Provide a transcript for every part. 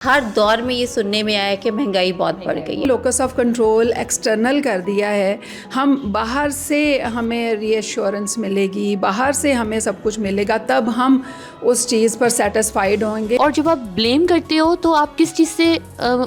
ہر دور میں یہ سننے میں آیا کہ مہنگائی بہت بڑھ گئی ہے. لوکس آف کنٹرول ایکسٹرنل کر دیا ہے. ہم باہر سے ہمیں ری ایشورنس ملے گی, باہر سے ہمیں سب کچھ ملے گا, تب ہم اس چیز پر سیٹسفائیڈ ہوں گے. اور جب آپ بلیم کرتے ہو تو آپ کس چیز سے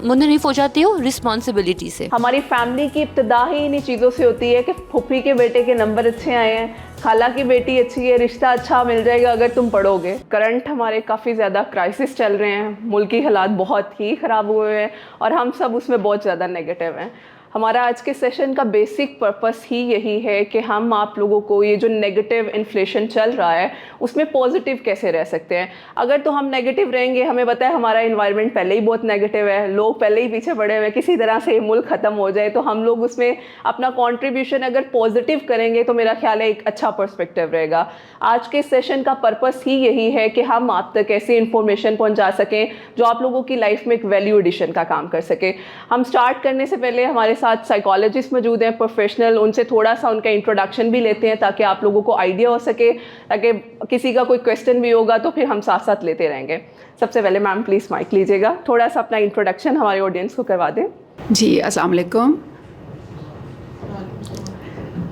منحرف ہو جاتے ہو؟ رسپانسبلٹی سے. ہماری فیملی کی ابتدا ہی انہی چیزوں سے ہوتی ہے کہ پھپھی کے بیٹے کے نمبر اچھے آئے ہیں, خالہ کی بیٹی اچھی ہے, رشتہ اچھا مل جائے گا اگر تم پڑھو گے. کرنٹ ہمارے کافی زیادہ کرائسس چل رہے ہیں, ملکی حالات بہت ہی خراب ہوئے ہیں اور ہم سب اس میں بہت زیادہ نیگیٹو ہیں. ہمارا آج کے سیشن کا بیسک پرپس ہی یہی ہے کہ ہم آپ لوگوں کو یہ جو نیگیٹو انفلیشن چل رہا ہے اس میں پازیٹیو کیسے رہ سکتے ہیں. اگر تو ہم نیگیٹو رہیں گے, ہمیں پتہ ہے ہمارا انوائرمنٹ پہلے ہی بہت نیگیٹو ہے, لوگ پہلے ہی پیچھے پڑے ہوئے ہیں, کسی طرح سے ملک ختم ہو جائے تو ہم لوگ اس میں اپنا کنٹریبیوشن اگر پازیٹیو کریں گے تو میرا خیال ہے ایک اچھا پرسپیکٹیو رہے گا. آج کے سیشن کا پرپس ہی یہی ہے کہ ہم آپ تک ایسی انفارمیشن پہنچا سکیں جو آپ لوگوں کی لائف میں ایک ویلیو ایڈیشن کا کام کر سکے. ہم سٹارٹ کرنے سے پہلے ہمارے ساتھ سائیکالوجسٹ موجود ہیں, پروفیشنل, ان سے تھوڑا سا ان کا انٹروڈکشن بھی لیتے ہیں تاکہ آپ لوگوں کو آئیڈیا ہو سکے, تاکہ کسی کا کوئی کویسچن بھی ہوگا تو پھر ہم ساتھ ساتھ لیتے رہیں گے. سب سے پہلے میم پلیز مائک لیجیے گا, تھوڑا سا اپنا انٹروڈکشن ہمارے آڈینس کو کروا دیں. جی السلام علیکم,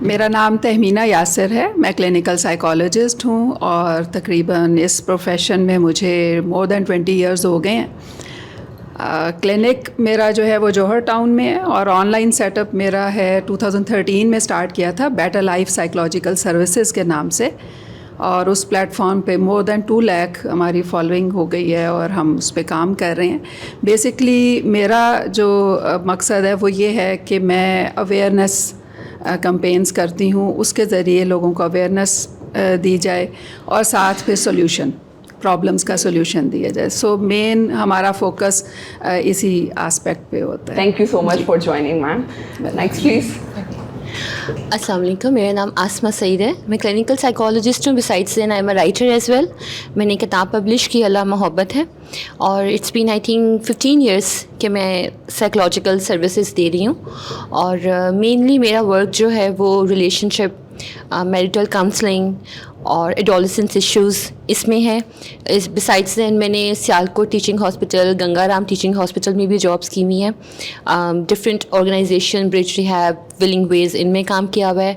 میرا نام تہمینہ یاسر ہے. میں کلینکل سائیکالوجسٹ ہوں اور تقریباً اس پروفیشن میں مجھے مور دین 20 ایئرز ہو گئے ہیں. کلینک میرا جو ہے وہ جوہر ٹاؤن میں ہے اور آن لائن سیٹ اپ میرا ہے 2013 میں سٹارٹ کیا تھا بیٹر لائف سائیکولوجیکل سروسز کے نام سے, اور اس پلیٹ فارم پہ مور دین 2 لاکھ ہماری فالوئنگ ہو گئی ہے اور ہم اس پہ کام کر رہے ہیں. بیسکلی میرا جو مقصد ہے وہ یہ ہے کہ میں اویئرنیس کمپینز کرتی ہوں, اس کے ذریعے لوگوں کو اویئرنیس دی جائے اور ساتھ پھر سولوشن, پرابلمس کا سولوشن دیا جائے. سو مین ہمارا فوکس اسی آسپیکٹ پہ ہوتا ہے. Thank you so much for joining ma'am. Next please. السلام علیکم, میرا نام آسمہ سعید ہے. میں کلینکل سائیکالوجسٹ ہوں, besides then I am a writer as well. میں نے کتاب پبلش کی, اللہ محبت ہے, اور it's been I think 15 years کہ میں سائیکولوجیکل سروسز دے رہی ہوں. اور مینلی میرا ورک جو ہے وہ ریلیشن شپ, میریٹل کاؤنسلنگ اور ایڈولسنس ایشوز اس میں ہے. بسائڈس دین میں نے Sialkot teaching hospital, Ganga Ram teaching hospital میں بھی جابس کی ہوئی ہیں. ڈفرینٹ آرگنائزیشن, برج ریہیب, ولنگ ویز, ان میں کام کیا ہوا ہے.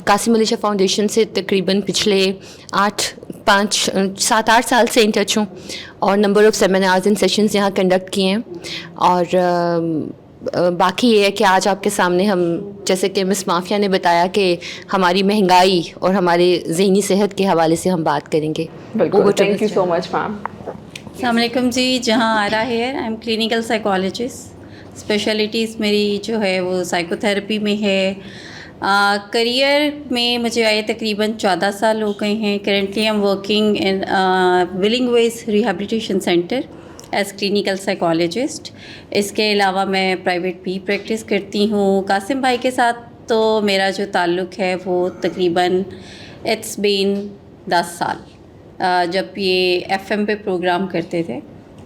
قاسم علی شاہ فاؤنڈیشن سے تقریباً پچھلے 7-8 سال سے ان ٹچ ہوں, اور number of seminars and sessions یہاں کنڈکٹ کیے ہیں. اور باقی یہ ہے کہ آج آپ کے سامنے ہم, جیسے کہ مس مافیا نے بتایا کہ ہماری مہنگائی اور ہمارے ذہنی صحت کے حوالے سے ہم بات کریں گے. بالکل, تھینک یو سو مچ میم. السلام علیکم جی, جہاں آرا ہے, I am clinical psychologist. Specialities میری جو ہے وہ سائیکو تھراپی میں ہے. کریئر میں مجھے آئے تقریباً 14 سال ہو گئے ہیں. Currently am working in Willing Ways rehabilitation centre as clinical psychologist. اس کے علاوہ میں پرائیویٹ بھی پریکٹس کرتی ہوں. قاسم بھائی کے ساتھ تو میرا جو تعلق ہے وہ تقریباً اٹس بین 10 سال. جب یہ FM پہ پروگرام کرتے تھے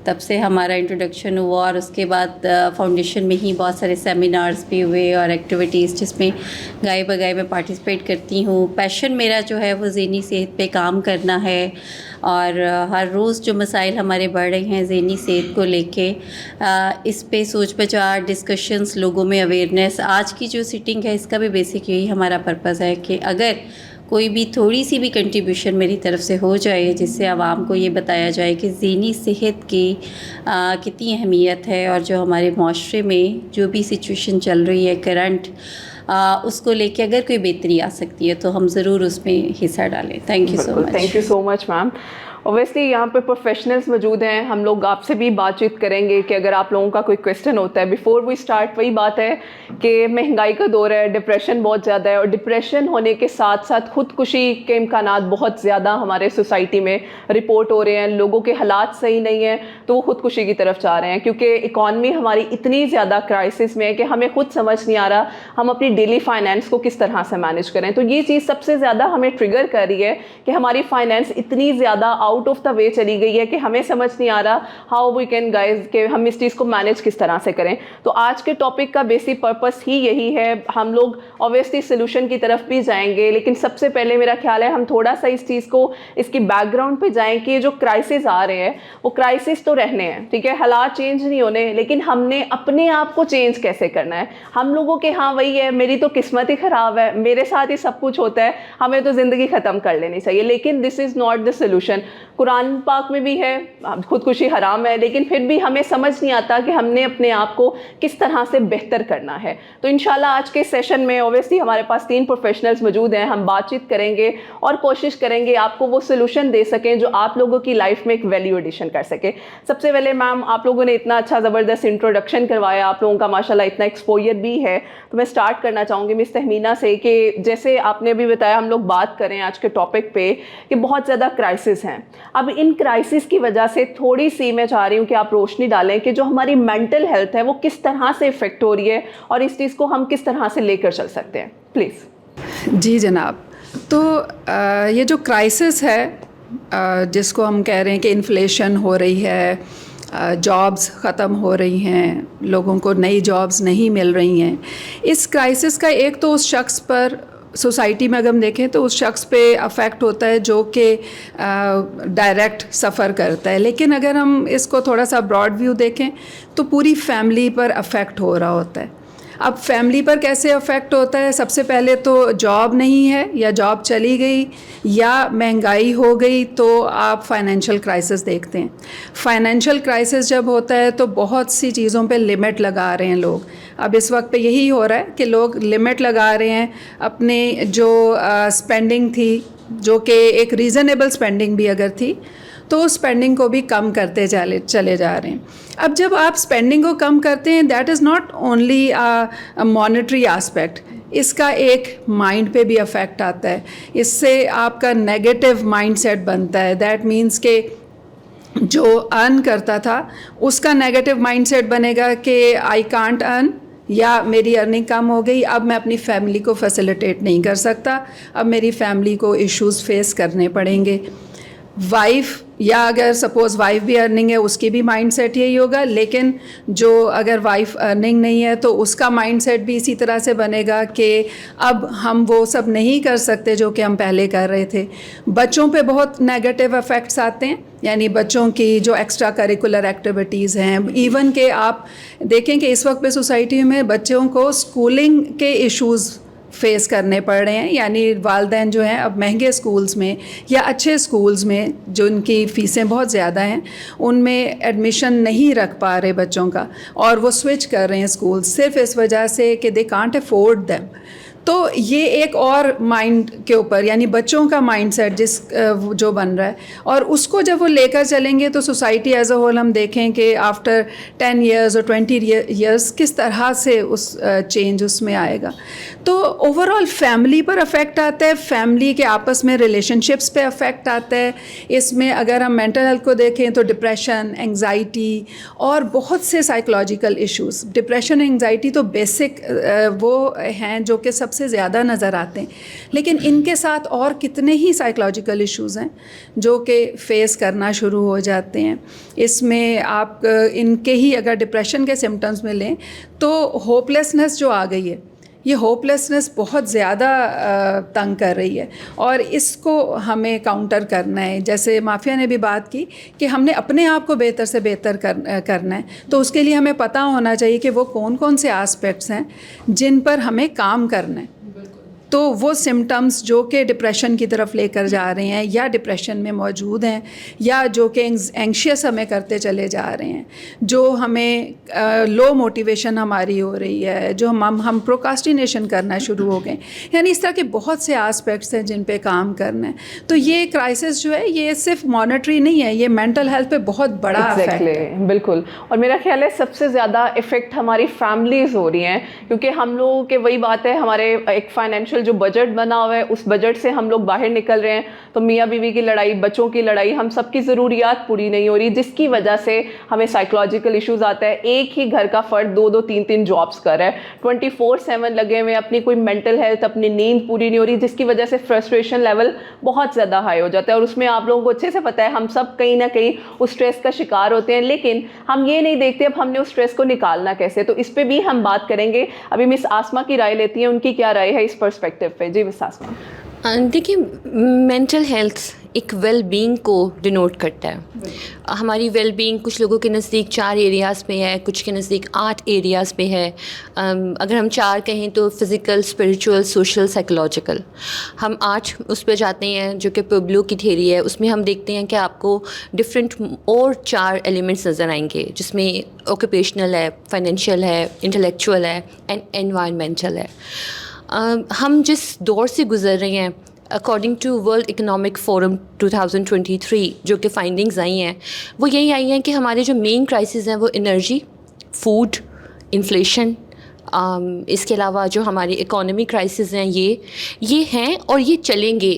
تب سے ہمارا انٹروڈکشن ہوا, اور اس کے بعد فاؤنڈیشن میں ہی بہت سارے سیمینارز بھی ہوئے اور ایکٹیویٹیز جس میں گائے بگائے میں پارٹیسپیٹ کرتی ہوں. پیشن میرا جو ہے وہ ذہنی صحت پہ کام کرنا ہے, اور ہر روز جو مسائل ہمارے بڑھ رہے ہیں ذہنی صحت کو لے کے, اس پہ سوچ بچار, ڈسکشنز, لوگوں میں اویئرنیس. آج کی جو سٹنگ ہے اس کا بھی بیسک یہی ہمارا پرپز ہے کہ اگر کوئی بھی تھوڑی سی بھی کنٹریبیوشن میری طرف سے ہو جائے جس سے عوام کو یہ بتایا جائے کہ ذہنی صحت کی کتنی اہمیت ہے, اور جو ہمارے معاشرے میں جو بھی سچویشن چل رہی ہے کرنٹ, اس کو لے کے اگر کوئی بہتری آ سکتی ہے تو ہم ضرور اس میں حصہ ڈالیں. Thank you so much. Thank you so much ma'am. Obviously یہاں پہ پروفیشنلز موجود ہیں, ہم لوگ آپ سے بھی بات چیت کریں گے کہ اگر آپ لوگوں کا کوئی کویسچن ہوتا ہے. بیفور وی اسٹارٹ وہی بات ہے کہ مہنگائی کا دور ہے, ڈپریشن بہت زیادہ ہے, اور ڈپریشن ہونے کے ساتھ ساتھ خودکشی کے امکانات بہت زیادہ ہمارے سوسائٹی میں رپورٹ ہو رہے ہیں. لوگوں کے حالات صحیح نہیں ہیں تو وہ خودکشی کی طرف جا رہے ہیں, کیونکہ اکانومی ہماری اتنی زیادہ کرائسس میں ہے کہ ہمیں خود سمجھ نہیں آ رہا ہم اپنی ڈیلی فائنینس کو کس طرح سے مینیج کریں. تو یہ چیز سب سے زیادہ ہمیں ٹریگر کر رہی ہے کہ ہماری فائنینس اتنی زیادہ आउट ऑफ द वे चली गई है कि हमें समझ नहीं आ रहा हाउ वी कैन गाइज कि हम इस चीज़ को मैनेज किस तरह से करें. तो आज के टॉपिक का बेसिक पर्पस ही यही है. हम लोग ऑब्वियसली सोल्यूशन की तरफ भी जाएंगे, लेकिन सबसे पहले मेरा ख्याल है हम थोड़ा सा इस चीज़ को, इसकी बैकग्राउंड पे जाएं कि ये जो क्राइसिस आ रहे हैं वो क्राइसिस तो रहने हैं, ठीक है, हालात चेंज नहीं होने, लेकिन हमने अपने आप को चेंज कैसे करना है. हम लोगों के हाँ वही है, मेरी तो किस्मत ही ख़राब है, मेरे साथ ही सब कुछ होता है, हमें तो ज़िंदगी ख़त्म कर लेनी चाहिए. लेकिन this is not the solution. Quran पाक में भी है खुदकुशी हराम है, लेकिन फिर भी हमें समझ नहीं आता कि हमने अपने आप को किस तरह से बेहतर करना है. तो इंशाल्लाह आज के सेशन में ऑब्वियसली हमारे पास 3 प्रोफेशनल्स मौजूद हैं. हम बातचीत करेंगे और कोशिश करेंगे आपको वो सोल्यूशन दे सकें जो आप लोगों की लाइफ में एक वैल्यू एडिशन कर सके. सबसे पहले मैम, आप लोगों ने इतना अच्छा ज़बरदस्त इंट्रोडक्शन करवाया, आप लोगों का माशाल्लाह इतना एक्सपोजर भी है, तो मैं स्टार्ट करना चाहूँगी मिस तहमीना से कि जैसे आपने अभी बताया हम लोग बात करें आज के टॉपिक पे कि बहुत ज़्यादा क्राइसिस हैं. अब इन क्राइसिस की वजह से थोड़ी सी मैं चाह रही हूँ कि आप रोशनी डालें कि जो हमारी मेंटल हेल्थ है वो किस तरह से इफ़ेक्ट हो रही है और इस चीज़ को हम किस तरह से लेकर चल सकते हैं, प्लीज़. जी जनाब, तो ये जो क्राइसिस है जिसको हम कह रहे हैं कि इन्फ्लेशन हो रही है, जॉब्स ख़त्म हो रही हैं, लोगों को नई जॉब्स नहीं मिल रही हैं, इस क्राइसिस का एक तो उस शख्स पर, सोसाइटी में अगर हम देखें तो उस शख्स पे अफेक्ट होता है जो कि डायरेक्ट सफ़र करता है. लेकिन अगर हम इसको थोड़ा सा ब्रॉड व्यू देखें तो पूरी फैमिली पर अफेक्ट हो रहा होता है. अब फैमिली पर कैसे अफेक्ट होता है? सबसे पहले तो जॉब नहीं है या जॉब चली गई या महंगाई हो गई तो आप फाइनेंशियल क्राइसिस देखते हैं. फाइनेंशियल क्राइसिस जब होता है तो बहुत सी चीज़ों पे लिमिट लगा रहे हैं लोग. अब इस वक्त पे यही हो रहा है कि लोग लिमिट लगा रहे हैं अपने जो स्पेंडिंग थी, जो कि एक रीज़नेबल स्पेंडिंग भी अगर थी तो उस स्पेंडिंग को भी कम करते चले जा रहे हैं. अब जब आप स्पेंडिंग को कम करते हैं, that is not only a monetary aspect, इसका एक माइंड पे भी अफेक्ट आता है. इससे आपका नेगेटिव माइंडसेट बनता है. दैट मीन्स के जो अर्न करता था उसका नेगेटिव माइंडसेट बनेगा कि आई कांट अर्न, या मेरी अर्निंग कम हो गई, अब मैं अपनी फैमिली को फैसिलिटेट नहीं कर सकता, अब मेरी फैमिली को इश्यूज़ फेस करने पड़ेंगे. वाइफ, या अगर सपोज़ वाइफ भी अर्निंग है उसकी भी माइंडसेट यही होगा, लेकिन जो अगर वाइफ अर्निंग नहीं है तो उसका माइंडसेट भी इसी तरह से बनेगा कि अब हम वो सब नहीं कर सकते जो कि हम पहले कर रहे थे. बच्चों पे बहुत नेगेटिव इफ़ेक्ट्स आते हैं, यानी बच्चों की जो एक्स्ट्रा करिकुलर एक्टिविटीज़ हैं, इवन के आप देखें कि इस वक्त पे सोसाइटी में बच्चों को स्कूलिंग के इश्यूज़ फेस करने पड़ रहे हैं. यानी वालिदैन जो हैं अब महंगे स्कूल्स में या अच्छे स्कूल्स में जो उनकी फ़ीसें बहुत ज़्यादा हैं उनमें एडमिशन नहीं रख पा रहे बच्चों का, और वो स्विच कर रहे हैं स्कूल सिर्फ इस वजह से कि दे कांट अफोर्ड देम. तो ये एक और माइंड के ऊपर, यानी बच्चों का माइंडसेट जो बन रहा है, और उसको जब वो लेकर चलेंगे तो सोसाइटी एज अ होल हम देखें कि आफ्टर 10 years और 20 years किस तरह से उस चेंज उसमें आएगा. तो ओवरऑल फैमिली पर अफेक्ट आता है, फैमिली के आपस में रिलेशनशिप्स पे अफेक्ट आता है. इसमें अगर हम मेंटल हेल्थ को देखें तो डिप्रेशन, एंग्जाइटी और बहुत से साइकोलॉजिकल इश्यूज़. डिप्रेशन, एंग्जाइटी तो बेसिक वो हैं जो कि सबसे ज़्यादा नज़र आते हैं, लेकिन इनके साथ और कितने ही साइकोलॉजिकल इश्यूज़ हैं जो कि फ़ेस करना शुरू हो जाते हैं. इसमें आप इनके ही अगर डिप्रेशन के सिम्टम्स में लें तो होपलेसनेस जो आ गई है, ये होपलेसनेस बहुत ज़्यादा तंग कर रही है और इसको हमें काउंटर करना है. जैसे माफिया ने भी बात की कि हमने अपने आप को बेहतर से बेहतर करना है, तो उसके लिए हमें पता होना चाहिए कि वो कौन कौन से एस्पेक्ट्स हैं जिन पर हमें काम करना है. तो वो सिम्टम्स जो कि डिप्रेशन की तरफ लेकर जा रहे हैं या डिप्रेशन में मौजूद हैं या जो कि एंग्शियस हमें करते चले जा रहे हैं, जो हमें लो मोटिवेशन हमारी हो रही है, जो हम प्रोकास्टिनेशन करना शुरू हो गए, यानी इस तरह के बहुत से एस्पेक्ट्स हैं जिन पे काम करना है. तो ये क्राइसिस जो है ये सिर्फ मॉनेटरी नहीं है, ये मेंटल हेल्थ पे बहुत बड़ा इफेक्ट है. बिल्कुल. और मेरा ख्याल है सबसे ज़्यादा इफ़ेक्ट हमारी फैमिलीज़ हो रही हैं, क्योंकि हम लोगों के वही बात है, हमारे एक फाइनेंशियल आर्टिफिशियल जो बजट बना हुआ है उस बजट से हम लोग बाहर निकल रहे हैं, तो मियाँ बीवी की लड़ाई, बच्चों की लड़ाई, हम सबकी ज़रूरियात पूरी नहीं हो रही, जिसकी वजह से हमें साइकोलॉजिकल इश्यूज़ आता है। एक ही घर का फ़र्द 2-2 3-3 जॉब्स कर रहा है, 24/7 लगे हुए, अपनी कोई मेंटल हेल्थ, अपनी नींद पूरी नहीं हो रही, जिसकी वजह से फ्रस्ट्रेशन लेवल बहुत ज़्यादा हाई हो जाता है। और उसमें आप लोगों को अच्छे से पता है हम सब कहीं ना कहीं उस स्ट्रेस का शिकार होते हैं, लेकिन हम ये नहीं देखते अब हमने उस स्ट्रेस को निकालना कैसे। तो इस पे भी हम बात करेंगे। अभी मिस आसमा की राय लेती हैं, उनकी क्या राय है इस पर्सपेक्टिव पे। जी मिस आसमा। देखिए, मेंटल हेल्थ एक वेल बीइंग को डिनोट करता है। हमारी वेल बीइंग कुछ लोगों के नज़दीक 4 एरियाज़ पे है, कुछ के नज़दीक 8 एरियाज़ पे है। अगर हम 4 कहें तो फ़िज़िकल, स्पिरिचुअल, सोशल, साइकोलॉजिकल। हम 8 उस पे जाते हैं जो कि पब्लो की थ्योरी है। उसमें हम देखते हैं कि आपको डिफरेंट और 4 एलिमेंट्स नज़र आएंगे, जिसमें ऑक्यूपेशनल है, फाइनेंशियल है, इंटेलेक्चुअल है एंड एनवायरमेंटल है। हम जिस दौर से गुज़र रहे हैं, according to World Economic Forum 2023 जो कि फाइंडिंग्स आई हैं, वो यही आई हैं कि हमारे जो मेन क्राइसिस हैं वो एनर्जी, फूड, इन्फ्लेशन, इसके अलावा जो हमारी इकोनॉमी क्राइसिस हैं ये हैं और ये चलेंगे।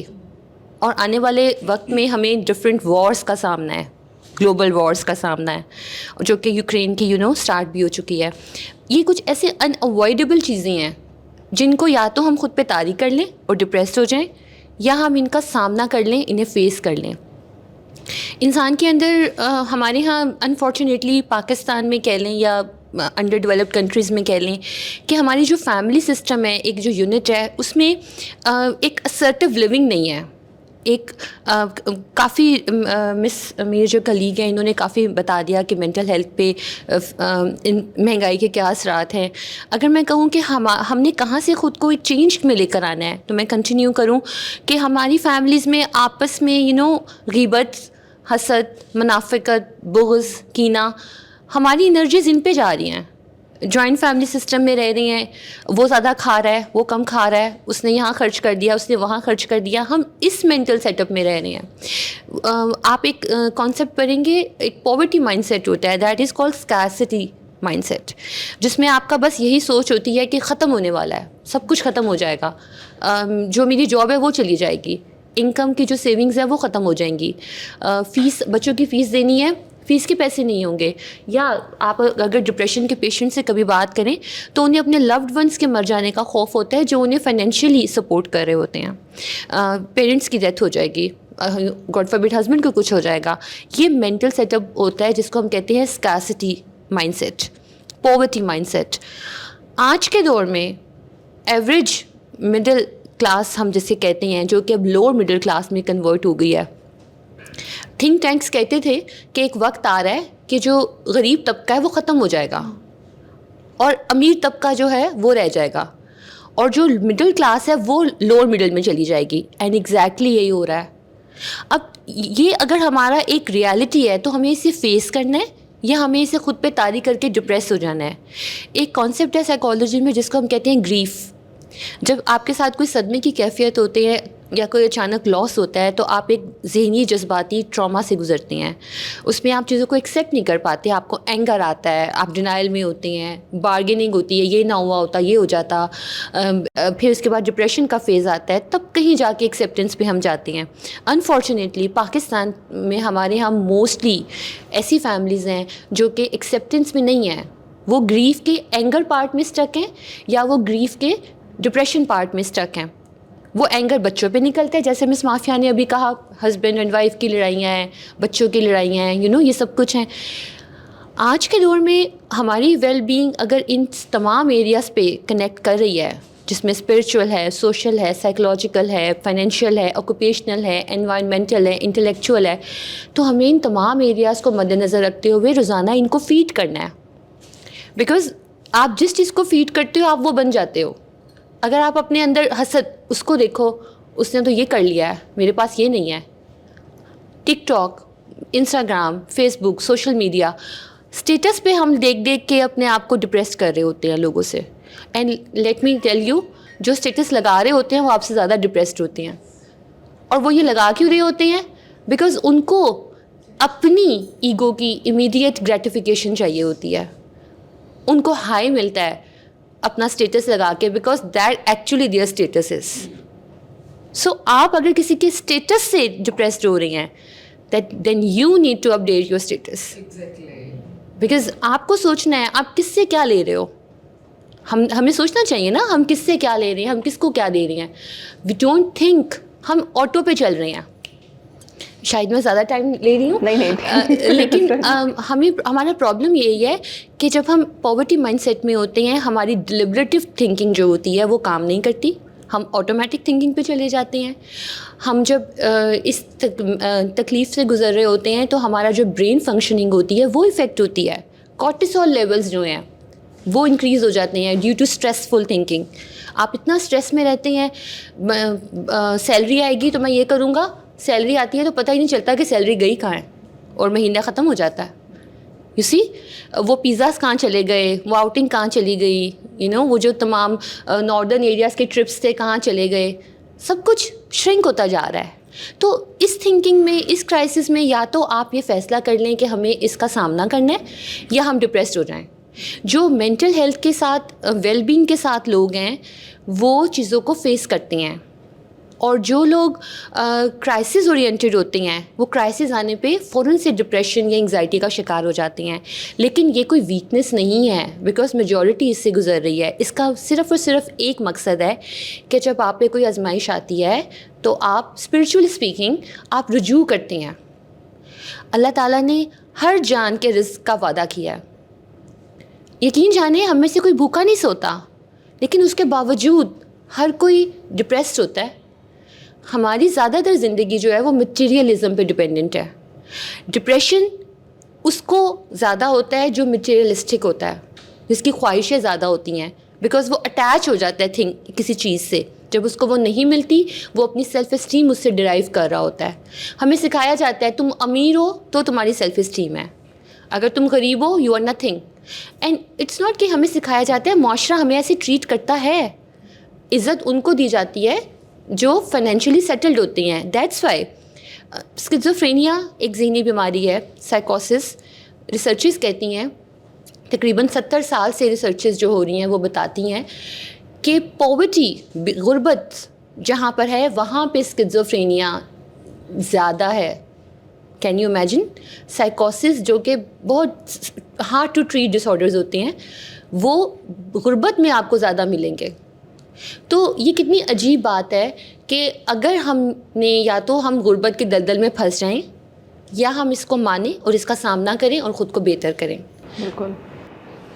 और आने वाले वक्त में हमें डिफरेंट वॉर्स का सामना है, ग्लोबल वॉर्स का सामना है, जो कि यूक्रेन की स्टार्ट भी हो चुकी है। ये कुछ ऐसे अनअवॉइडेबल चीज़ें हैं जिनको या तो हम खुद पे तारी कर लें और डिप्रेस हो जाएं, या हम इनका सामना कर लें, इन्हें फेस कर लें। इंसान के अंदर हमारे यहाँ अनफॉर्चुनेटली पाकिस्तान में कह लें या अंडर डेवलप्ड कंट्रीज़ में कह लें कि हमारी जो फैमिली सिस्टम है, एक जो यूनिट है, उसमें एक असर्टिव लिविंग नहीं है। एक काफ़ी मेरे जो कलीग हैं इन्होंने काफ़ी बता दिया कि मेंटल हेल्थ पे महंगाई के क्या असरात हैं। अगर मैं कहूँ कि हमने कहाँ से ख़ुद को एक चेंज में लेकर आना है, तो मैं कंटिन्यू करूँ कि हमारी फैमिलीज़ में आपस में ग़ीबत, हसद, मुनाफ़िक़त, बुग़्ज़, कीना, हमारी एनर्जीज़ इन पे जा रही हैं। जॉइंट फैमिली सिस्टम में रह रही हैं, वो ज़्यादा खा रहा है, वो कम खा रहा है, उसने यहाँ खर्च कर दिया, उसने वहाँ खर्च कर दिया, हम इस मेंटल सेटअप में रह रहे हैं। आप एक कॉन्सेप्ट पढ़ेंगे, एक पॉवर्टी माइंडसेट होता है, that is called scarcity mindset, जिसमें आपका बस यही सोच होती है कि ख़त्म होने वाला है, सब कुछ ख़त्म हो जाएगा, जो मेरी जॉब है वो चली जाएगी, इनकम की जो सेविंग्स है वो ख़त्म हो जाएंगी, फ़ीस, बच्चों की फ़ीस देनी है, फ़ीस के पैसे नहीं होंगे। या आप अगर डिप्रेशन के पेशेंट से कभी बात करें तो उन्हें अपने लव्ड वंस के मर जाने का खौफ होता है, जो उन्हें फाइनेंशियली सपोर्ट कर रहे होते हैं। पेरेंट्स की डेथ हो जाएगी, गॉड फॉरबिड हस्बैंड को कुछ हो जाएगा। ये मेंटल सेटअप होता है जिसको हम कहते हैं स्कैर्सिटी माइंडसेट, पॉवर्टी माइंडसेट। आज के दौर में एवरेज मिडिल क्लास हम जिसे कहते हैं, जो कि अब लोअर मिडिल क्लास में कन्वर्ट हो गई है। थिंक टैंक्स कहते थे कि एक वक्त आ रहा है कि जो गरीब तबका है वो ख़त्म हो जाएगा और अमीर तबका जो है वो रह जाएगा, और जो मिडिल क्लास है वो लोअर मिडिल में चली जाएगी। एंड एग्जैक्टली यही हो रहा है। अब ये अगर हमारा एक रियलिटी है तो हमें इसे फेस करना है या हमें इसे खुद पे तारी करके डिप्रेस हो जाना है। एक कॉन्सेप्ट है साइकोलॉजी में जिसको हम कहते हैं ग्रीफ। जब आपके साथ कोई सदमे की कैफियत होती है या कोई अचानक लॉस होता है तो आप एक ज़हनी जज्बाती ट्रॉमा से गुजरते हैं। उसमें आप चीज़ों को एक्सेप्ट नहीं कर पाते, आपको एंगर आता है, आप डिनाइल में होते हैं, बार्गेनिंग होती है, ये ना हुआ होता ये हो जाता, फिर उसके बाद डिप्रेशन का फेज़ आता है, तब कहीं जाके एक्सेप्टेंस पे हम जाते हैं। अनफॉर्चुनेटली पाकिस्तान में हमारे यहाँ मोस्टली ऐसी फैमिलीज़ हैं जो कि एक्सेप्टेंस में नहीं है, वो ग्रीफ के एंगर पार्ट में स्टक हैं या वो ग्रीफ के डिप्रेशन पार्ट में स्टक हैं। वो एंगर बच्चों पे निकलता है, जैसे मिस माफिया ने अभी कहा, हस्बैंड एंड वाइफ की लड़ाइयाँ हैं, बच्चों की लड़ाइयाँ हैं, ये सब कुछ हैं। आज के दौर में हमारी वेल बीइंग अगर इन तमाम एरियाज़ पे कनेक्ट कर रही है, जिसमें स्पिरिचुअल है, सोशल है, साइकोलॉजिकल है, फाइनेंशियल है, ऑक्यूपेशनल है, एनवायरमेंटल है, इंटेलेक्चुअल है, तो हमें इन तमाम एरियाज़ को मद्देनज़र रखते हुए रोज़ाना इनको फ़ीड करना है। बिकॉज़ आप जिस चीज़ को फ़ीड करते हो आप वो बन जाते हो। अगर आप अपने अंदर हसद, उसको देखो, उसने तो ये कर लिया है, मेरे पास ये नहीं है। TikTok, Instagram, Facebook, social media, status पे हम देख देख के अपने आप को डिप्रेस कर रहे होते हैं लोगों से। And let me tell you, जो स्टेटस लगा रहे होते हैं वो आपसे ज़्यादा डिप्रेस्ड होते हैं। और वो ये लगा क्यों रहे होते हैं? बिकॉज़ उनको अपनी ईगो की इमीडिएट ग्रेटिफिकेशन चाहिए होती है। उनको हाई मिलता है, अपना स्टेटस लगा के, because that actually their status is. So आप अगर किसी के स्टेटस से डिप्रेस्ड हो रही हैं, that then you need to update your status. Because आपको सोचना है आप किससे क्या ले रहे हो. हमें सोचना चाहिए ना, हम किससे क्या ले रहे हैं, हम किसको क्या दे रहे हैं. वी डोंट थिंक, हम ऑटो पे चल रहे हैं. शायद मैं ज़्यादा टाइम ले रही हूँ, नहीं लेकिन हमारा प्रॉब्लम यही है कि जब हम पॉवर्टी माइंडसेट में होते हैं, हमारी डिलिबरेटिव थिंकिंग जो होती है वो काम नहीं करती, हम ऑटोमेटिक थिंकिंग पे चले जाते हैं. हम जब इस तकलीफ़ से गुजर रहे होते हैं तो हमारा जो ब्रेन फंक्शनिंग होती है वो इफ़ेक्ट होती है. कॉर्टिसोल लेवल्स जो हैं वो इंक्रीज़ हो जाते हैं ड्यू टू स्ट्रेसफुल थिंकिंग. आप इतना स्ट्रेस में रहते हैं, सैलरी आएगी तो मैं ये करूँगा, सैलरी आती है तो पता ही नहीं चलता कि सैलरी गई कहाँ है और महीना ख़त्म हो जाता है. यू सी, वो पिज़्ज़ास कहाँ चले गए, वो आउटिंग कहाँ चली गई, यू नो, वो जो तमाम नॉर्दर्न एरियाज़ के ट्रिप्स थे कहाँ चले गए, सब कुछ श्रिंक होता जा रहा है. तो इस थिंकिंग में, इस क्राइसिस में, या तो आप ये फ़ैसला कर लें कि हमें इसका सामना करना है या हम डिप्रेस्ड हो जाएं. जो मेंटल हेल्थ के साथ, वेलबींग के साथ लोग हैं वो चीज़ों को फेस करते हैं, और जो लोग क्राइसिस ओरिएंटेड होते हैं वो क्राइसिस आने पे फ़ौरन से डिप्रेशन या एंग्जाइटी का शिकार हो जाते हैं. लेकिन ये कोई वीकनेस नहीं है, बिकॉज मेजॉरिटी इससे गुजर रही है. इसका सिर्फ़ और सिर्फ एक मकसद है कि जब आप पे कोई आजमाइश आती है तो आप स्पिरिचुअली स्पीकिंग आप रुजू करते हैं. अल्लाह ताला ने हर जान के रिज़्क़ का वादा किया है. यकीन जाने हम में से कोई भूखा नहीं सोता, लेकिन उसके बावजूद हर कोई डिप्रेस्ड होता है. हमारी ज़्यादातर ज़िंदगी जो है वो मटेरियलिज़म पे डिपेंडेंट है. डिप्रेशन उसको ज़्यादा होता है जो मटेरियलिस्टिक होता है, जिसकी ख्वाहिशें ज़्यादा होती हैं, बिकॉज़ वो अटैच हो जाता है किसी चीज़ से. जब उसको वो नहीं मिलती, वो अपनी सेल्फ़ इस्टीम उससे डिराइव कर रहा होता है. हमें सिखाया जाता है तुम अमीर हो तो तुम्हारी सेल्फ़ इस्टीम है, अगर तुम गरीब हो you are nothing. And it's not कि हमें सिखाया जाता है, मुआशरा हमें ऐसे ट्रीट करता है. इज़्ज़त उनको दी जाती है जो फाइनेंशियली सेटल्ड होते हैं. दैट्स वाई स्किज़ोफ्रेनिया एक ज़हनी बीमारी है. साइकोसिस, रिसर्चेस कहती हैं, तकरीबन 70 साल से रिसर्चेस जो हो रही हैं वो बताती हैं कि पॉवर्टी, गुर्बत जहाँ पर है वहाँ पे स्किज़ोफ्रेनिया ज़्यादा है. Can you imagine? साइकोसिस जो कि बहुत हार्ड टू ट्रीट डिसऑर्डर्स होते हैं वो गुर्बत में आपको ज़्यादा मिलेंगे. तो ये कितनी अजीब बात है कि अगर हमने, या तो हम गुर्बत के दलदल में फंस जाएं या हम इसको मानें और इसका सामना करें और ख़ुद को बेहतर करें. बिल्कुल,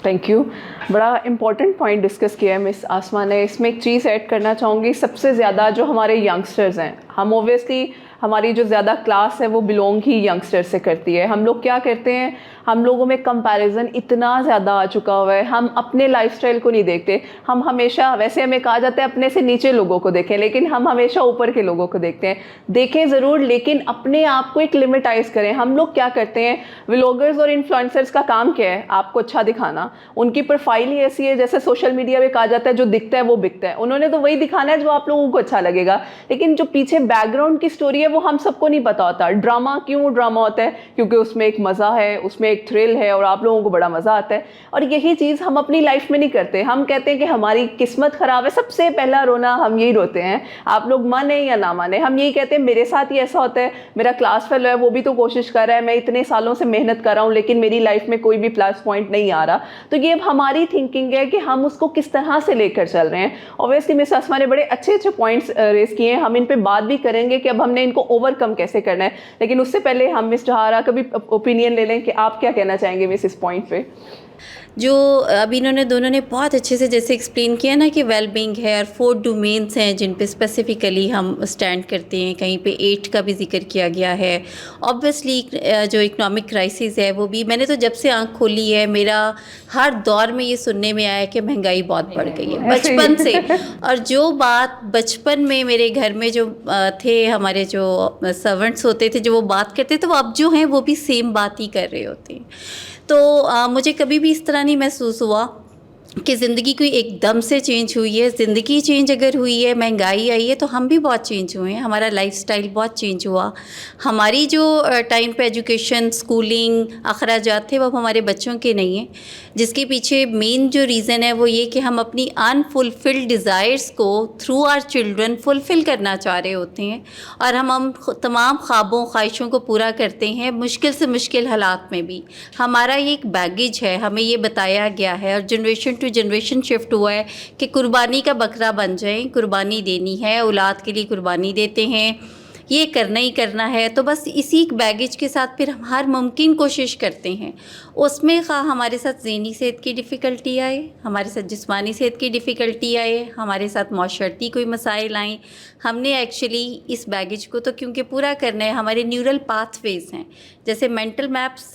थैंक यू. बड़ा इम्पॉर्टेंट पॉइंट डिस्कस किया है मिस आसमा ने. इसमें एक चीज़ ऐड करना चाहूँगी, सबसे ज़्यादा जो हमारे यंगस्टर्स हैं, हम ओबियसली हमारी जो ज़्यादा क्लास है वो बिलोंग ही यंगस्टर से करती है. हम लोग क्या करते हैं, हम लोगों में कंपैरिजन इतना ज़्यादा आ चुका हुआ है, हम अपने लाइफस्टाइल को नहीं देखते. हम हमेशा, वैसे हमें कहा जाता है अपने से नीचे लोगों को देखें, लेकिन हम हमेशा ऊपर के लोगों को देखते हैं. देखें ज़रूर, लेकिन अपने आप को एक लिमिटाइज करें. हम लोग क्या करते हैं, व्लॉगर्स और इन्फ्लुएंसर्स का काम क्या है, आपको अच्छा दिखाना. उनकी प्रोफाइल ही ऐसी है, जैसे सोशल मीडिया में कहा जाता है जो दिखता है वो बिकता है. उन्होंने तो वही दिखाना है जो आप लोगों को अच्छा लगेगा, लेकिन जो पीछे बैकग्राउंड की स्टोरी है वो हम सबको नहीं पता होता. ड्रामा क्यों ड्रामा होता है? क्योंकि उसमें एक मज़ा है, उसमें एक थ्रिल है और आप लोगों को बड़ा मज़ा आता है. और यही चीज़ हम अपनी लाइफ में नहीं करते. हम कहते हैं कि हमारी किस्मत ख़राब है, सबसे पहला रोना हम यही रोते हैं. आप लोग माने या ना माने, हम यही कहते हैं मेरे साथ ही ऐसा होता है. मेरा क्लास फेलो है, वो भी तो कोशिश कर रहा है, मैं इतने सालों से मेहनत कर रहा हूँ, लेकिन मेरी लाइफ में कोई भी प्लस पॉइंट नहीं आ रहा. तो ये हमारी थिंकिंग है कि हम उसको किस तरह से लेकर चल रहे हैं. ऑब्वियसली मिस आसमा ने बड़े अच्छे अच्छे पॉइंट्स रेस किए हैं, हम इन पर बात भी करेंगे कि अब हमने इनको ओवरकम कैसे करना है. लेकिन उससे पहले हम मिस जहारा का भी ओपिनियन ले लें कि आप क्या कहना चाहेंगे मिस इस पॉइंट पे. जो अभी इन्होंने दोनों ने बहुत अच्छे से जैसे एक्सप्लेन किया ना कि वेलबींग है और 4 डोमेन्स हैं जिन पे स्पेसिफिकली हम स्टैंड करते हैं. कहीं पे 8 का भी जिक्र किया गया है. ऑब्वियसली जो इकोनॉमिक क्राइसिस है वो भी, मैंने तो जब से आँख खोली है मेरा हर दौर में ये सुनने में आया कि महंगाई बहुत बढ़ गई है बचपन से. और जो बात बचपन में मेरे घर में जो थे हमारे जो सर्वेंट्स होते थे, जो वो बात करते थे, वो अब जो हैं वो भी सेम बात ही कर रहे होते हैं. तो मुझे कभी भी इस तरह नहीं महसूस हुआ کہ ज़िंदगी कोई एकदम से चेंज हुई है। ज़िंदगी चेंज अगर हुई है, महंगाई आई है, तो हम भी बहुत चेंज हुए हैं, हमारा लाइफस्टाइल बहुत चेंज हुआ। हमारी जो टाइम पे एजुकेशन, स्कूलिंग, अखराजात थे वो अब हमारे बच्चों के नहीं हैं, जिसके पीछे मेन जो रीज़न है वो ये कि हम अपनी अनफुलफिल्ड डिज़ायर्स को थ्रू आवर चिल्ड्रन फुलफ़िल करना चाह रहे होते हैं, और हम तमाम ख्वाबों ख्वाहिशों को पूरा करते हैं मुश्किल से मुश्किल हालात में भी। हमारा ये एक बैगेज है, हमें ये बताया गया है और जनरेशन टू जनरेशन शिफ्ट हुआ है कि कुर्बानी का बकरा बन जाएं, कुर्बानी देनी है, औलाद के लिए कुर्बानी देते हैं, ये करना ही करना है। तो बस इसी बैगेज के साथ फिर हम हर मुमकिन कोशिश करते हैं। उसमें हमारे साथ ज़हनी सेहत की डिफ़िकल्टी आए, हमारे साथ जिस्मानी सेहत की डिफ़िकल्टी आए, हमारे साथ माशरती कोई मसाइल आएँ, हमने एक्चुअली इस बैगेज को तो क्योंकि पूरा करना है, हमारे न्यूरल पाथवेज़ हैं। जैसे मेंटल मैप्स,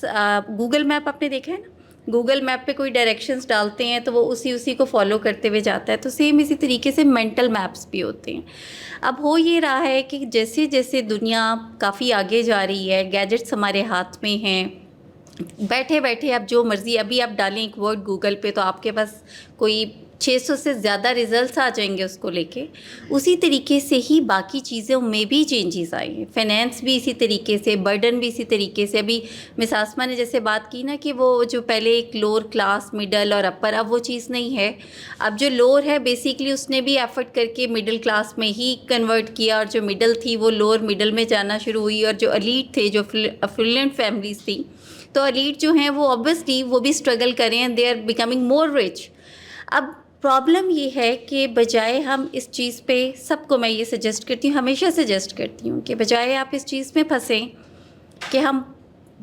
गूगल मैप आपने देखा है ना, गूगल मैप पे कोई डायरेक्शंस डालते हैं तो वो उसी को फॉलो करते हुए जाता है, तो सेम इसी तरीके से मेंटल मैप्स भी होते हैं। अब हो ये रहा है कि जैसे जैसे दुनिया काफ़ी आगे जा रही है, गैजेट्स हमारे हाथ में हैं, बैठे बैठे आप जो मर्ज़ी, अभी आप डालें एक वर्ड गूगल पे तो आपके पास कोई 600 से ज़्यादा रिज़ल्ट्स आ जाएंगे उसको लेके। उसी तरीके से ही बाकी चीज़ों में भी चेंजेस आए हैं, फाइनेंस भी इसी तरीके से, बर्डन भी इसी तरीके से। अभी मिस आसमा ने जैसे बात की ना कि वो जो पहले एक लोअर क्लास, मिडल और अपर, अब वो चीज़ नहीं है। अब जो लोअर है बेसिकली उसने भी एफर्ट करके मिडिल क्लास में ही कन्वर्ट किया, और जो मिडल थी वो लोअर मिडल में जाना शुरू हुई, और जो एलीट थे, जो अफ्लुएंट फैमिलीज थी, तो एलीट जो हैं वो ऑब्वियसली वो भी स्ट्रगल करें and they are becoming more rich. अब प्रॉब्लम ये है कि बजाय हम इस चीज़ पे, सबको मैं ये सजेस्ट करती हूँ, हमेशा सजेस्ट करती हूँ कि बजाय आप इस चीज़ में फंसें कि हम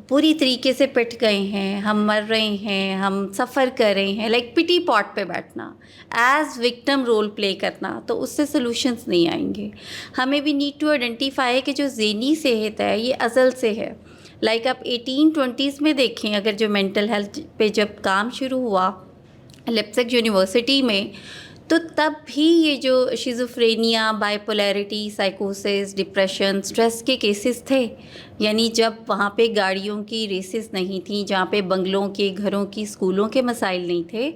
पूरी तरीके से पिट गए हैं, हम मर रहे हैं, हम सफ़र कर रहे हैं, लाइक पिटी पॉट पे बैठना, एज विक्टिम रोल प्ले करना, तो उससे सॉल्यूशंस नहीं आएंगे। हमें भी नीड टू आइडेंटिफाई कि जो ज़हनी सेहत है ये अज़ल से है। लाइक आप 1820s में देखें, अगर जो मेंटल हेल्थ पे जब काम शुरू हुआ लिप्सिक यूनिवर्सिटी में, तो तब भी ये जो शिज़ोफ्रेनिया, बाइपोलैरिटी, साइकोसिस, डिप्रेशन, स्ट्रेस के केसेस थे। यानी जब वहाँ पे गाड़ियों की रेसेस नहीं थी, जहाँ पे बंगलों के, घरों की, स्कूलों के मसाइल नहीं थे,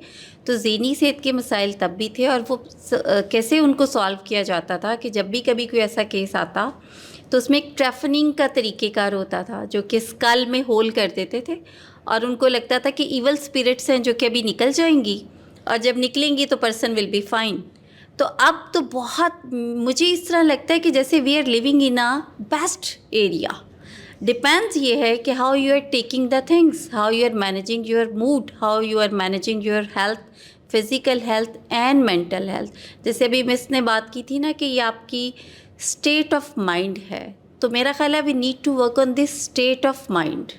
तो ज़हनी सेहत के मसाइल तब भी थे। और वो कैसे उनको सॉल्व किया जाता था कि जब भी कभी कोई ऐसा केस आता तो उसमें एक ट्रैफनिंग का तरीक़ेकार होता था, जो कि स्कल में होल कर देते थे, और उनको लगता था कि इवल स्पिरिट्स हैं जो कि अभी निकल जाएंगी, और जब निकलेंगी तो पर्सन विल बी फाइन। तो अब तो बहुत मुझे इस तरह लगता है कि जैसे we are living in a best area. Depends ये है कि how you are taking the things, how you are managing your mood, how you are managing your health, physical health and mental health. जैसे अभी miss ने बात की थी ना कि ये आपकी स्टेट ऑफ माइंड है, तो मेरा ख्याल है we need to work on this state of mind.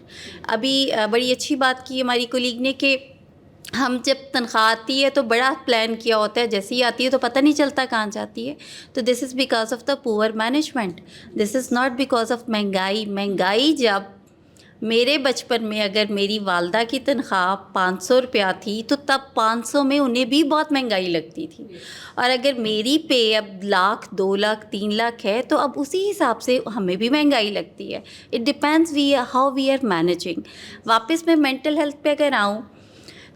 अभी बड़ी अच्छी बात की हमारी कोलीग ने कि हम जब तनख्वाह आती है तो बड़ा प्लान किया होता है, जैसे ही आती है तो पता नहीं चलता कहाँ जाती है। तो this is because of the poor management, this is not because of महंगाई जब मेरे बचपन में अगर मेरी वालदा की तनख्वाह 500 रुपया थी तो तब 500 में उन्हें भी बहुत महंगाई लगती थी, और अगर मेरी पे अब लाख, 2 लाख, 3 लाख है तो अब उसी हिसाब से हमें भी महंगाई लगती है। It depends how we are managing. वापस मैं मेंटल हेल्थ पे अगर आऊँ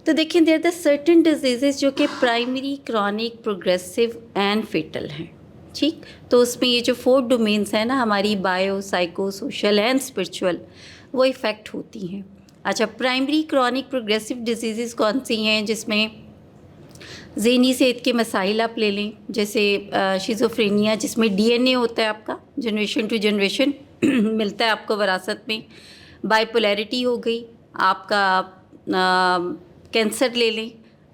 तो देखिए, देयर द सर्टेन डिजीज़ जो कि primary, chronic, progressive and fatal हैं। ठीक, तो उसमें ये जो 4 डोमेन्स हैं ना हमारी, bio, psycho, social and spiritual, वो इफ़ेक्ट होती हैं। अच्छा, प्राइमरी, क्रॉनिक, प्रोग्रेसिव डिजीज़ कौन सी हैं? जिसमें ज़हनी सेहत के मसाइल आप ले लें, जैसे शिज़ोफ्रेनिया, जिसमें DNA होता है आपका, जनरेशन टू जनरेशन मिलता है आपको विरासत में। बाइपोलैरिटी हो गई, आपका कैंसर ले लें,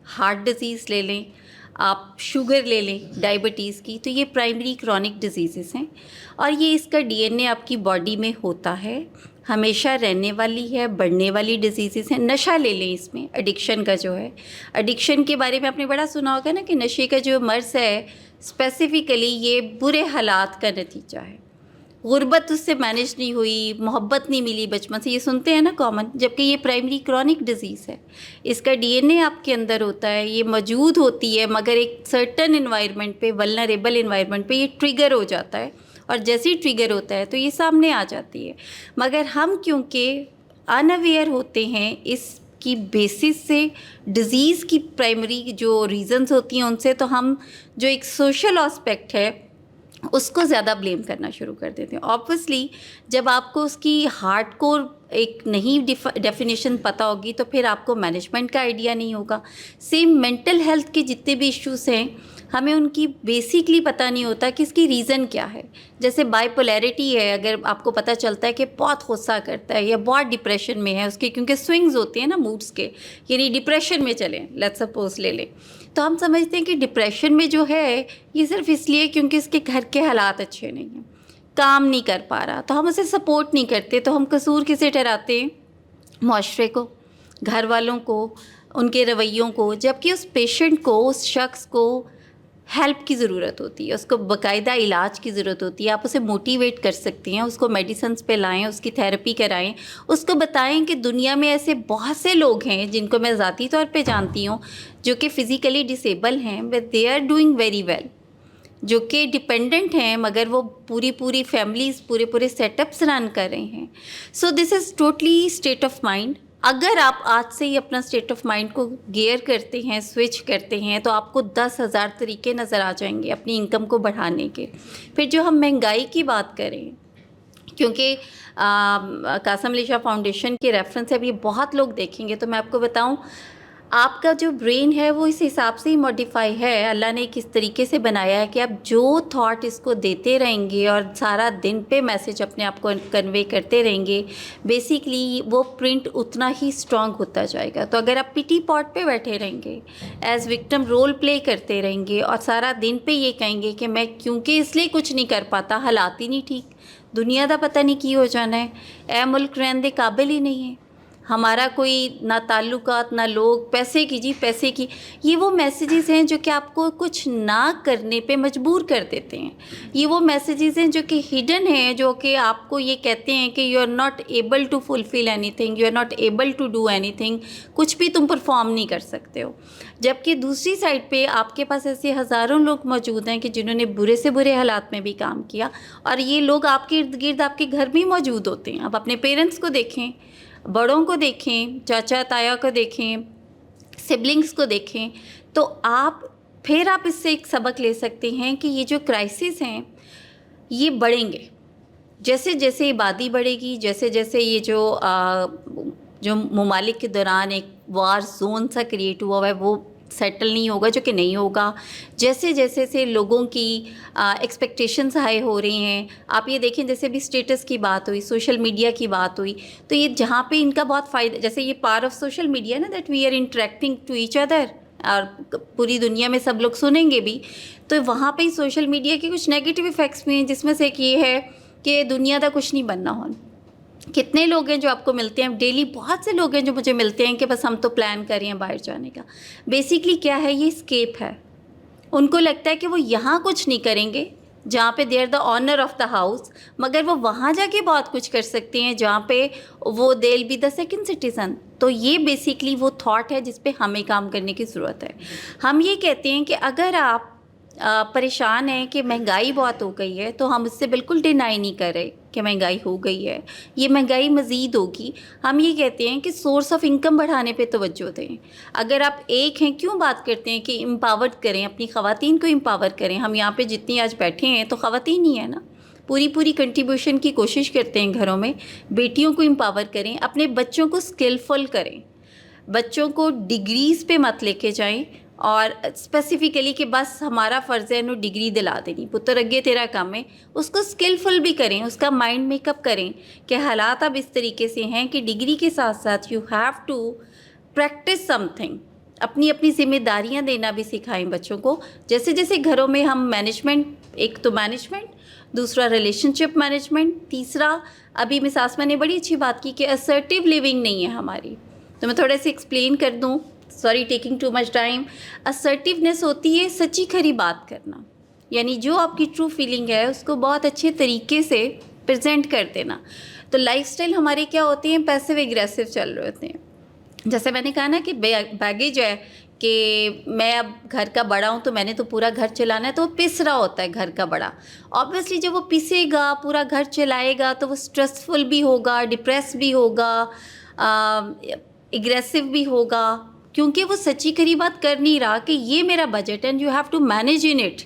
हार्ट डिज़ीज़ ले लें, आप शुगर ले लें, डायबिटीज़ की, तो ये प्राइमरी क्रॉनिक डिजीज़ हैं, और ये इसका DNA आपकी बॉडी में होता है, हमेशा रहने वाली है, बढ़ने वाली डिजीज़ हैं। नशा ले लें, इसमें एडिक्शन का जो है, एडिक्शन के बारे में आपने बड़ा सुना होगा ना कि नशे का जो मर्ज़ है स्पेसिफ़िकली ये बुरे हालात का नतीजा है। गुर्बत उससे मैनेज नहीं हुई, मोहब्बत नहीं मिली बचपन से, ये सुनते हैं ना कॉमन, जबकि ये प्राइमरी क्रॉनिक डिजीज़ है। इसका DNA आपके अंदर होता है, ये मौजूद होती है, मगर एक सर्टन इन्वायरमेंट पे, वल्नरेबल इन्वायरमेंट पे ये ट्रिगर हो जाता है, और जैसे ही ट्रिगर होता है तो ये सामने आ जाती है। मगर हम क्योंकि अनअवेयर होते हैं इस की बेसिस से डिज़ीज़ की प्राइमरी जो रीज़न्स होती हैं उनसे, तो हम जो एक सोशल एस्पेक्ट है उसको ज़्यादा ब्लेम करना शुरू कर देते हैं। ऑब्वियसली जब आपको उसकी हार्डकोर एक नहीं डेफिनेशन पता होगी तो फिर आपको मैनेजमेंट का आइडिया नहीं होगा। सेम मेंटल हेल्थ के जितने भी इश्यूज़ हैं, हमें उनकी बेसिकली पता नहीं होता कि इसकी रीज़न क्या है। जैसे बाइपोलैरिटी है, अगर आपको पता चलता है कि बहुत गुस्सा करता है या बहुत डिप्रेशन में है, उसके क्योंकि स्विंग्स होते हैं ना मूड्स के, यानी डिप्रेशन में चलें, लेट्स सपोज ले लें, तो हम समझते हैं कि डिप्रेशन में जो है ये सिर्फ इसलिए क्योंकि इसके घर के हालात अच्छे नहीं हैं, काम नहीं कर पा रहा, तो हम उसे सपोर्ट नहीं करते। तो हम कसूर किसे ठहराते हैं? मुआशरे को, घर वालों को, उनके रवैयों को, जबकि उस पेशेंट को, उस शख्स को हेल्प की ज़रूरत होती है, उसको बाकायदा इलाज की ज़रूरत होती है। आप उसे मोटिवेट कर सकती हैं, उसको मेडिसिन्स पे लाएं, उसकी थेरेपी कराएं, उसको बताएं कि दुनिया में ऐसे बहुत से लोग हैं जिनको मैं ज़ाती तौर पे जानती हूँ जो कि फ़िज़िकली डिसेबल हैं but they are doing very well, जो कि डिपेंडेंट हैं मगर वो पूरी फैमिलीज़ पूरे सेटअप्स रन कर रहे हैं। So this is totally state of mind. अगर आप आज से ही अपना स्टेट ऑफ माइंड को गियर करते हैं, स्विच करते हैं, तो आपको 10,000 तरीके नज़र आ जाएंगे अपनी इनकम को बढ़ाने के। फिर जो हम महंगाई की बात करें, क्योंकि कासम अली शाह फाउंडेशन के रेफरेंस से अब ये बहुत लोग देखेंगे, तो मैं आपको बताऊं, आपका जो ब्रेन है वो इस हिसाब से ही मॉडिफाई है, अल्लाह ने किस तरीके से बनाया है कि आप जो थॉट इसको देते रहेंगे और सारा दिन पे मैसेज अपने आप को कन्वे करते रहेंगे, बेसिकली वो प्रिंट उतना ही स्ट्रांग होता जाएगा। तो अगर आप पिटी पॉट पे बैठे रहेंगे, एज विक्टिम रोल प्ले करते रहेंगे और सारा दिन पे ये कहेंगे कि मैं क्योंकि इसलिए कुछ नहीं कर पाता, हालात ही नहीं ठीक, दुनिया का पता नहीं की हो जाना है, ए मुल्क रहने दे काबिल ही नहीं है, हमारा कोई ना ताल्लुकात ना लोग, पैसे की जी पैसे की, ये वो मैसेजेस हैं जो कि आपको कुछ ना करने पे मजबूर कर देते हैं। ये वो मैसेजेस हैं जो कि हिडन हैं, जो कि आपको ये कहते हैं कि you are not able to fulfil anything, you are not able to do anything, कुछ भी तुम परफॉर्म नहीं कर सकते हो। जबकि दूसरी साइड पे आपके पास ऐसे हज़ारों लोग मौजूद हैं कि जिन्होंने बुरे से बुरे हालात में भी काम किया, और ये लोग आपके इर्द गिर्द आपके घर भी मौजूद होते हैं। आप अपने पेरेंट्स को देखें, बड़ों को देखें, चाचा ताया को देखें, सिबलिंग्स को देखें, तो आप इससे एक सबक ले सकते हैं कि ये जो क्राइसिस हैं ये बढ़ेंगे। जैसे जैसे आबादी बढ़ेगी, जैसे जैसे ये जो ममालिक के दौरान एक वार जोन सा क्रिएट हुआ है वो सेटल नहीं होगा, जो कि नहीं होगा, जैसे जैसे से लोगों की एक्सपेक्टेशंस हाई हो रही हैं। आप ये देखें, जैसे भी स्टेटस की बात हुई, सोशल मीडिया की बात हुई, तो ये जहाँ पे इनका बहुत फ़ायदा, जैसे ये पार्ट ऑफ सोशल मीडिया ना, that we are interacting to each other, और पूरी दुनिया में सब लोग सुनेंगे भी, तो वहाँ पे सोशल मीडिया के कुछ नेगेटिव इफ़ेक्ट्स भी हैं, जिसमें से एक ये है कि दुनिया का कुछ नहीं बनना हो। कितने लोग हैं जो आपको मिलते हैं डेली, बहुत से लोग हैं जो मुझे मिलते हैं कि बस हम तो प्लान कर रहे हैं बाहर जाने का। बेसिकली क्या है, ये स्केप है। उनको लगता है कि वो यहाँ कुछ नहीं करेंगे जहाँ पे they are the honour of the house, मगर वो वहाँ जाके बहुत कुछ कर सकते हैं जहाँ पे वो they will be the second citizen. तो ये बेसिकली वो थॉट है जिस पे हमें काम करने की ज़रूरत है। हम ये कहते हैं कि अगर आप परेशान हैं कि महंगाई बहुत हो गई है, तो हम इससे बिल्कुल डिनाई नहीं कर रहे कि महंगाई हो गई है, ये महंगाई मज़ीद होगी। हम ये कहते हैं कि सोर्स ऑफ इनकम बढ़ाने पे तवज्जो दें। अगर आप एक हैं, क्यों बात करते हैं कि एम्पावर्ड करें, अपनी ख़वातीन को एम्पावर करें। हम यहाँ पे जितनी आज बैठे हैं तो ख़वातीन ही है ना, पूरी कंट्रीब्यूशन की कोशिश करते हैं घरों में। बेटियों को एम्पावर करें, अपने बच्चों को स्किलफुल करें, बच्चों को डिग्रीज़ पे मत लेके जाएं, और स्पेसिफ़िकली कि बस हमारा फ़र्ज़ है इन्हों डिग्री दिला देनी, पुत्र अगे तेरा काम है। उसको स्किलफुल भी करें, उसका माइंड मेकअप करें कि हालात अब इस तरीके से हैं कि डिग्री के साथ साथ you have to practise something. अपनी ज़िम्मेदारियां देना भी सिखाएं बच्चों को। जैसे जैसे घरों में हम मैनेजमेंट, एक तो मैनेजमेंट, दूसरा रिलेशनशिप मैनेजमेंट, तीसरा अभी मिस आसमा ने बड़ी अच्छी बात की कि असर्टिव लिविंग नहीं है हमारी। तो मैं थोड़ा सा एक्सप्लेन कर दूं, sorry taking too much time. Assertiveness होती है सच्ची खरी बात करना, यानी जो आपकी ट्रू फीलिंग है उसको बहुत अच्छे तरीके से प्रेजेंट कर देना। तो लाइफस्टाइल हमारे क्या होते हैं, पैसिव एग्रेसिव चल रहे होते हैं। जैसे मैंने कहा ना कि बैगेज है कि मैं अब घर का बड़ा हूँ तो मैंने तो पूरा घर चलाना है, तो वो पिस रहा होता है घर का बड़ा। ऑब्वियसली जब वो पिसेगा, पूरा घर चलाएगा, तो वो स्ट्रेसफुल भी होगा, डिप्रेस भी होगा, एग्रेसिव भी होगा, क्योंकि वो सच्ची खरी बात कर नहीं रहा कि ये मेरा budget and you have to manage in it.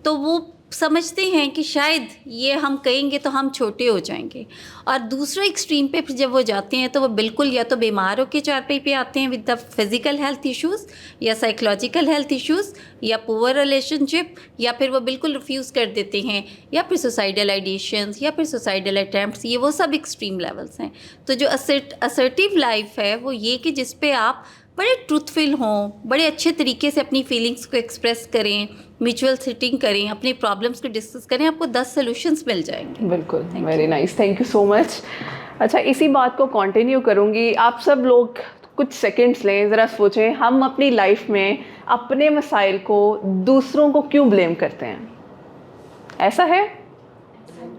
तो वो समझते हैं कि शायद ये हम कहेंगे तो हम छोटे हो जाएंगे। और दूसरा एक्सट्रीम पे फिर जब वो जाते हैं तो वो बिल्कुल या तो बीमार होकर चारपाई पे आते हैं with the physical health issues या साइकोलॉजिकल हेल्थ इश्यूज़ या पुअर रिलेशनशिप, या फिर वो बिल्कुल रिफ्यूज़ कर देते हैं, या फिर सुसाइडल आइडिएशंस या फिर सुसाइडल अटैम्प्ट्स, ये वो सब एक्सट्रीम लेवल्स हैं। तो जो असर्टिव लाइफ है वो ये कि जिस पे आप बड़े ट्रूथफुल हों, बड़े अच्छे तरीके से अपनी फीलिंग्स को एक्सप्रेस करें, म्यूचुअल सिटिंग करें, अपनी प्रॉब्लम्स को डिस्कस करें, आपको 10 सॉल्यूशंस मिल जाएंगे। बिल्कुल, very nice, thank you so much. अच्छा, इसी बात को कंटिन्यू करूँगी। आप सब लोग कुछ सेकंड्स लें, ज़रा सोचें, हम अपनी लाइफ में अपने मसाइल को दूसरों को क्यों ब्लेम करते हैं? ऐसा है?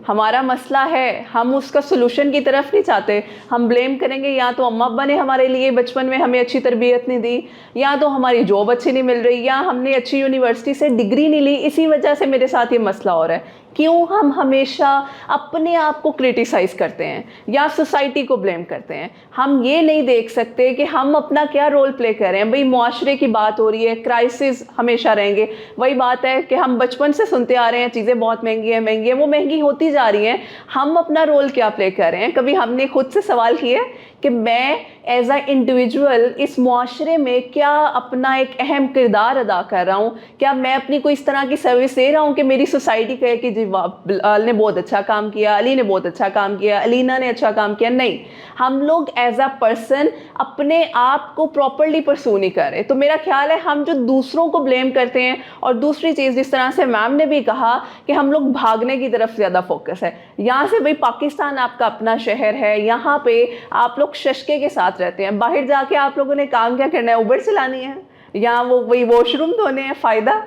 हमारा मसला है, हम उसका सलूशन की तरफ नहीं चाहते, हम ब्लेम करेंगे या तो अम्मा अब्बा ने हमारे लिए बचपन में हमें अच्छी तरबियत नहीं दी, या तो हमारी जॉब अच्छी नहीं मिल रही, या हमने अच्छी यूनिवर्सिटी से डिग्री नहीं ली, इसी वजह से मेरे साथ ये मसला हो रहा है। क्यों हम हमेशा अपने आप को क्रिटिसाइज़ करते हैं या सोसाइटी को ब्लेम करते हैं? हम ये नहीं देख सकते कि हम अपना क्या रोल प्ले कर रहे हैं। भाई मुआशरे की बात हो रही है, क्राइसिस हमेशा रहेंगे। वही बात है कि हम बचपन से सुनते आ रहे हैं चीज़ें बहुत महंगी हैं, वो महंगी होती जा रही हैं। हम अपना रोल क्या प्ले कर रहे हैं? कभी हमने खुद से सवाल किया कि मैं एज अ इंडिविजुअल इस मुआशरे में क्या अपना एक अहम किरदार अदा कर रहा हूँ? क्या मैं अपनी कोई इस तरह की सर्विस दे रहा हूँ कि मेरी सोसाइटी कहे कि जी बिलाल ने बहुत अच्छा काम किया, अली ने बहुत अच्छा काम किया, अलीना ने अच्छा काम किया? नहीं, हम लोग एज अ पर्सन अपने आप को प्रॉपरली परसू नहीं कर रहे। तो मेरा ख्याल है हम जो दूसरों को ब्लेम करते हैं, और दूसरी चीज़ जिस तरह से मैम ने भी कहा कि हम लोग भागने की तरफ ज़्यादा फोकस है। यहाँ से भाई पाकिस्तान आपका अपना शहर है, यहाँ पे आप लोग शशके के साथ रहते हैं, बाहर जाके आप लोगों ने काम क्या करना है? उबर चलानी है या वो वही वॉशरूम धोने हैं? फ़ायदा?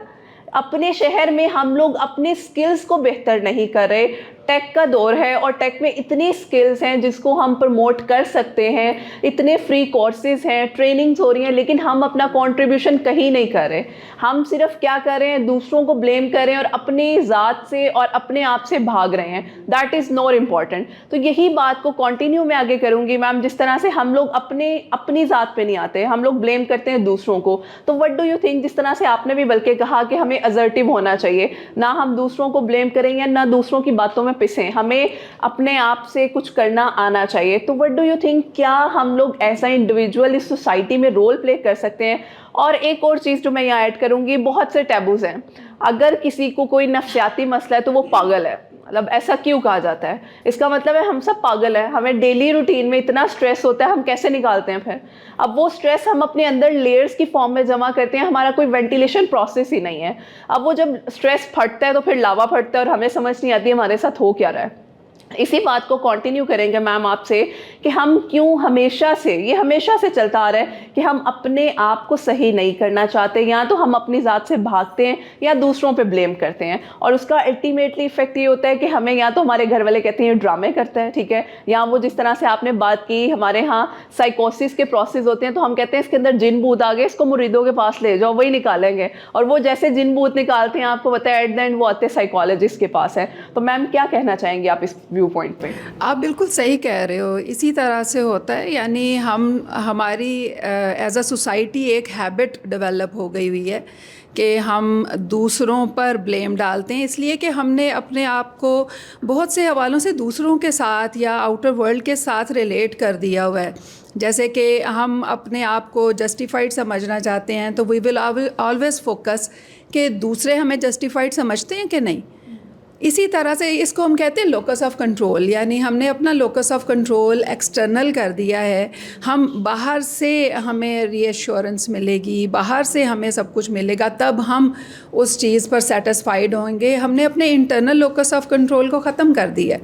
अपने शहर में हम लोग अपने स्किल्स को बेहतर नहीं कर रहे। टेक का दौर है और टेक में इतनी स्किल्स हैं जिसको हम प्रमोट कर सकते हैं, इतने फ्री कोर्सेज हैं, ट्रेनिंग्स हो रही हैं, लेकिन हम अपना कंट्रीब्यूशन कहीं नहीं कर रहे। हम सिर्फ क्या कर रहे हैं? दूसरों को ब्लेम कर रहे हैं और अपनी ज़ात से और अपने आप से भाग रहे हैं। That is more important. तो यही बात को कंटिन्यू मैं आगे करूँगी मैम। जिस तरह से हम लोग अपनी ज़ात पे नहीं आते, हम लोग ब्लेम करते हैं दूसरों को। तो व्हाट डू यू थिंक, जिस तरह से आपने भी बल्कि कहा कि हमें असर्टिव होना चाहिए, ना हम दूसरों को ब्लेम करेंगे ना दूसरों की बातों में पिसें, हमें अपने आप से कुछ करना आना चाहिए। तो व्हाट डू यू थिंक, क्या हम लोग ऐसा इंडिविजुअल इस सोसाइटी में रोल प्ले कर सकते हैं? और एक और चीज़ जो मैं यहाँ ऐड करूँगी, बहुत से टैबूज़ हैं। अगर किसी को कोई नफ्सियाती मसला है तो वो पागल है। मतलब ऐसा क्यों कहा जाता है? इसका मतलब है हम सब पागल हैं। हमें डेली रूटीन में इतना स्ट्रेस होता है, हम कैसे निकालते हैं फिर? अब वो स्ट्रेस हम अपने अंदर लेयर्स की फॉर्म में जमा करते हैं, हमारा कोई वेंटिलेशन प्रोसेस ही नहीं है। अब वो जब स्ट्रेस फटता है तो फिर लावा फटता है और हमें समझ नहीं आती हमारे साथ हो क्या रहा है। इसी बात को कंटिन्यू करेंगे मैम आपसे कि हम क्यों हमेशा से चलता आ रहा है कि हम अपने आप को सही नहीं करना चाहते, या तो हम अपनी ज़ात से भागते हैं या दूसरों पे ब्लेम करते हैं। और उसका अल्टीमेटली इफेक्ट ये होता है कि हमें या तो हमारे घर वाले कहते हैं ड्रामे करता है, ठीक है, या वो जिस तरह से आपने बात की हमारे यहाँ साइकोसिस के प्रोसेस होते हैं, तो हम कहते हैं इसके अंदर जिन भूत आ गए, इसको मुरीदों के पास ले जाओ, वही निकालेंगे। और वो जैसे जिन भूत निकालते हैं, आपको पता है एट द एंड वो आते साइकोलॉजिस्ट के पास है। तो मैम क्या कहना चाहेंगे आप इस व्यू पॉइंट पे? आप बिल्कुल सही कह रहे हो, इसी तरह से होता है। यानी हमारी एज अ सोसाइटी एक हैबिट डेवलप हो गई हुई है कि हम दूसरों पर ब्लेम डालते हैं, इसलिए कि हमने अपने आप को बहुत से हवालों से दूसरों के साथ या आउटर वर्ल्ड के साथ रिलेट कर दिया हुआ है। जैसे कि हम अपने आप को जस्टिफाइड समझना चाहते हैं, तो वी विल ऑलवेज़ फोकस कि दूसरे हमें जस्टिफाइड समझते हैं कि नहीं। इसी तरह से इसको हम कहते हैं लोकस ऑफ कंट्रोल, यानी हमने अपना लोकस ऑफ कंट्रोल एक्सटर्नल कर दिया है। हम बाहर से हमें रीएश्योरेंस मिलेगी, बाहर से हमें सब कुछ मिलेगा, तब हम उस चीज़ पर सेटिस्फाइड होंगे। हमने अपने इंटरनल लोकस ऑफ कंट्रोल को ख़त्म कर दिया,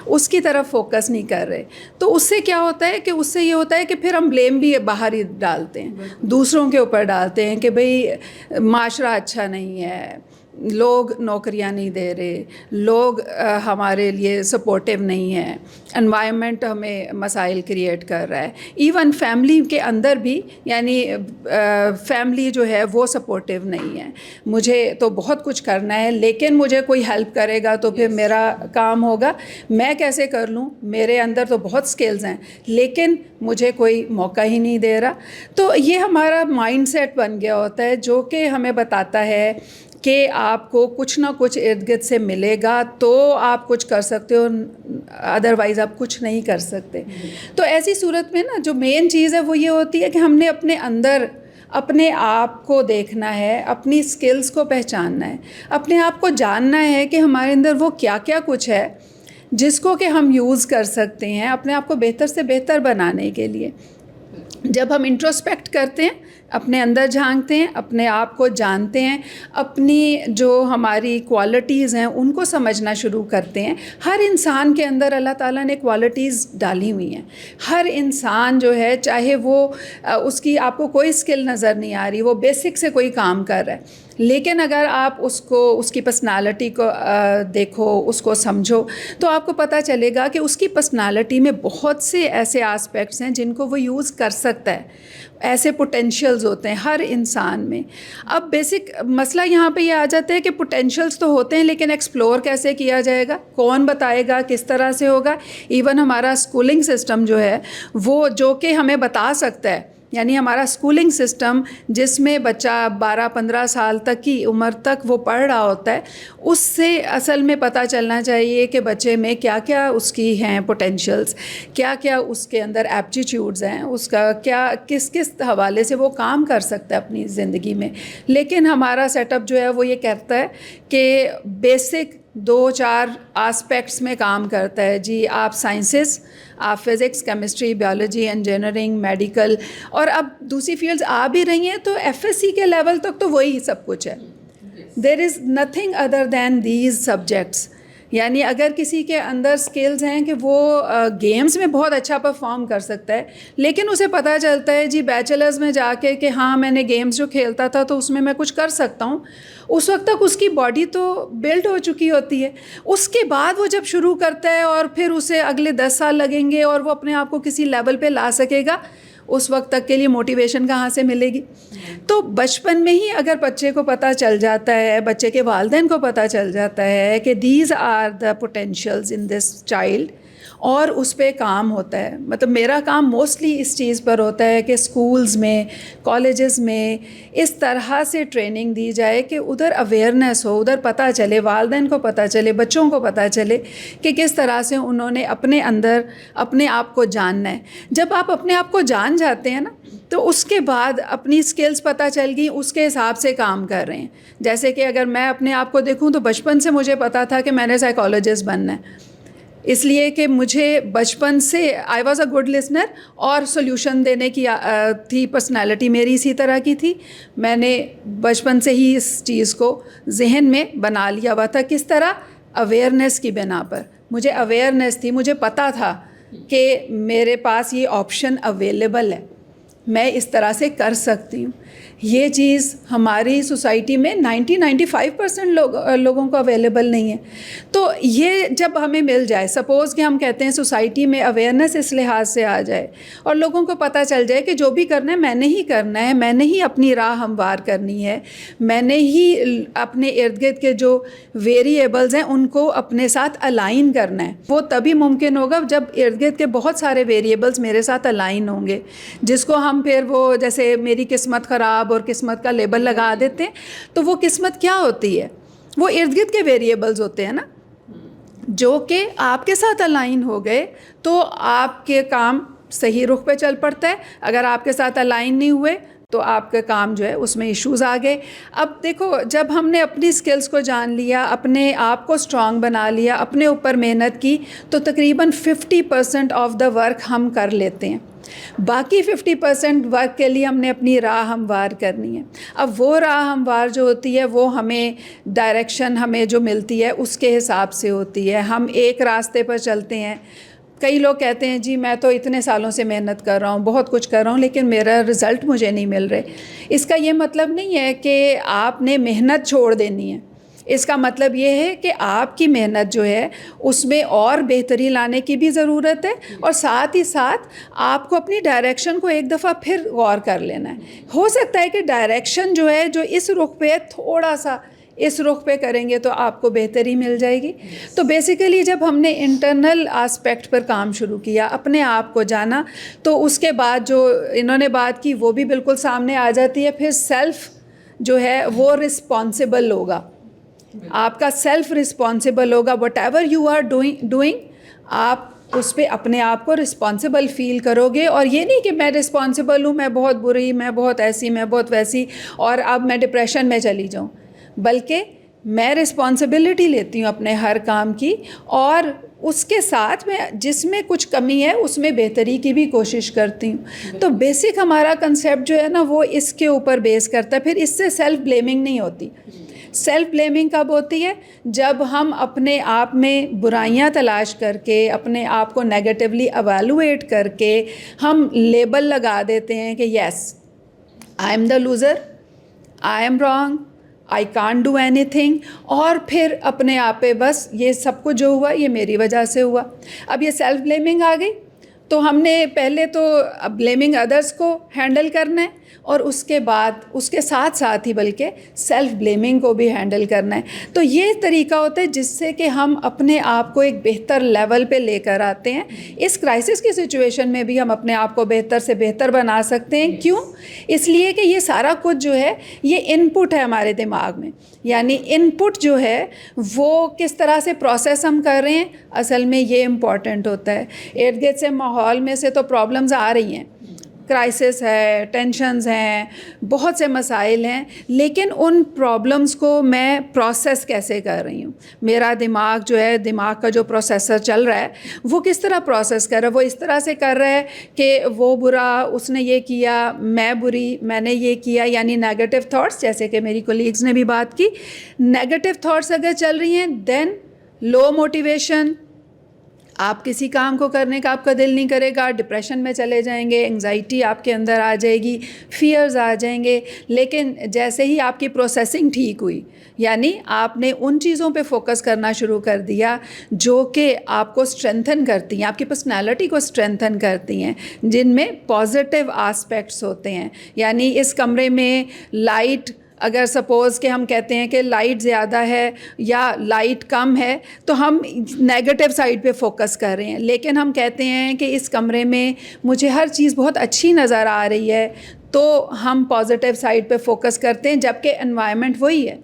उसकी तरफ फोकस नहीं कर रहे। तो उससे क्या होता है कि उससे ये होता है कि फिर हम ब्लेम भी बाहर ही डालते हैं, दूसरों के ऊपर डालते हैं कि भाई माशरा अच्छा नहीं है, लोग नौकरियां नहीं दे रहे, लोग हमारे लिए सपोर्टिव नहीं है, एनवायरनमेंट हमें मसाइल क्रिएट कर रहा है, इवन फैमिली के अंदर भी, यानी फैमिली जो है वो सपोर्टिव नहीं है। मुझे तो बहुत कुछ करना है, लेकिन मुझे कोई हेल्प करेगा तो फिर मेरा काम होगा, मैं कैसे कर लूँ, मेरे अंदर तो बहुत स्किल्स हैं लेकिन मुझे कोई मौका ही नहीं दे रहा। तो ये हमारा माइंडसेट बन गया होता है जो कि हमें बताता है कि आपको कुछ ना कुछ इर्द गिर्द से मिलेगा तो आप कुछ कर सकते हो, अदरवाइज़ आप कुछ नहीं कर सकते। तो ऐसी सूरत में ना जो मेन चीज़ है वो ये होती है कि हमने अपने अंदर अपने आप को देखना है, अपनी स्किल्स को पहचानना है, अपने आप को जानना है कि हमारे अंदर वो क्या क्या कुछ है जिसको कि हम यूज़ कर सकते हैं अपने आप को बेहतर से बेहतर बनाने के लिए। जब हम इंट्रोस्पेक्ट करते हैं, अपने अंदर झांकते हैं, अपने आप को जानते हैं, अपनी जो हमारी क्वालिटीज़ हैं उनको समझना शुरू करते हैं। हर इंसान के अंदर अल्लाह ताला ने क्वालिटीज़ डाली हुई हैं। हर इंसान जो है, चाहे वो उसकी आपको कोई स्किल नज़र नहीं आ रही, वो बेसिक से कोई काम कर रहा है, लेकिन अगर आप उसको, उसकी पर्सनालिटी को देखो, उसको समझो, तो आपको पता चलेगा कि उसकी पर्सनालिटी में बहुत से ऐसे एस्पेक्ट्स हैं जिनको वो यूज़ कर सकता है। ऐसे पोटेंशियल्स होते हैं हर इंसान में। अब बेसिक मसला यहाँ पे ये आ जाता है कि पोटेंशियल्स तो होते हैं, लेकिन एक्सप्लोर कैसे किया जाएगा, कौन बताएगा, किस तरह से होगा। इवन हमारा स्कूलिंग सिस्टम जो है वो, जो कि हमें बता सकता है, यानी हमारा स्कूलिंग सिस्टम जिसमें बच्चा 12-15 साल तक की उम्र तक वो पढ़ रहा होता है, उससे असल में पता चलना चाहिए कि बच्चे में क्या क्या उसकी हैं पोटेंशियल्स, क्या क्या उसके अंदर एप्टीट्यूड्स हैं, उसका क्या किस किस हवाले से वो काम कर सकता है अपनी ज़िंदगी में। लेकिन हमारा सेटअप जो है वो ये कहता है कि बेसिक 2-4 एस्पेक्ट्स में काम करता है जी। आप साइंसेस, आप physics, chemistry, biology, engineering, medical, और अब दूसरी फील्ड्स आ भी रही हैं तो एफएससी के लेवल तक तो वही सब कुछ है। There is nothing other than these subjects. यानी अगर किसी के अंदर स्किल्स हैं कि वो गेम्स में बहुत अच्छा परफॉर्म कर सकता है, लेकिन उसे पता चलता है जी बैचलर्स में जाके कि हाँ मैंने गेम्स जो खेलता था तो उसमें मैं कुछ कर सकता हूँ, उस वक्त तक उसकी बॉडी तो बिल्ड हो चुकी होती है। उसके बाद वो जब शुरू करता है और फिर उसे अगले 10 साल लगेंगे और वो अपने आप को किसी लेवल पे ला सकेगा, उस वक्त तक के लिए मोटिवेशन कहाँ से मिलेगी। तो बचपन में ही अगर बच्चे को पता चल जाता है, बच्चे के वालिदैन को पता चल जाता है कि these are the potentials in this child, और उस पे काम होता है। मतलब मेरा काम मोस्टली इस चीज़ पर होता है कि स्कूल्स में, कॉलेजेस में इस तरह से ट्रेनिंग दी जाए कि उधर अवेयरनेस हो, उधर पता चले, वालिदैन को पता चले, बच्चों को पता चले कि किस तरह से उन्होंने अपने अंदर अपने आप को जानना है। जब आप अपने आप को जान जाते हैं ना, तो उसके बाद अपनी स्किल्स पता चल गई, उसके हिसाब से काम कर रहे हैं। जैसे कि अगर मैं अपने आप को देखूं तो बचपन से मुझे पता था कि मैंने साइकोलॉजिस्ट बनना है, इसलिए कि मुझे बचपन से I was a good listener और सोल्यूशन देने की थी, पर्सनालिटी मेरी इसी तरह की थी। मैंने बचपन से ही इस चीज़ को जहन में बना लिया हुआ था। किस तरह? अवेयरनेस की बिना पर। मुझे अवेयरनेस थी, मुझे पता था कि मेरे पास ये ऑप्शन अवेलेबल है, मैं इस तरह से कर सकती हूँ। ये चीज़ हमारी सोसाइटी में 90-95% लोगों को अवेलेबल नहीं है। तो ये जब हमें मिल जाए, सपोज़ कि हम कहते हैं सोसाइटी में अवेयरनेस इस लिहाज से आ जाए और लोगों को पता चल जाए कि जो भी करना है मैंने ही करना है, मैंने ही अपनी राह हमवार करनी है, मैंने ही अपने इर्द गिर्द के जो वेरिएबल्स हैं उनको अपने साथ अलाइन करना है। वो तभी मुमकिन होगा जब इर्द गिर्द के बहुत सारे वेरिएबल्स मेरे साथ अलाइन होंगे, जिसको हम फिर वो जैसे मेरी किस्मत ख़राब और किस्मत का लेबल लगा देते हैं। तो वो किस्मत क्या होती है? वो इर्द गिर्द के वेरिएबल्स होते हैं ना, जो कि आपके साथ अलाइन हो गए तो आपके काम सही रुख पे चल पड़ता है। अगर आपके साथ अलाइन नहीं हुए तो आपका काम जो है उसमें इश्यूज़ आ गए। अब देखो, जब हमने अपनी स्किल्स को जान लिया, अपने आप को स्ट्रॉन्ग बना लिया, अपने ऊपर मेहनत की, तो तकरीबन 50% ऑफ द वर्क हम कर लेते हैं। बाकी 50% वर्क के लिए हमने अपनी राह हमवार करनी है। अब वो राह हमवार जो होती है वो हमें डायरेक्शन हमें जो मिलती है उसके हिसाब से होती है। हम एक रास्ते पर चलते हैं। कई लोग कहते हैं जी मैं तो इतने सालों से मेहनत कर रहा हूँ, बहुत कुछ कर रहा हूँ, लेकिन मेरा रिज़ल्ट मुझे नहीं मिल रहे। इसका ये मतलब नहीं है कि आपने मेहनत छोड़ देनी है। इसका मतलब ये है कि आपकी मेहनत जो है उसमें और बेहतरी लाने की भी ज़रूरत है, और साथ ही साथ आपको अपनी डायरेक्शन को एक दफ़ा फिर गौर कर लेना है। हो सकता है कि डायरेक्शन जो है जो इस रुख पे थोड़ा सा इस रुख पे करेंगे तो आपको बेहतरी मिल जाएगी। तो बेसिकली जब हमने इंटरनल आस्पेक्ट पर काम शुरू किया, अपने आप को जाना, तो उसके बाद जो इन्होंने बात की वो भी बिल्कुल सामने आ जाती है। फिर सेल्फ़ जो है वो रिस्पॉन्सिबल होगा, आपका सेल्फ़ रिस्पॉन्सिबल होगा। Whatever you are doing आप उस पर अपने आप को रिस्पॉन्सिबल फ़ील करोगे। और ये नहीं कि मैं रिस्पॉन्सिबल हूँ, मैं बहुत बुरी, मैं बहुत ऐसी, मैं बहुत वैसी, और अब मैं डिप्रेशन में चली जाऊँ, बल्कि मैं रिस्पॉन्सिबिलिटी लेती हूँ अपने हर काम की, और उसके साथ में जिसमें कुछ कमी है उसमें बेहतरी की भी कोशिश करती हूँ। तो बेसिक हमारा कंसेप्ट जो है ना वो इसके ऊपर बेस करता है। फिर इससे सेल्फ़ ब्लेमिंग नहीं होती। सेल्फ़ ब्लेमिंग कब होती है? जब हम अपने आप में बुराइयां तलाश करके, अपने आप को नेगेटिवली एवेलुएट करके हम लेबल लगा देते हैं कि yes I am the loser, I am wrong, I can't do anything, और फिर अपने आप पे बस ये सब कुछ जो हुआ ये मेरी वजह से हुआ। अब ये सेल्फ़ ब्लेमिंग आ गई, तो हमने पहले तो ब्लेमिंग अदर्स को हैंडल करना है, और उसके बाद उसके साथ साथ ही बल्कि सेल्फ़ ब्लेमिंग को भी हैंडल करना है। तो ये तरीका होता है जिससे कि हम अपने आप को एक बेहतर लेवल पे लेकर आते हैं। इस क्राइसिस की सिचुएशन में भी हम अपने आप को बेहतर से बेहतर बना सकते हैं। क्यों? इसलिए कि ये सारा कुछ जो है ये इनपुट है हमारे दिमाग में, यानी इनपुट जो है वो किस तरह से प्रोसेस हम कर रहे हैं, असल में ये इम्पॉर्टेंट होता है। इर्द गिर्द से माहौल में से तो प्रॉब्लम्स आ रही हैं, क्राइसिस है, टेंशन्स हैं, बहुत से मसाइल हैं, लेकिन उन प्रॉब्लम्स को मैं प्रोसेस कैसे कर रही हूँ, मेरा दिमाग जो है, दिमाग का जो प्रोसेसर चल रहा है वो किस तरह प्रोसेस कर रहा है। वो इस तरह से कर रहा है कि वो बुरा, उसने ये किया, मैं बुरी, मैंने ये किया, यानी नेगेटिव थॉट्स, जैसे कि मेरी कोलीग्स ने भी बात की, नेगेटिव थॉट्स अगर चल रही हैं देन लो मोटिवेशन, आप किसी काम को करने का आपका दिल नहीं करेगा, डिप्रेशन में चले जाएंगे, एंजाइटी आपके अंदर आ जाएगी, फियर्स आ जाएंगे। लेकिन जैसे ही आपकी प्रोसेसिंग ठीक हुई, यानी आपने उन चीज़ों पे फोकस करना शुरू कर दिया जो कि आपको स्ट्रेंथन करती हैं, आपकी पर्सनालिटी को स्ट्रेंथन करती हैं, जिनमें पॉजिटिव आस्पेक्ट्स होते हैं। यानी इस कमरे में लाइट, अगर सपोज़ कि हम कहते हैं कि लाइट ज़्यादा है या लाइट कम है, तो हम नेगेटिव साइड पे फोकस कर रहे हैं। लेकिन हम कहते हैं कि इस कमरे में मुझे हर चीज़ बहुत अच्छी नज़र आ रही है, तो हम पॉजिटिव साइड पे फोकस करते हैं, जबकि एनवायरनमेंट वही है।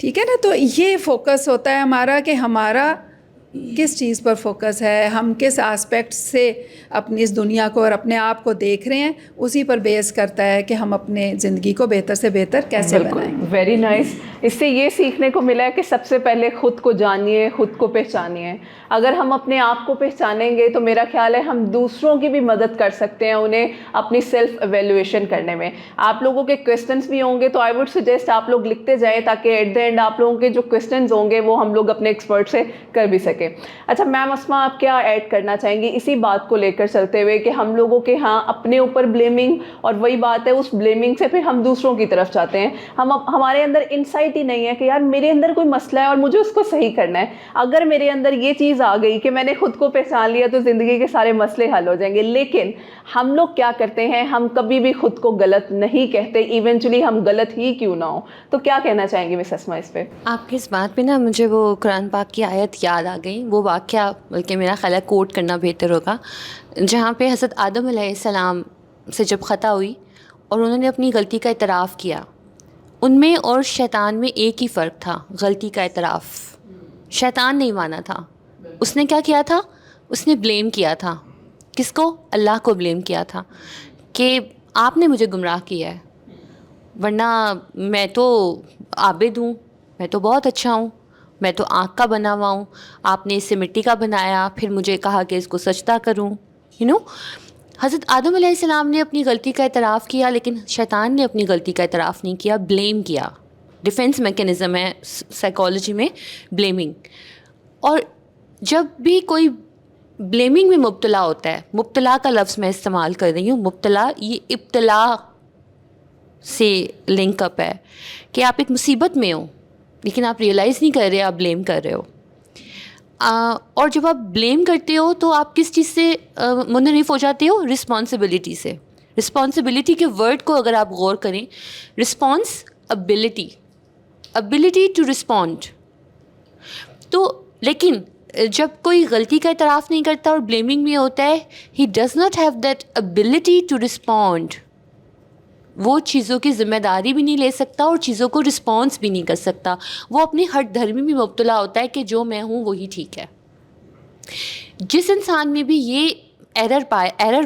ठीक है ना? तो ये फोकस होता है हमारा कि हमारा किस चीज़ पर फोकस है, हम किस एस्पेक्ट से अपनी इस दुनिया को और अपने आप को देख रहे हैं, उसी पर बेस करता है कि हम अपने ज़िंदगी को बेहतर से बेहतर कैसे बनाएंगे। Very nice. इससे ये सीखने को मिला है कि सबसे पहले ख़ुद को जानिए, ख़ुद को पहचानिए। अगर हम अपने आप को पहचानेंगे तो मेरा ख्याल है हम दूसरों की भी मदद कर सकते हैं उन्हें अपनी सेल्फ एवेल्युएशन करने में। आप लोगों के क्वेश्चंस भी होंगे तो आई वुड सजेस्ट आप लोग लिखते जाएं, ताकि एट द एंड आप लोगों के जो क्वेश्चंस होंगे वो हम लोग अपने एक्सपर्ट से कर भी सकें। अच्छा मैम अस्मा, आप क्या ऐड करना चाहेंगी इसी बात को लेकर चलते हुए कि हम लोगों के यहाँ अपने ऊपर ब्लेमिंग, और वही बात है उस ब्लेमिंग से फिर हम दूसरों की तरफ जाते हैं, हमारे अंदर इंसाइट ही नहीं है कि यार मेरे अंदर कोई मसला है और मुझे उसको सही करना है। अगर मेरे अंदर ये चीज़ आ गई कि मैंने खुद को पहचान लिया तो ज़िंदगी के सारे मसले हल हो जाएंगे। लेकिन हम लोग क्या करते हैं, हम कभी भी खुद को गलत नहीं कहते, इवेंचुअली हम गलत ही क्यों ना हो। तो क्या कहना चाहेंगी मिस अस्मा इस पर? आपकी इस बात पे ना मुझे वो कुरान पाक की आयत याद आ गई, वो वाक़या बल्कि मेरा ख्याल है कोट करना बेहतर होगा, जहाँ पे हज़रत आदम अलैहिस्सलाम से जब ख़ता हुई और उन्होंने अपनी गलती का इतराफ़ किया, उनमें और शैतान में एक ही फ़र्क था, गलती का इतराफ़। शैतान नहीं माना था, उसने क्या किया था, उसने ब्लेम किया था। किसको? अल्लाह को ब्लेम किया था कि आपने मुझे गुमराह किया है, वरना मैं तो आबिद हूँ, मैं तो बहुत अच्छा हूँ, मैं तो आँख का बना हुआ हूँ, आपने इससे मिट्टी का बनाया, फिर मुझे कहा कि इसको सजदा करूँ। यू नो, हज़रत आदम अलैहिस्सलाम ने अपनी गलती का इतराफ़ किया, लेकिन शैतान ने अपनी गलती का इतराफ़ नहीं किया, ब्लेम किया। डिफेंस मैकेनिज़्म है साइकोलॉजी में ब्लेमिंग। और जब भी कोई ब्लेमिंग में मुब्तला होता है, मुब्तला का लफ्ज़ मैं इस्तेमाल कर रही हूँ, मुब्तला ये इब्तला से लिंक अप है कि आप एक मुसीबत में हो, لیکن آپ ریئلائز نہیں کر رہے, آپ بلیم کر رہے ہو. اور جب آپ بلیم کرتے ہو تو آپ کس چیز سے منحرف ہو جاتے ہو؟ رسپانسبلٹی سے. رسپانسبلٹی کے ورڈ کو اگر آپ غور کریں, رسپانسبلٹی, ابلٹی ٹو رسپونڈ. تو لیکن جب کوئی غلطی کا اعتراف نہیں کرتا اور بلیمنگ میں ہوتا ہے, he does not have that ability to respond. وہ چیزوں کی ذمہ داری بھی نہیں لے سکتا اور چیزوں کو رسپانس بھی نہیں کر سکتا. وہ اپنی ہٹ دھرمی میں مبتلا ہوتا ہے کہ جو میں ہوں وہی ٹھیک ہے. جس انسان میں بھی یہ ایرر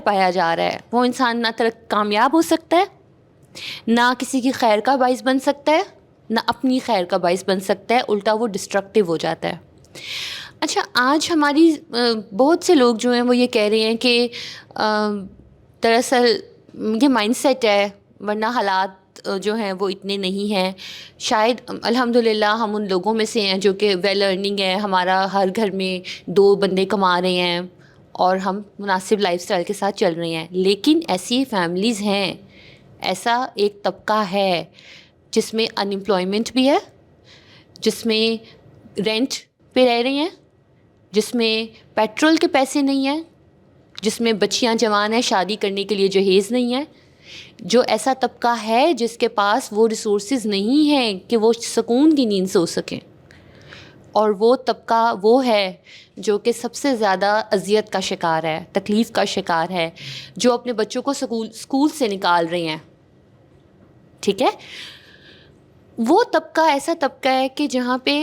پایا جا رہا ہے, وہ انسان نہ کامیاب ہو سکتا ہے, نہ کسی کی خیر کا باعث بن سکتا ہے, نہ اپنی خیر کا باعث بن سکتا ہے. الٹا وہ ڈسٹرکٹیو ہو جاتا ہے. اچھا, آج ہماری بہت سے لوگ جو ہیں وہ یہ کہہ رہے ہیں کہ دراصل یہ مائنڈ سیٹ ہے, ورنہ حالات جو ہیں وہ اتنے نہیں ہیں. شاید الحمدللہ ہم ان لوگوں میں سے ہیں جو کہ ویل ارننگ ہے, ہمارا ہر گھر میں 2 بندے کما رہے ہیں اور ہم مناسب لائف اسٹائل کے ساتھ چل رہے ہیں. لیکن ایسی فیملیز ہیں, ایسا ایک طبقہ ہے جس میں ان امپلائمنٹ بھی ہے, جس میں رینٹ پہ رہ رہے ہیں, جس میں پیٹرول کے پیسے نہیں ہیں, جس میں بچیاں جوان ہیں, شادی کرنے کے لیے جہیز نہیں ہے. جو ایسا طبقہ ہے جس کے پاس وہ ریسورسز نہیں ہیں کہ وہ سکون کی نیند سو سکیں. اور وہ طبقہ وہ ہے جو کہ سب سے زیادہ اذیت کا شکار ہے, تکلیف کا شکار ہے, جو اپنے بچوں کو اسکول سے نکال رہے ہیں. ٹھیک ہے, وہ طبقہ ایسا طبقہ ہے کہ جہاں پہ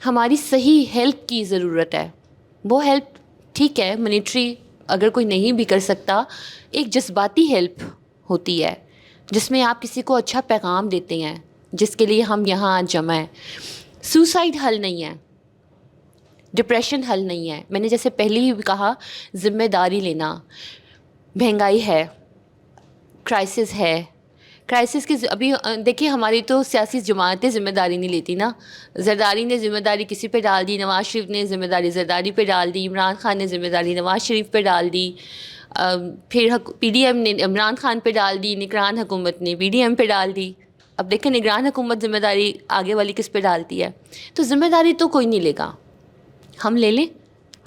ہماری صحیح ہیلپ کی ضرورت ہے. وہ ہیلپ ٹھیک ہے, منیٹری اگر کوئی نہیں بھی کر سکتا, ایک جذباتی ہیلپ ہوتی ہے جس میں آپ کسی کو اچھا پیغام دیتے ہیں, جس کے لیے ہم یہاں آج جمع ہیں. سوسائڈ حل نہیں ہے, ڈپریشن حل نہیں ہے. میں نے جیسے پہلے ہی کہا, ذمہ داری لینا. مہنگائی ہے, کرائسس ہے. کرائسس کی ابھی دیکھیے, ہماری تو سیاسی جماعتیں ذمہ داری نہیں لیتی نا. زرداری نے ذمہ داری کسی پہ ڈال دی, نواز شریف نے ذمہ داری زرداری پہ ڈال دی, عمران خان نے ذمہ داری نواز شریف پہ ڈال دی, پھر پی ڈی ایم نے عمران خان پہ ڈال دی, نگران حکومت نے پی ڈی ایم پہ ڈال دی. اب دیکھیں نگران حکومت ذمہ داری آگے والی کس پہ ڈالتی ہے. تو ذمہ داری تو کوئی نہیں لے گا, ہم لے لیں.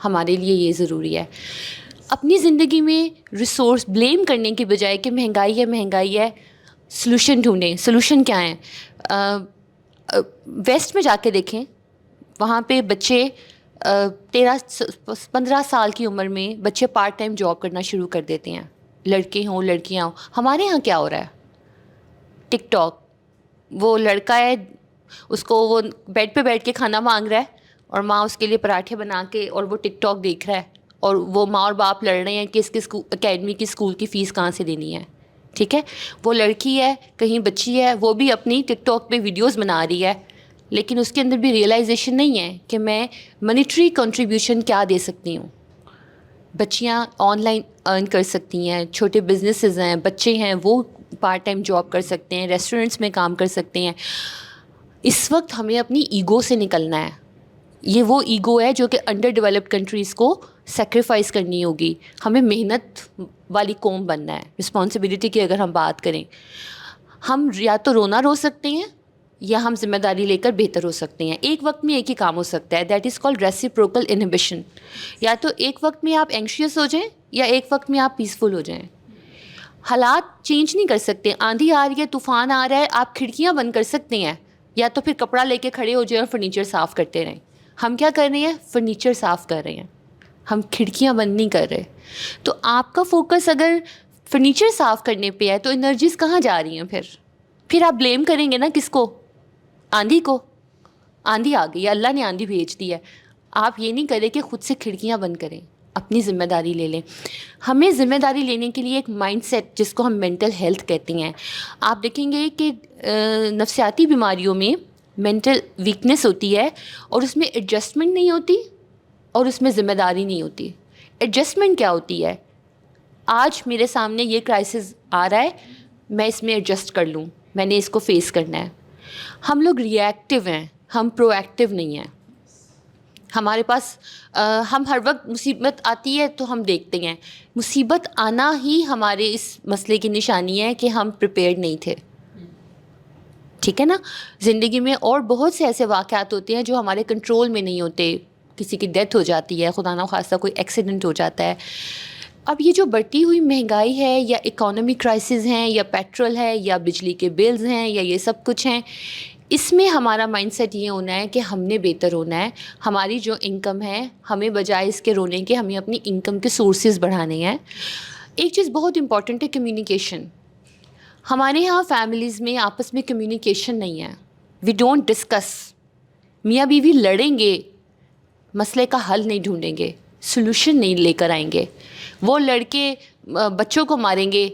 ہمارے لیے یہ ضروری ہے اپنی زندگی میں ریسورس بلیم کرنے کی بجائے کہ مہنگائی ہے مہنگائی ہے, سلوشن ڈھونڈیں. سلوشن کیا ہیں؟ ویسٹ میں جا کے دیکھیں, وہاں پہ بچے 13-15 سال کی عمر میں بچے پارٹ ٹائم جاب کرنا شروع کر دیتے ہیں, لڑکے ہوں لڑکیاں ہوں. ہمارے یہاں کیا ہو رہا ہے؟ ٹک ٹاک. وہ لڑکا ہے, اس کو وہ بیڈ پہ بیٹھ کے کھانا مانگ رہا ہے اور ماں اس کے لیے پراٹھے بنا کے, اور وہ ٹک ٹاک دیکھ رہا ہے, اور وہ ماں اور باپ لڑ رہے ہیں کہ اس کی اکیڈمی کی اسکول کی فیس کہاں سے دینی ہے. ٹھیک ہے, وہ لڑکی ہے, کہیں بچی ہے, وہ بھی اپنی ٹک ٹاک پہ ویڈیوز بنا رہی ہے, لیکن اس کے اندر بھی ریئلائزیشن نہیں ہے کہ میں منیٹری کنٹریبیوشن کیا دے سکتی ہوں. بچیاں آن لائن ارن کر سکتی ہیں, چھوٹے بزنسز ہیں, بچے ہیں وہ پارٹ ٹائم جاب کر سکتے ہیں, ریسٹورنٹس میں کام کر سکتے ہیں. اس وقت ہمیں اپنی ایگو سے نکلنا ہے. یہ وہ ایگو ہے جو کہ انڈر ڈیولپڈ کنٹریز کو سیکریفائز کرنی ہوگی. ہمیں محنت والی قوم بننا ہے. رسپانسبلٹی کی اگر ہم بات کریں, ہم یا تو رونا رو سکتے ہیں یا ہم ذمہ داری لے کر بہتر ہو سکتے ہیں. ایک وقت میں ایک ہی کام ہو سکتا ہے, that is called reciprocal inhibition. یا تو ایک وقت میں آپ اینکشیس ہو جائیں یا ایک وقت میں آپ پیسفل ہو جائیں. حالات چینج نہیں کر سکتے. آندھی آ رہی ہے, طوفان آ رہا ہے, آپ کھڑکیاں بند کر سکتے ہیں, یا تو پھر کپڑا لے کے کھڑے ہو جائیں اور فرنیچر صاف کرتے رہیں. ہم کیا کر رہے ہیں؟ فرنیچر صاف کر رہے ہیں, ہم کھڑکیاں بند نہیں کر رہے. تو آپ کا فوکس اگر فرنیچر صاف کرنے پہ ہے تو انرجیز کہاں جا رہی ہیں؟ پھر آپ بلیم کریں گے نا کس کو؟ آندھی کو. آندھی آ گئی, اللہ نے آندھی بھیج دی ہے. آپ یہ نہیں کریں کہ خود سے کھڑکیاں بند کریں, اپنی ذمہ داری لے لیں. ہمیں ذمہ داری لینے کے لیے ایک مائنڈ سیٹ, جس کو ہم مینٹل ہیلتھ کہتے ہیں. آپ دیکھیں گے کہ نفسیاتی بیماریوں میں مینٹل ویکنیس ہوتی ہے, اور اس میں ایڈجسٹمنٹ نہیں ہوتی اور اس میں ذمہ داری نہیں ہوتی. ایڈجسٹمنٹ کیا ہوتی ہے؟ آج میرے سامنے یہ کرائسس آ رہا ہے, میں اس میں ایڈجسٹ کر لوں, میں نے اس کو فیس کرنا ہے. ہم لوگ ری ایکٹیو ہیں, ہم پرو ایکٹیو نہیں ہیں. ہمارے پاس ہم ہر وقت مصیبت آتی ہے تو ہم دیکھتے ہیں. مصیبت آنا ہی ہمارے اس مسئلے کی نشانی ہے کہ ہم پریپیئرڈ نہیں تھے. ٹھیک ہے نا. زندگی میں اور بہت سے ایسے واقعات ہوتے ہیں جو ہمارے کنٹرول میں نہیں ہوتے. کسی کی ڈیتھ ہو جاتی ہے, خدا نخواستہ کوئی ایکسیڈنٹ ہو جاتا ہے. اب یہ جو بڑھتی ہوئی مہنگائی ہے, یا اکانومی کرائسس ہیں, یا پیٹرول ہے, یا بجلی کے بلز ہیں, یا یہ سب کچھ ہیں, اس میں ہمارا مائنڈ سیٹ یہ ہونا ہے کہ ہم نے بہتر ہونا ہے. ہماری جو انکم ہے, ہمیں بجائے اس کے رونے کے ہمیں اپنی انکم کے سورسز بڑھانے ہیں. ایک چیز بہت امپورٹنٹ ہے, کمیونیکیشن. ہمارے یہاں فیملیز میں آپس میں کمیونیکیشن نہیں ہے. We don't discuss. میاں بیوی لڑیں گے, مسئلے کا حل نہیں ڈھونڈیں گے, سلوشن نہیں لے کر آئیں گے. وہ لڑکے بچوں کو ماریں گے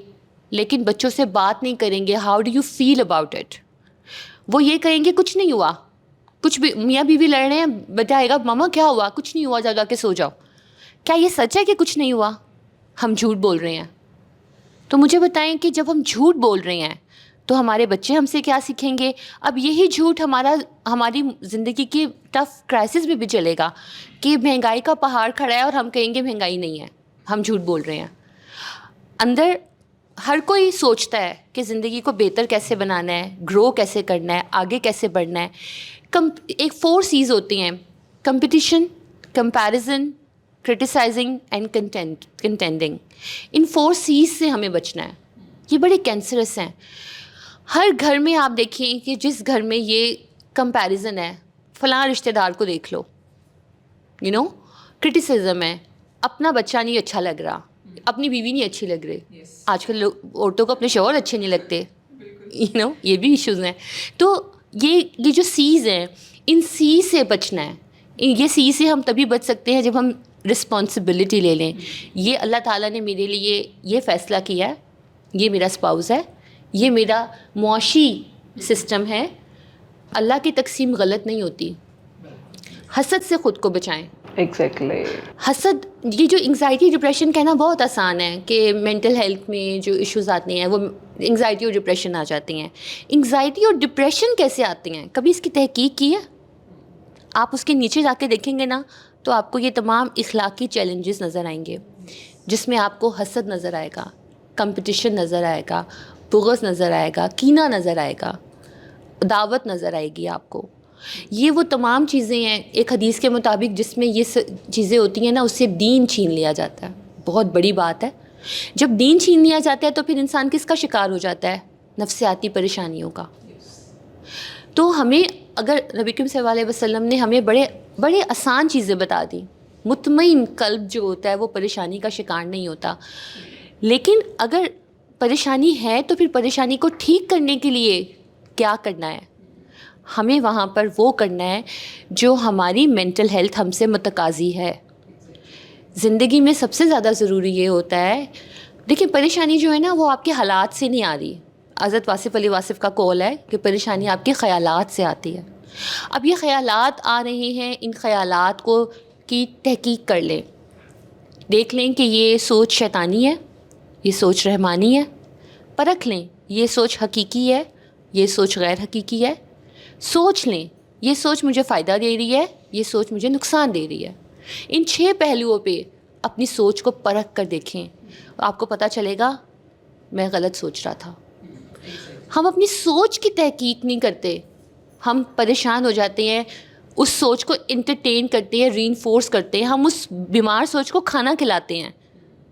لیکن بچوں سے بات نہیں کریں گے, how do you feel about it. وہ یہ کہیں گے کچھ نہیں ہوا. کچھ بھی میاں بیوی لڑ رہے ہیں, بتائے گا ماما کیا ہوا, کچھ نہیں ہوا, جا کے سو جاؤ. کیا یہ سچ ہے کہ کچھ نہیں ہوا؟ ہم جھوٹ بول رہے ہیں. تو مجھے بتائیں کہ جب ہم جھوٹ بول رہے ہیں تو ہمارے بچے ہم سے کیا سیکھیں گے؟ اب یہی جھوٹ ہماری زندگی کی ٹف کرائسس میں بھی چلے گا کہ مہنگائی کا پہاڑ کھڑا ہے اور ہم کہیں گے مہنگائی نہیں ہے, ہم جھوٹ بول رہے ہیں. اندر ہر کوئی سوچتا ہے کہ زندگی کو بہتر کیسے بنانا ہے, گرو کیسے کرنا ہے, آگے کیسے بڑھنا ہے. ایک 4 C's ہوتی ہیں: competition, comparison, criticising and contending. In 4 C's سے ہمیں بچنا ہے. یہ بڑے کینسرس ہیں. ہر گھر میں آپ دیکھیں کہ جس گھر میں یہ کمپیریزن ہے, فلاں رشتہ دار کو دیکھ لو, کرٹیسزم ہے, اپنا بچہ نہیں اچھا لگ رہا, اپنی بیوی نہیں اچھی لگ رہی. آج کل عورتوں کو اپنے شوہر اچھے نہیں لگتے, یہ بھی ایشوز ہیں. تو یہ جو سیز ہیں, ان سی سے بچنا ہے. یہ سی سے ہم تبھی بچ سکتے ہیں جب ہم رسپانسبلٹی لے لیں. یہ اللہ تعالیٰ نے میرے لیے یہ فیصلہ کیا ہے, یہ میرا اسپاؤس ہے, یہ میرا معاشی سسٹم ہے. اللہ کی تقسیم غلط نہیں ہوتی. حسد سے خود کو بچائیں. ایگزیکٹلی. حسد, یہ جو انگزائٹی ڈپریشن کہنا بہت آسان ہے کہ مینٹل ہیلتھ میں جو ایشوز آتے ہیں وہ انگزائٹی اور ڈپریشن آ جاتی ہیں. انگزائٹی اور ڈپریشن کیسے آتے ہیں, کبھی اس کی تحقیق کی ہے؟ آپ اس کے نیچے جا کے دیکھیں گے نا تو آپ کو یہ تمام اخلاقی چیلنجز نظر آئیں گے, جس میں آپ کو حسد نظر آئے گا, کمپٹیشن نظر آئے گا, بغض نظر آئے گا, کینہ نظر آئے گا, دعوت نظر آئے گی آپ کو. یہ وہ تمام چیزیں ہیں ایک حدیث کے مطابق جس میں یہ چیزیں ہوتی ہیں نا, اس سے دین چھین لیا جاتا ہے. بہت بڑی بات ہے. جب دین چھین لیا جاتا ہے تو پھر انسان کس کا شکار ہو جاتا ہے؟ نفسیاتی پریشانیوں کا. تو ہمیں اگر نبی کریم صلی اللہ علیہ وسلم نے ہمیں بڑے آسان چیزیں بتا دی. مطمئن قلب جو ہوتا ہے وہ پریشانی کا شکار نہیں ہوتا. لیکن اگر پریشانی ہے تو پھر پریشانی کو ٹھیک کرنے کے لیے کیا کرنا ہے؟ ہمیں وہاں پر وہ کرنا ہے جو ہماری مینٹل ہیلتھ ہم سے متقاضی ہے. زندگی میں سب سے زیادہ ضروری یہ ہوتا ہے, دیکھیں پریشانی جو ہے نا وہ آپ کے حالات سے نہیں آ رہی. حضرت واصف علی واصف کا قول ہے کہ پریشانی آپ کے خیالات سے آتی ہے. اب یہ خیالات آ رہے ہیں, ان خیالات کو کی تحقیق کر لیں, دیکھ لیں کہ یہ سوچ شیطانی ہے, یہ سوچ رحمانی ہے. پرکھ لیں یہ سوچ حقیقی ہے, یہ سوچ غیر حقیقی ہے. سوچ لیں یہ سوچ مجھے فائدہ دے رہی ہے, یہ سوچ مجھے نقصان دے رہی ہے. ان 6 پہلوؤں پہ اپنی سوچ کو پرکھ کر دیکھیں, آپ کو پتہ چلے گا میں غلط سوچ رہا تھا. ہم اپنی سوچ کی تحقیق نہیں کرتے, ہم پریشان ہو جاتے ہیں, اس سوچ کو انٹرٹین کرتے ہیں, ری انفورس کرتے ہیں, ہم اس بیمار سوچ کو کھانا کھلاتے ہیں,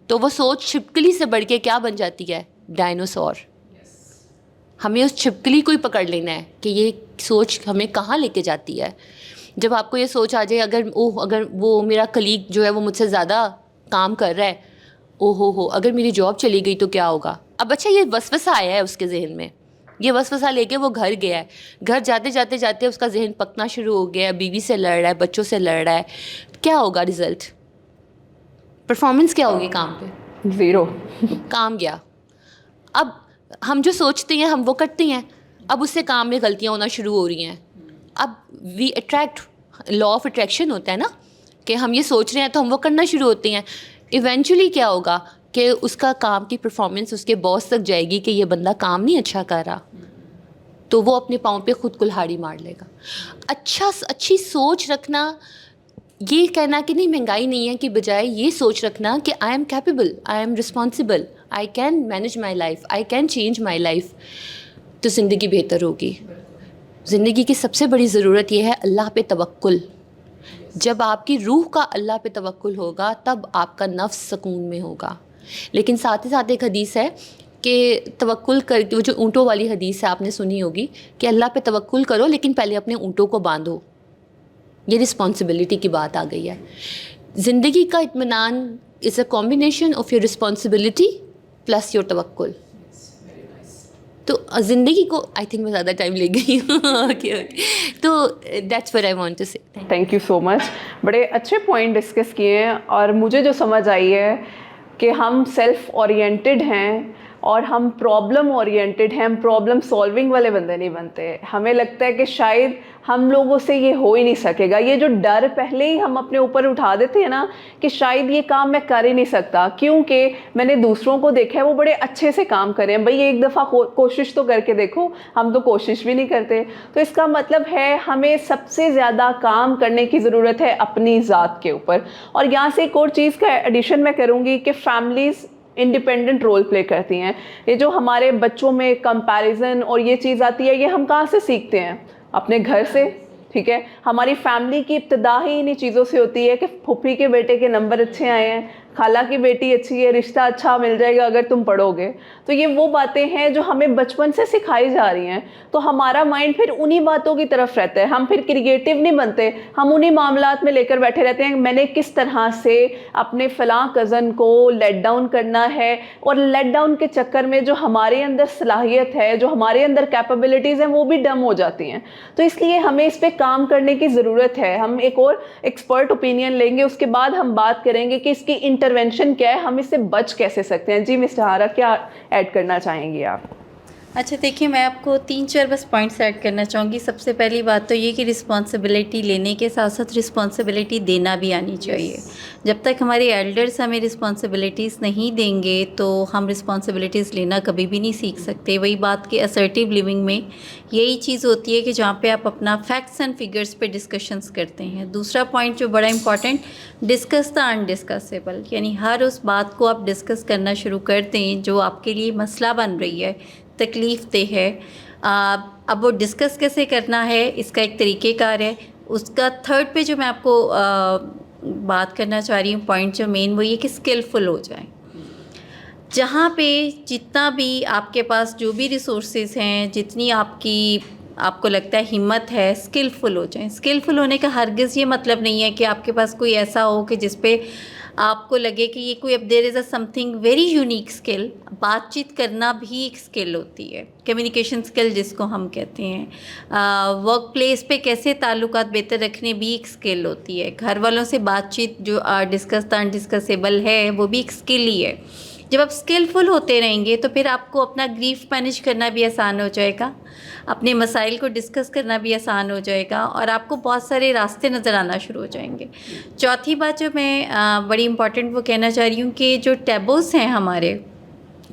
تو وہ سوچ چھپکلی سے بڑھ کے کیا بن جاتی ہے؟ ڈائنوسور. ہمیں اس چھپکلی کو ہی پکڑ لینا ہے کہ یہ سوچ ہمیں کہاں لے کے جاتی ہے. جب آپ کو یہ سوچ آ جائے اگر وہ میرا کلیگ جو ہے وہ مجھ سے زیادہ کام کر رہا ہے, ہو اگر میری جاب چلی گئی تو کیا ہوگا؟ اب اچھا یہ وسوسہ آیا ہے اس کے ذہن میں, یہ وسوسہ لے کے وہ گھر گیا ہے, گھر جاتے اس کا ذہن پکنا شروع ہو گیا ہے, بیوی سے لڑ رہا ہے, بچوں سے لڑ رہا ہے. کیا ہوگا رزلٹ؟ پرفارمنس کیا ہوگی کام پہ؟ 0. کام گیا. اب ہم جو سوچتے ہیں ہم وہ کرتے ہیں, اب اس سے کام میں غلطیاں ہونا شروع ہو رہی ہیں. اب وی اٹریکٹ, لا آف اٹریکشن ہوتا ہے نا کہ ہم یہ سوچ رہے ہیں تو ہم وہ کرنا شروع ہوتے ہیں. ایونچولی کیا ہوگا کہ اس کا کام کی پرفارمنس اس کے باس تک جائے گی کہ یہ بندہ کام نہیں اچھا کر رہا, تو وہ اپنے پاؤں پہ خود کلہاڑی مار لے گا. اچھی سوچ رکھنا, یہ کہنا کہ نہیں مہنگائی نہیں ہے, کہ بجائے یہ سوچ رکھنا کہ I am capable, I am responsible, I can manage my life, I can change my life, تو زندگی بہتر ہوگی. زندگی کی سب سے بڑی ضرورت یہ ہے اللہ پہ توکل. جب آپ کی روح کا اللہ پہ توکل ہوگا تب آپ کا نفس سکون میں ہوگا. لیکن ساتھ ہی ساتھ ایک حدیث ہے کہ توکل کر، وہ جو اونٹوں والی حدیث ہے آپ نے سنی ہوگی کہ اللہ پہ توکل کرو لیکن پہلے اپنے اونٹوں کو باندھو. یہ رسپانسبلٹی کی بات آ گئی ہے. زندگی کا اطمینان is a combination of your responsibility plus your توکل. تو زندگی کو آئی تھنک میں زیادہ ٹائم لے گئی ہوں. تو that's what I want to say. Thank you so much. بڑے اچھے پوائنٹ ڈسکس کیے ہیں اور مجھے جو سمجھ آئی ہے کہ ہم سیلف اورینٹیڈ ہیں اور ہم پرابلم اورینٹیڈ ہیں. ہم پرابلم سالونگ والے بندے نہیں بنتے. ہمیں لگتا ہے کہ شاید ہم لوگوں سے یہ ہو ہی نہیں سکے گا. یہ جو ڈر پہلے ہی ہم اپنے اوپر اٹھا دیتے ہیں نا کہ شاید یہ کام میں کر ہی نہیں سکتا کیونکہ میں نے دوسروں کو دیکھا ہے وہ بڑے اچھے سے کام کریں. بھائی ایک دفعہ کوشش تو کر کے دیکھو. ہم تو کوشش بھی نہیں کرتے. تو اس کا مطلب ہے ہمیں سب سے زیادہ کام کرنے کی ضرورت ہے اپنی ذات کے اوپر. اور یہاں سے ایک اور چیز کا ایڈیشن میں کروں گی کہ فیملیز انڈیپینڈنٹ رول پلے کرتی ہیں. یہ جو ہمارے بچوں میں کمپیریزن اور یہ چیز آتی ہے یہ ہم کہاں سے سیکھتے ہیں؟ اپنے گھر سے. ٹھیک ہے، ہماری فیملی کی ابتدا ہی انہی چیزوں سے ہوتی ہے کہ پھوپھی کے بیٹے کے نمبر اچھے آئے ہیں، خالہ کی بیٹی اچھی ہے، رشتہ اچھا مل جائے گا اگر تم پڑھو گے. تو یہ وہ باتیں ہیں جو ہمیں بچپن سے سکھائی جا رہی ہیں. تو ہمارا مائنڈ پھر انہی باتوں کی طرف رہتا ہے. ہم پھر کریٹیو نہیں بنتے. ہم انہی معاملات میں لے کر بیٹھے رہتے ہیں میں نے کس طرح سے اپنے فلاں کزن کو لیٹ ڈاؤن کرنا ہے. اور لیٹ ڈاؤن کے چکر میں جو ہمارے اندر صلاحیت ہے، جو ہمارے اندر کیپیبلٹیز ہیں وہ بھی ڈم ہو جاتی ہیں. تو اس لیے ہمیں اس پہ کام کرنے کی ضرورت ہے. ہم ایک اور ایکسپرٹ اوپینین لیں گے، اس کے بعد ہم بات کریں گے کہ اس کی انٹرونشن کیا ہے، ہم اس سے بچ کیسے سکتے ہیں. جی مسٹر ہارا کیا ایڈ کرنا چاہیں گی آپ؟ اچھا دیکھیے، میں آپ کو 3-4 بس پوائنٹس ایڈ کرنا چاہوں گی. سب سے پہلی بات تو یہ کہ رسپانسبلٹی لینے کے ساتھ ساتھ رسپانسبلٹی دینا بھی آنی چاہیے. جب تک ہمارے ایلڈرس ہمیں رسپانسبلٹیز نہیں دیں گے تو ہم رسپانسبلٹیز لینا کبھی بھی نہیں سیکھ سکتے. وہی بات کہ اسرٹیو لیونگ میں یہی چیز ہوتی ہے کہ جہاں پہ آپ اپنا فیکٹس اینڈ فگرس پہ ڈسکشنس کرتے ہیں. دوسرا پوائنٹ جو بڑا امپورٹنٹ، ڈسکس دا انڈسکسیبل، یعنی ہر اس بات کو آپ ڈسکس کرنا شروع کر دیں جو آپ کے لیے مسئلہ بن رہی ہے، تکلیف دہ ہے. اب وہ ڈسکس کیسے کرنا ہے اس کا ایک طریقہ کار ہے. اس کا تھرڈ پہ جو میں آپ کو بات کرنا چاہ رہی ہوں پوائنٹ جو مین وہ یہ کہ اسکلفل ہو جائیں. جہاں پہ جتنا بھی آپ کے پاس جو بھی ریسورسز ہیں، جتنی آپ کو لگتا ہے ہمت ہے، اسکلفل ہو جائیں. اسکلفل ہونے کا ہرگز یہ مطلب نہیں ہے کہ آپ کے پاس کوئی ایسا ہو کہ جس پہ آپ کو لگے کہ یہ کوئی اب there is a something very unique skill. بات چیت کرنا بھی ایک اسکل ہوتی ہے، کمیونیکیشن اسکل جس کو ہم کہتے ہیں. ورک پلیس پہ کیسے تعلقات بہتر رکھنے بھی ایک اسکل ہوتی ہے. گھر والوں سے بات چیت جو ڈسکس دا انڈسکسیبل ہے وہ بھی ایک اسکل ہی ہے. جب آپ اسکلفل ہوتے رہیں گے تو پھر آپ کو اپنا گریف مینیج کرنا بھی آسان ہو جائے گا، اپنے مسائل کو ڈسکس کرنا بھی آسان ہو جائے گا اور آپ کو بہت سارے راستے نظر آنا شروع ہو جائیں گے. چوتھی بات جو میں بڑی امپورٹنٹ وہ کہنا چاہ رہی ہوں کہ جو ٹیبوز ہیں ہمارے،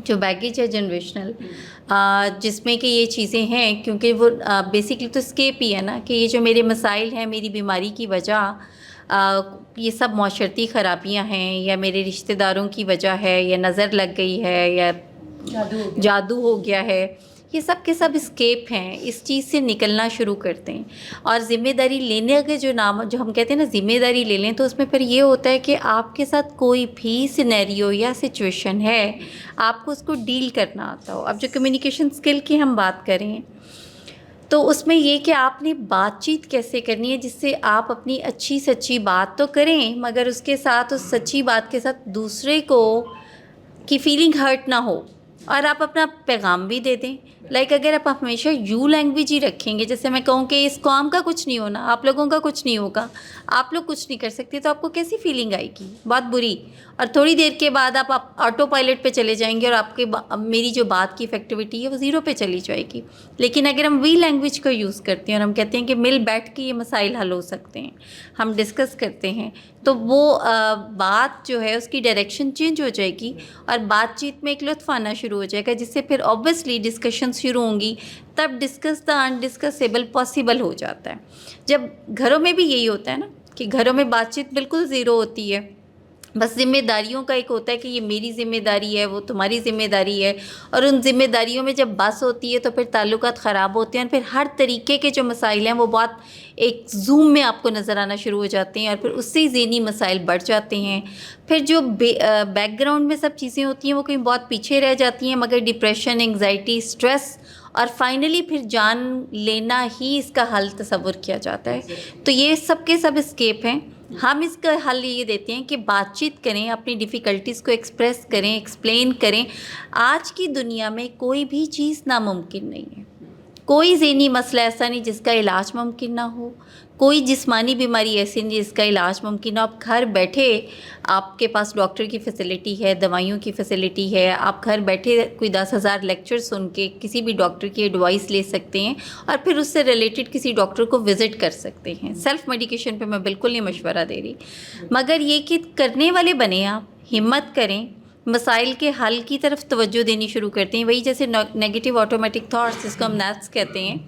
جو بیگیج ہے جنریشنل، جس میں کہ یہ چیزیں ہیں کیونکہ وہ بیسکلی تو اسکیپ ہی ہے نا کہ یہ جو میرے مسائل ہیں، میری بیماری کی وجہ یہ سب معاشرتی خرابیاں ہیں یا میرے رشتہ داروں کی وجہ ہے یا نظر لگ گئی ہے یا جادو ہو گیا ہے، یہ سب کے سب اسکیپ ہیں. اس چیز سے نکلنا شروع کرتے ہیں اور ذمہ داری لینے کے جو ہم کہتے ہیں نا ذمہ داری لے لیں، تو اس میں پھر یہ ہوتا ہے کہ آپ کے ساتھ کوئی بھی سینیریو یا سچویشن ہے آپ کو اس کو ڈیل کرنا آتا ہو. اب جو کمیونیکیشن اسکل کی ہم بات کریں تو اس میں یہ کہ آپ نے بات چیت کیسے کرنی ہے جس سے آپ اپنی اچھی سچی بات تو کریں مگر اس کے ساتھ اس سچی بات کے ساتھ دوسرے کو کی فیلنگ ہرٹ نہ ہو اور آپ اپنا پیغام بھی دے دیں. لائک اگر آپ ہمیشہ یو لینگویج ہی رکھیں گے، جیسے میں کہوں کہ اس قوم کا کچھ نہیں ہونا، آپ لوگوں کا کچھ نہیں ہوگا، آپ لوگ کچھ نہیں کر سکتے، تو آپ کو کیسی فیلنگ آئے گی؟ بہت بری. اور تھوڑی دیر کے بعد آپ آٹو پائلٹ پہ چلے جائیں گے اور آپ کے میری جو بات کی افیکٹیوٹی ہے وہ زیرو پہ چلی جائے گی. لیکن اگر ہم وی لینگویج کو یوز کرتے ہیں اور ہم کہتے ہیں کہ مل بیٹھ کے یہ مسائل حل ہو سکتے ہیں، ہم ڈسکس کرتے ہیں، تو وہ بات جو ہے اس کی ڈائریکشن چینج ہو جائے گی اور بات چیت میں ایک لطف آنا شروع ہو جائے گا، جس سے پھر اوبویسلی ڈسکشن شروع ہوں گی. تب ڈسکس دا انڈسکسیبل پاسبل ہو جاتا ہے. جب گھروں میں بھی یہی ہوتا ہے نا کہ گھروں میں بات چیت بالکل زیرو ہوتی ہے، बस ज़िम्मेदारियों का एक होता है कि ये मेरी ज़िम्मेदारी है, वो तुम्हारी ज़िम्मेदारी है, और उन ज़िम्मेदारियों में जब बस होती है तो फिर ताल्लुकात ख़राब होते हैं, और फिर हर तरीके के जो मसाइल हैं वो बहुत एक ज़ूम में आपको नज़र आना शुरू हो जाते हैं, और फिर उससे ही ज़हनी मसाइल बढ़ जाते हैं। फिर जो बैकग्राउंड में सब चीज़ें होती हैं वो कहीं बहुत पीछे रह जाती हैं, मगर डिप्रेशन, एंग्जाइटी, स्ट्रेस और फाइनली फिर जान लेना ही इसका हल तस्वुर किया जाता है। तो ये सब के सब एस्केप हैं। हम इसका हल ये देते हैं कि बातचीत करें, अपनी डिफ़िकल्टीज़ को एक्सप्रेस करें, एक्सप्लेन करें। आज की दुनिया में कोई भी चीज़ नामुमकिन नहीं है। कोई ज़हनी मसला ऐसा नहीं जिसका इलाज मुमकिन ना हो, कोई जिस्मानी बीमारी ऐसी नहीं जिसका इलाज मुमकिन हो। आप घर बैठे, आपके पास डॉक्टर की फ़ैसिलिटी है, दवाइयों की फ़ैसिलिटी है, आप घर बैठे कोई 10,000 लेक्चर सुन के किसी भी डॉक्टर की एडवाइस ले सकते हैं और फिर उससे रिलेटेड किसी डॉक्टर को विज़िट कर सकते हैं। सेल्फ़ मेडिकेशन पे मैं बिल्कुल नहीं मशवरा दे रही, मगर ये कि करने वाले बने, आप हिम्मत करें, मसाइल के हल की तरफ तवज्जो देनी शुरू करते हैं। वही जैसे नेगेटिव ऑटोमेटिक थॉट्स, जिसको हम नैट्स कहते हैं,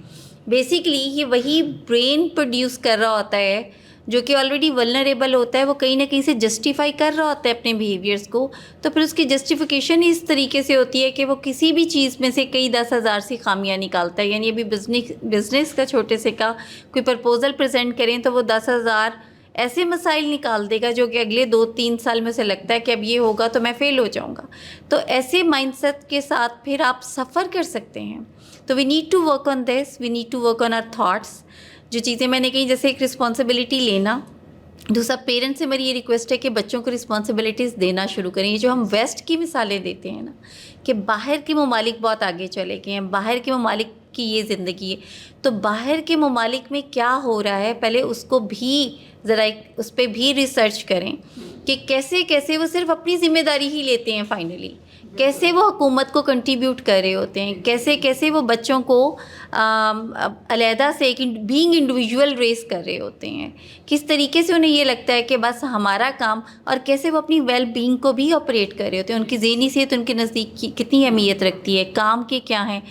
बेसिकली ये वही ब्रेन प्रोड्यूस कर रहा होता है जो कि ऑलरेडी वल्नरेबल होता है, वो कहीं ना कहीं से जस्टिफाई कर रहा होता है अपने बिहेवियर्स को। तो फिर उसकी जस्टिफिकेशन इस तरीके से होती है कि वो किसी भी चीज़ में से कई 10,000 सी खामियां निकालता है। यानी अभी बिज़नेस का छोटे से का कोई प्रपोज़ल प्रेजेंट करें तो वो 10,000 ऐसे मसाइल निकाल देगा जो कि अगले 2-3 साल में से लगता है कि अब ये होगा तो मैं फ़ेल हो जाऊंगा। तो ऐसे माइंडसेट के साथ फिर आप सफ़र कर सकते हैं। तो we need to work on this, we need to work on our thoughts. जो चीज़ें मैंने कही, जैसे एक रिस्पॉन्सिबिलिटी लेना। दूसरा, पेरेंट्स से मेरी ये रिक्वेस्ट है कि बच्चों को रिस्पॉन्सिबिलिटीज़ देना शुरू करें। ये जो हम वेस्ट की मिसालें देते हैं ना, कि बाहर के ममालिक बहुत आगे चले गए हैं, बाहर के ममालिक की ये ज़िंदगी है, तो बाहर के ममालिक में क्या हो रहा है पहले उसको भी ज़रा उस पर भी रिसर्च करें कि कैसे कैसे वो सिर्फ अपनी ज़िम्मेदारी ही लेते हैं, फाइनली कैसे वो हुकूमत को कंट्रीब्यूट कर रहे होते हैं, कैसे कैसे वो बच्चों को अलहदा से एक बीइंग इंडिविजुअल रेस कर रहे होते हैं, किस तरीके से उन्हें ये लगता है कि बस हमारा काम, और कैसे वो अपनी वेल बीइंग को भी ऑपरेट कर रहे होते हैं। उनकी ज़हनी सेहत उनके नज़दीक कितनी अहमियत रखती है, काम के क्या हैं।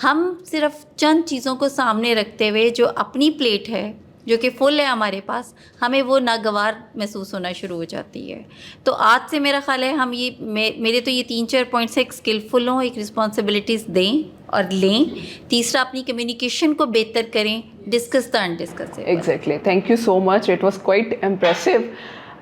हम सिर्फ चंद चीज़ों को सामने रखते हुए जो अपनी प्लेट है, जो कि फुल है हमारे पास, हमें वो नागवार महसूस होना शुरू हो जाती है। तो आज से मेरा ख्याल है हम ये मेरे तो ये 3-4 पॉइंट्स एक स्किलफुल हों, एक रिस्पॉन्सिबिलिटीज़ दें और लें। तीसरा, अपनी कम्युनिकेशन को बेहतर करें, discuss the undiscussable. Exactly, thank you so much, it was quite impressive.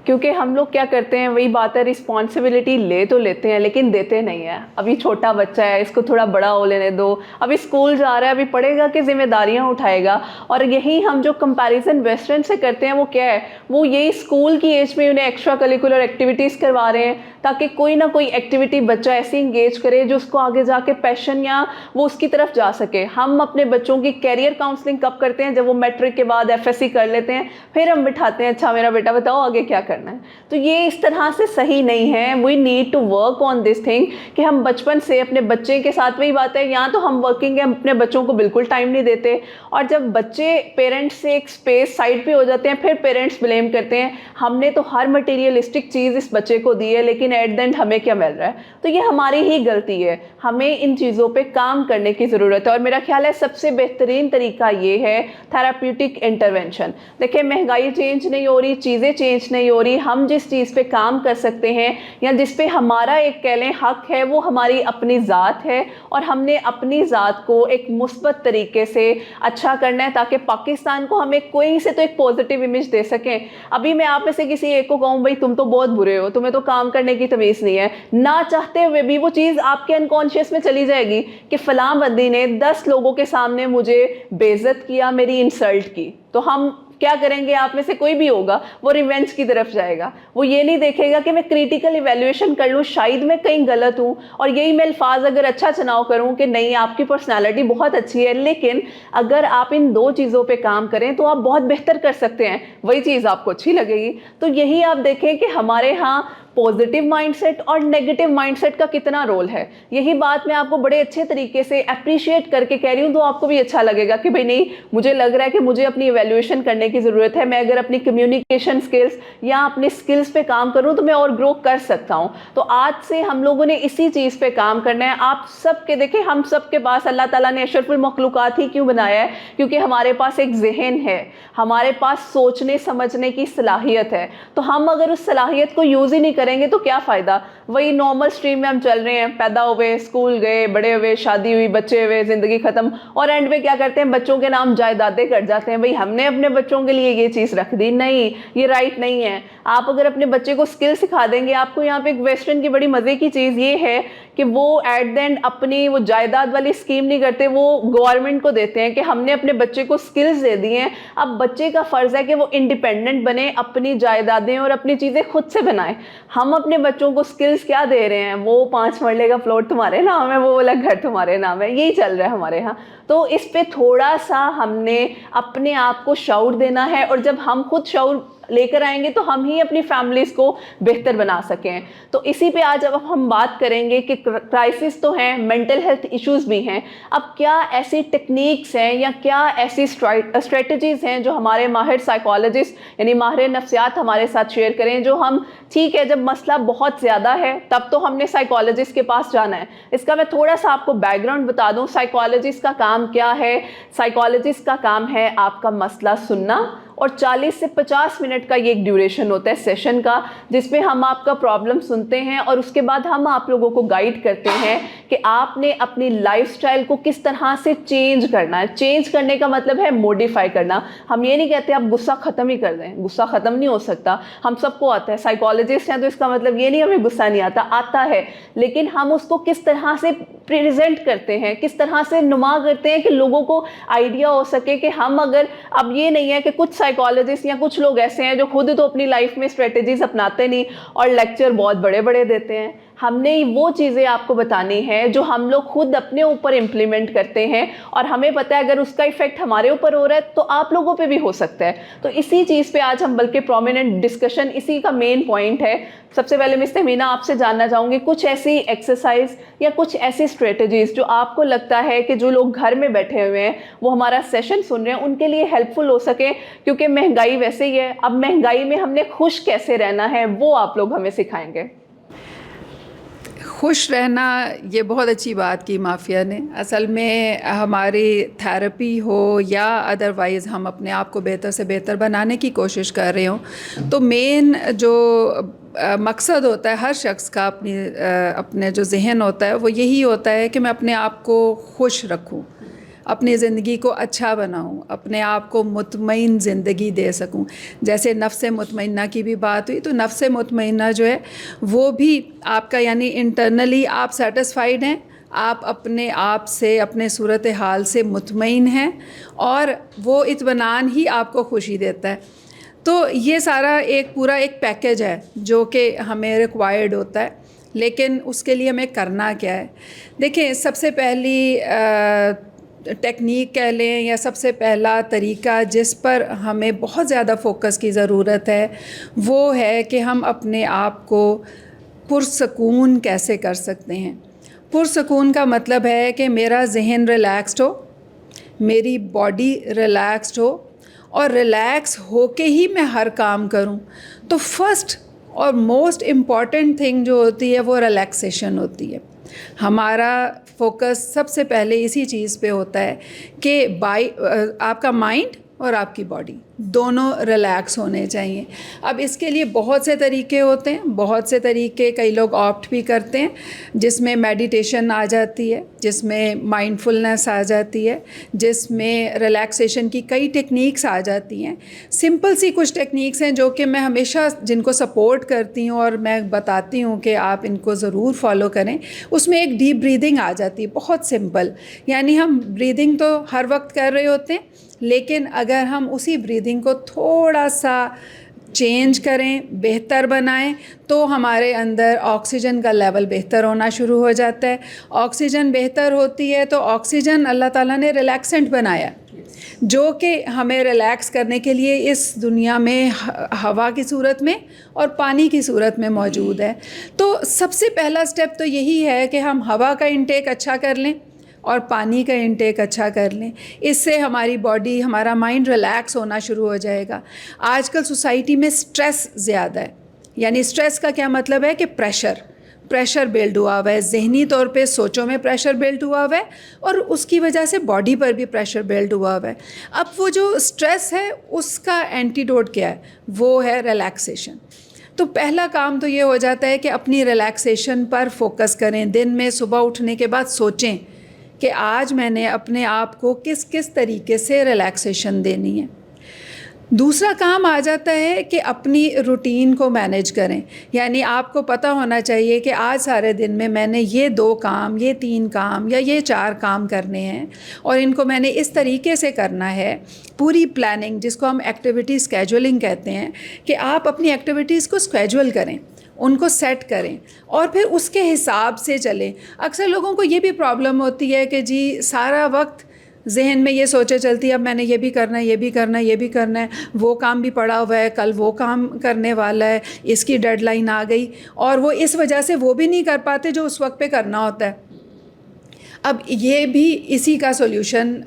क्योंकि हम लोग क्या करते हैं, वही बात है, रिस्पॉन्सिबिलिटी ले तो लेते हैं लेकिन देते नहीं है। अभी छोटा बच्चा है, इसको थोड़ा बड़ा हो लेने दो, अभी स्कूल जा रहा है, अभी पढ़ेगा कि जिम्मेदारियां उठाएगा। और यही हम जो कंपैरिजन वेस्टर्न से करते हैं वो क्या है, वो यही स्कूल की एज में उन्हें एक्स्ट्रा करिकुलर एक्टिविटीज़ करवा रहे हैं ताकि कोई ना कोई एक्टिविटी बच्चा ऐसी इंगेज करे जो उसको आगे जाके पैशन या वो उसकी तरफ जा सके। हम अपने बच्चों की कैरियर काउंसलिंग कब करते हैं, जब वो मैट्रिक के बाद FSC कर लेते हैं, फिर हम बिठाते हैं, अच्छा मेरा बेटा बताओ आगे क्या करना है। तो ये इस तरह से सही नहीं है। We need to work on this thing कि हम बचपन से अपने बच्चे के साथ, वही बात है, यहाँ तो हम वर्किंग है, हम अपने बच्चों को बिल्कुल टाइम नहीं देते, और जब बच्चे पेरेंट्स से एक स्पेस साइड पे हो जाते हैं फिर पेरेंट्स ब्लेम करते हैं, हमने तो हर मटेरियलिस्टिक चीज़ इस बच्चे को दी है लेकिन एट द एंड हमें क्या मिल रहा है। तो ये हमारी ही गलती है, हमें इन चीज़ों पे काम करने की ज़रूरत है। और मेरा ख्याल है सबसे बेहतरीन तरीका ये है थेराप्यूटिक इंटरवेंशन। देखिए, महंगाई चेंज नहीं हो रही, चीज़ें चेंज नहीं हो रही, हम जिस चीज़ पे काम कर सकते हैं या जिस पे हमारा एक कह लें हक है, वो हमारी अपनी ज़ात है, और हमने अपनी ज़ात को एक मुस्बत तरीके से अच्छा करना है ताकि पाकिस्तान को हमें कोई से तो एक पॉजिटिव इमेज दे सकें। अभी मैं आप में से किसी एक को कहूँ भाई तुम तो बहुत बुरे हो, तुम्हें तो काम करने की तमीज़ नहीं है, ना चाहते हुए भी वो चीज़ आपके अनकॉन्शियस में चली जाएगी कि फलां बंदी ने 10 लोगों के सामने मुझे बेइज्जत किया, मेरी इंसल्ट की। तो हम क्या करेंगे, आप में से कोई भी होगा वो रिवेंज की तरफ जाएगा। वो ये नहीं देखेगा कि मैं क्रिटिकल इवैल्यूएशन कर लूँ, शायद मैं कहीं गलत हूँ और यही मैं अल्फाज अगर अच्छा चुनाव करूँ कि नहीं आपकी पर्सनालिटी बहुत अच्छी है, लेकिन अगर आप इन 2 चीज़ों पे काम करें तो आप बहुत बेहतर कर सकते हैं, वही चीज़ आपको अच्छी लगेगी। तो यही आप देखें कि हमारे यहाँ पॉजिटिव माइंडसेट और नेगेटिव माइंडसेट का कितना रोल है। यही बात मैं आपको बड़े अच्छे तरीके से अप्रिशिएट करके कह रही हूँ, तो आपको भी अच्छा लगेगा कि भाई नहीं, मुझे लग रहा है कि मुझे अपनी इवैल्यूएशन करने की ज़रूरत है। मैं अगर अपनी कम्युनिकेशन स्किल्स या अपने स्किल्स पे काम करूँ तो मैं और ग्रो कर सकता हूँ। तो आज से हम लोगों ने इसी चीज़ पे काम करना है। आप सब के देखें, हम सब के पास अल्लाह ताला ने अशरफुल मखलूकात ही क्यों बनाया है, क्योंकि हमारे पास एक जहन है, हमारे पास सोचने समझने की सलाहियत है। तो हम अगर उस सलाहियत को यूज़ ही नहीं کریں گے تو کیا فائدہ, وہی نارمل اسٹریم میں ہم چل رہے ہیں, پیدا ہوئے, اسکول گئے, بڑے ہوئے, شادی ہوئی, بچے ہوئے, زندگی ختم, اور اینڈ میں کیا کرتے ہیں, بچوں کے نام جائیدادیں کٹ جاتے ہیں. بھئی ہم نے اپنے بچوں کے لیے یہ چیز رکھ دی, نہیں, یہ رائٹ نہیں ہے. آپ اگر اپنے بچے کو اسکل سکھا دیں گے, آپ کو یہاں پہ ایک ویسٹرن کی بڑی مزے کی چیز یہ ہے کہ وہ ایٹ دا اینڈ اپنی وہ جائیداد والی اسکیم نہیں کرتے, وہ گورنمنٹ کو دیتے ہیں کہ ہم نے اپنے بچے کو اسکلز دے دی ہیں, اب بچے کا فرض ہے کہ وہ انڈیپینڈنٹ بنے, اپنی جائیدادیں اور اپنی چیزیں خود سے بنائیں. ہم اپنے بچوں کو اسکلز کیا دے رہے ہیں, وہ 5 مرلے کا پلاٹ تمہارے نام ہے, وہ والا گھر تمہارے نام ہے, یہی چل رہا ہے ہمارے ہاں. تو اس پہ تھوڑا سا ہم نے اپنے آپ کو شعور دینا ہے, اور جب ہم خود شعور لے کر آئیں گے تو ہم ہی اپنی فیملیز کو بہتر بنا سکیں. تو اسی پہ آج اب ہم بات کریں گے کہ کرائسس تو ہیں, مینٹل ہیلتھ ایشوز بھی ہیں. اب کیا ایسی ٹیکنیکس ہیں یا کیا ایسی اسٹریٹجیز ہیں جو ہمارے ماہر سائیکالوجسٹ یعنی ماہر نفسیات ہمارے ساتھ شیئر کریں, جو ہم, ٹھیک ہے جب مسئلہ بہت زیادہ ہے تب تو ہم نے سائیکالوجسٹ کے پاس جانا ہے. اس کا میں تھوڑا سا آپ کو بیک گراؤنڈ بتا دوں. سائیکالوجسٹ کا کام کیا ہے؟ سائیکالوجسٹ کا کام ہے آپ کا مسئلہ سننا, اور 40 سے 50 منٹ کا یہ ایک ڈیوریشن ہوتا ہے سیشن کا, جس میں ہم آپ کا پرابلم سنتے ہیں اور اس کے بعد ہم آپ لوگوں کو گائیڈ کرتے ہیں کہ آپ نے اپنی لائف سٹائل کو کس طرح سے چینج کرنا ہے. چینج کرنے کا مطلب ہے موڈیفائی کرنا. ہم یہ نہیں کہتے آپ غصہ ختم ہی کر دیں, غصہ ختم نہیں ہو سکتا, ہم سب کو آتا ہے. سائیکالوجسٹ ہیں تو اس کا مطلب یہ نہیں ہمیں غصہ نہیں آتا, آتا ہے, لیکن ہم اس کو کس طرح سے پریزنٹ کرتے ہیں, کس طرح سے نما کرتے ہیں کہ لوگوں کو آئیڈیا ہو سکے کہ ہم اگر, اب یہ نہیں ہے کہ کچھ سائیکالوجسٹ یا کچھ لوگ ایسے ہیں جو خود تو اپنی لائف میں اسٹریٹجیز اپناتے نہیں اور لیکچر بہت بڑے بڑے دیتے ہیں. ہم نے وہ چیزیں آپ کو بتانی ہیں جو ہم لوگ خود اپنے اوپر امپلیمنٹ کرتے ہیں, اور ہمیں پتہ ہے اگر اس کا ایفیکٹ ہمارے اوپر ہو رہا ہے تو آپ لوگوں پہ بھی ہو سکتا ہے. تو اسی چیز پہ آج ہم بلکہ پرومیننٹ ڈسکشن, اسی کا مین پوائنٹ ہے. سب سے پہلے مس تہمینہ آپ سے جاننا چاہوں گی کچھ ایسی ایکسرسائز یا کچھ ایسی اسٹریٹجیز جو آپ کو لگتا ہے کہ جو لوگ گھر میں بیٹھے ہوئے ہیں وہ ہمارا سیشن سن رہے ہیں ان کے لیے ہیلپ فل ہو سکے, کیونکہ مہنگائی ویسے ہی ہے. اب مہنگائی میں ہم نے خوش کیسے رہنا ہے وہ آپ لوگ ہمیں سکھائیں گے. خوش رہنا, یہ بہت اچھی بات کی مافیا نے. اصل میں ہماری تھیراپی ہو یا ادروائز ہم اپنے آپ کو بہتر سے بہتر بنانے کی کوشش کر رہے ہوں تو مین جو مقصد ہوتا ہے ہر شخص کا, اپنے جو ذہن ہوتا ہے وہ یہی ہوتا ہے کہ میں اپنے آپ کو خوش رکھوں, اپنی زندگی کو اچھا بناؤں, اپنے آپ کو مطمئن زندگی دے سکوں. جیسے نفس مطمئنہ کی بھی بات ہوئی, تو نفس مطمئنہ جو ہے وہ بھی آپ کا, یعنی انٹرنلی آپ سیٹسفائیڈ ہیں, آپ اپنے آپ سے, اپنے صورتحال سے مطمئن ہیں, اور وہ اطمینان ہی آپ کو خوشی دیتا ہے. تو یہ سارا ایک پورا ایک پیکیج ہے جو کہ ہمیں ریکوائرڈ ہوتا ہے. لیکن اس کے لیے ہمیں کرنا کیا ہے؟ دیکھیں, سب سے پہلی ٹیکنیک کہہ لیں یا سب سے پہلا طریقہ جس پر ہمیں بہت زیادہ فوکس کی ضرورت ہے وہ ہے کہ ہم اپنے آپ کو پرسکون کیسے کر سکتے ہیں. پرسکون کا مطلب ہے کہ میرا ذہن ریلیکسڈ ہو, میری باڈی ریلیکسڈ ہو, اور ریلیکس ہو کے ہی میں ہر کام کروں. تو فرسٹ اور موسٹ امپورٹنٹ تھنگ جو ہوتی ہے وہ ریلیکسیشن ہوتی ہے. ہمارا فوکس سب سے پہلے اسی چیز پہ ہوتا ہے کہ آپ کا مائنڈ اور آپ کی باڈی دونوں ریلیکس ہونے چاہیے. اب اس کے لیے بہت سے طریقے ہوتے ہیں, بہت سے طریقے کئی لوگ آپٹ بھی کرتے ہیں, جس میں میڈیٹیشن آ جاتی ہے, جس میں مائنڈ فلنس آ جاتی ہے, جس میں ریلیکسیشن کی کئی ٹیکنیکس آ جاتی ہیں. سمپل سی کچھ ٹیکنیکس ہیں جو کہ میں ہمیشہ جن کو سپورٹ کرتی ہوں اور میں بتاتی ہوں کہ آپ ان کو ضرور فالو کریں. اس میں ایک ڈیپ بریدنگ آ جاتی ہے, بہت سمپل. یعنی ہم بریدنگ تو ہر وقت کر رہے ہوتے ہیں, لیکن اگر ہم اسی بریدنگ کو تھوڑا سا چینج کریں, بہتر بنائیں, تو ہمارے اندر آکسیجن کا لیول بہتر ہونا شروع ہو جاتا ہے. آکسیجن بہتر ہوتی ہے تو آکسیجن اللہ تعالیٰ نے ریلیکسنٹ بنایا, جو کہ ہمیں ریلیکس کرنے کے لیے اس دنیا میں ہوا کی صورت میں اور پانی کی صورت میں موجود ہے. تو سب سے پہلا سٹیپ تو یہی ہے کہ ہم ہوا کا انٹیک اچھا کر لیں اور پانی کا انٹیک اچھا کر لیں. اس سے ہماری باڈی, ہمارا مائنڈ ریلیکس ہونا شروع ہو جائے گا. آج کل سوسائٹی میں سٹریس زیادہ ہے. یعنی سٹریس کا کیا مطلب ہے کہ پریشر بلڈ ہوا ہوا ہے, ذہنی طور پہ سوچوں میں پریشر بلڈ ہوا ہوا ہے, اور اس کی وجہ سے باڈی پر بھی پریشر بلڈ ہوا ہوا ہے. اب وہ جو سٹریس ہے اس کا اینٹیڈوٹ کیا ہے؟ وہ ہے ریلیکسیشن. تو پہلا کام تو یہ ہو جاتا ہے کہ اپنی ریلیکسیشن پر فوکس کریں. دن میں صبح اٹھنے کے بعد سوچیں کہ آج میں نے اپنے آپ کو کس کس طریقے سے ریلیکسیشن دینی ہے. دوسرا کام آ جاتا ہے کہ اپنی روٹین کو مینیج کریں. یعنی آپ کو پتہ ہونا چاہیے کہ آج سارے دن میں نے یہ 2 کام، یہ 3 کام یا یہ 4 کام کرنے ہیں اور ان کو میں نے اس طریقے سے کرنا ہے. پوری پلاننگ، جس کو ہم ایکٹیویٹی اسکیجولنگ کہتے ہیں، کہ آپ اپنی ایکٹیویٹیز کو اسکیجول کریں، ان کو سیٹ کریں اور پھر اس کے حساب سے چلیں. اکثر لوگوں کو یہ بھی پرابلم ہوتی ہے کہ جی سارا وقت ذہن میں یہ سوچے چلتی ہے اب میں نے یہ بھی کرنا ہے، یہ بھی کرنا ہے، یہ بھی کرنا ہے، وہ کام بھی پڑا ہوا ہے، کل وہ کام کرنے والا ہے، اس کی ڈیڈ لائن آ گئی، اور وہ اس وجہ سے وہ بھی نہیں کر پاتے جو اس وقت پہ کرنا ہوتا ہے. اب یہ بھی اسی کا سولوشن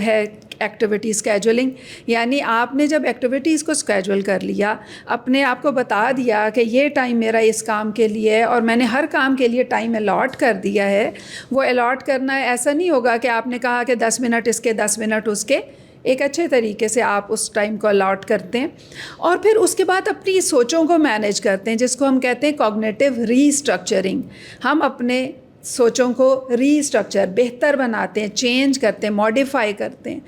ہے ایکٹیویٹی اسکیجولنگ. یعنی آپ نے جب ایکٹیویٹیز کو اسکیجول کر لیا، اپنے آپ کو بتا دیا کہ یہ ٹائم میرا اس کام کے لیے ہے اور میں نے ہر کام کے لیے ٹائم الاٹ کر دیا ہے. وہ الاٹ کرنا ایسا نہیں ہوگا کہ آپ نے کہا کہ 10 منٹ اس کے 10 منٹ اس کے. ایک اچھے طریقے سے آپ اس ٹائم کو الاٹ کرتے ہیں اور پھر اس کے بعد اپنی سوچوں کو مینیج کرتے ہیں، جس کو ہم کہتے ہیں کوگنیٹیو ری اسٹرکچرنگ. ہم اپنے سوچوں کو ری اسٹرکچر بہتر بناتے ہیں، چینج کرتے ہیں، ماڈیفائی کرتے ہیں.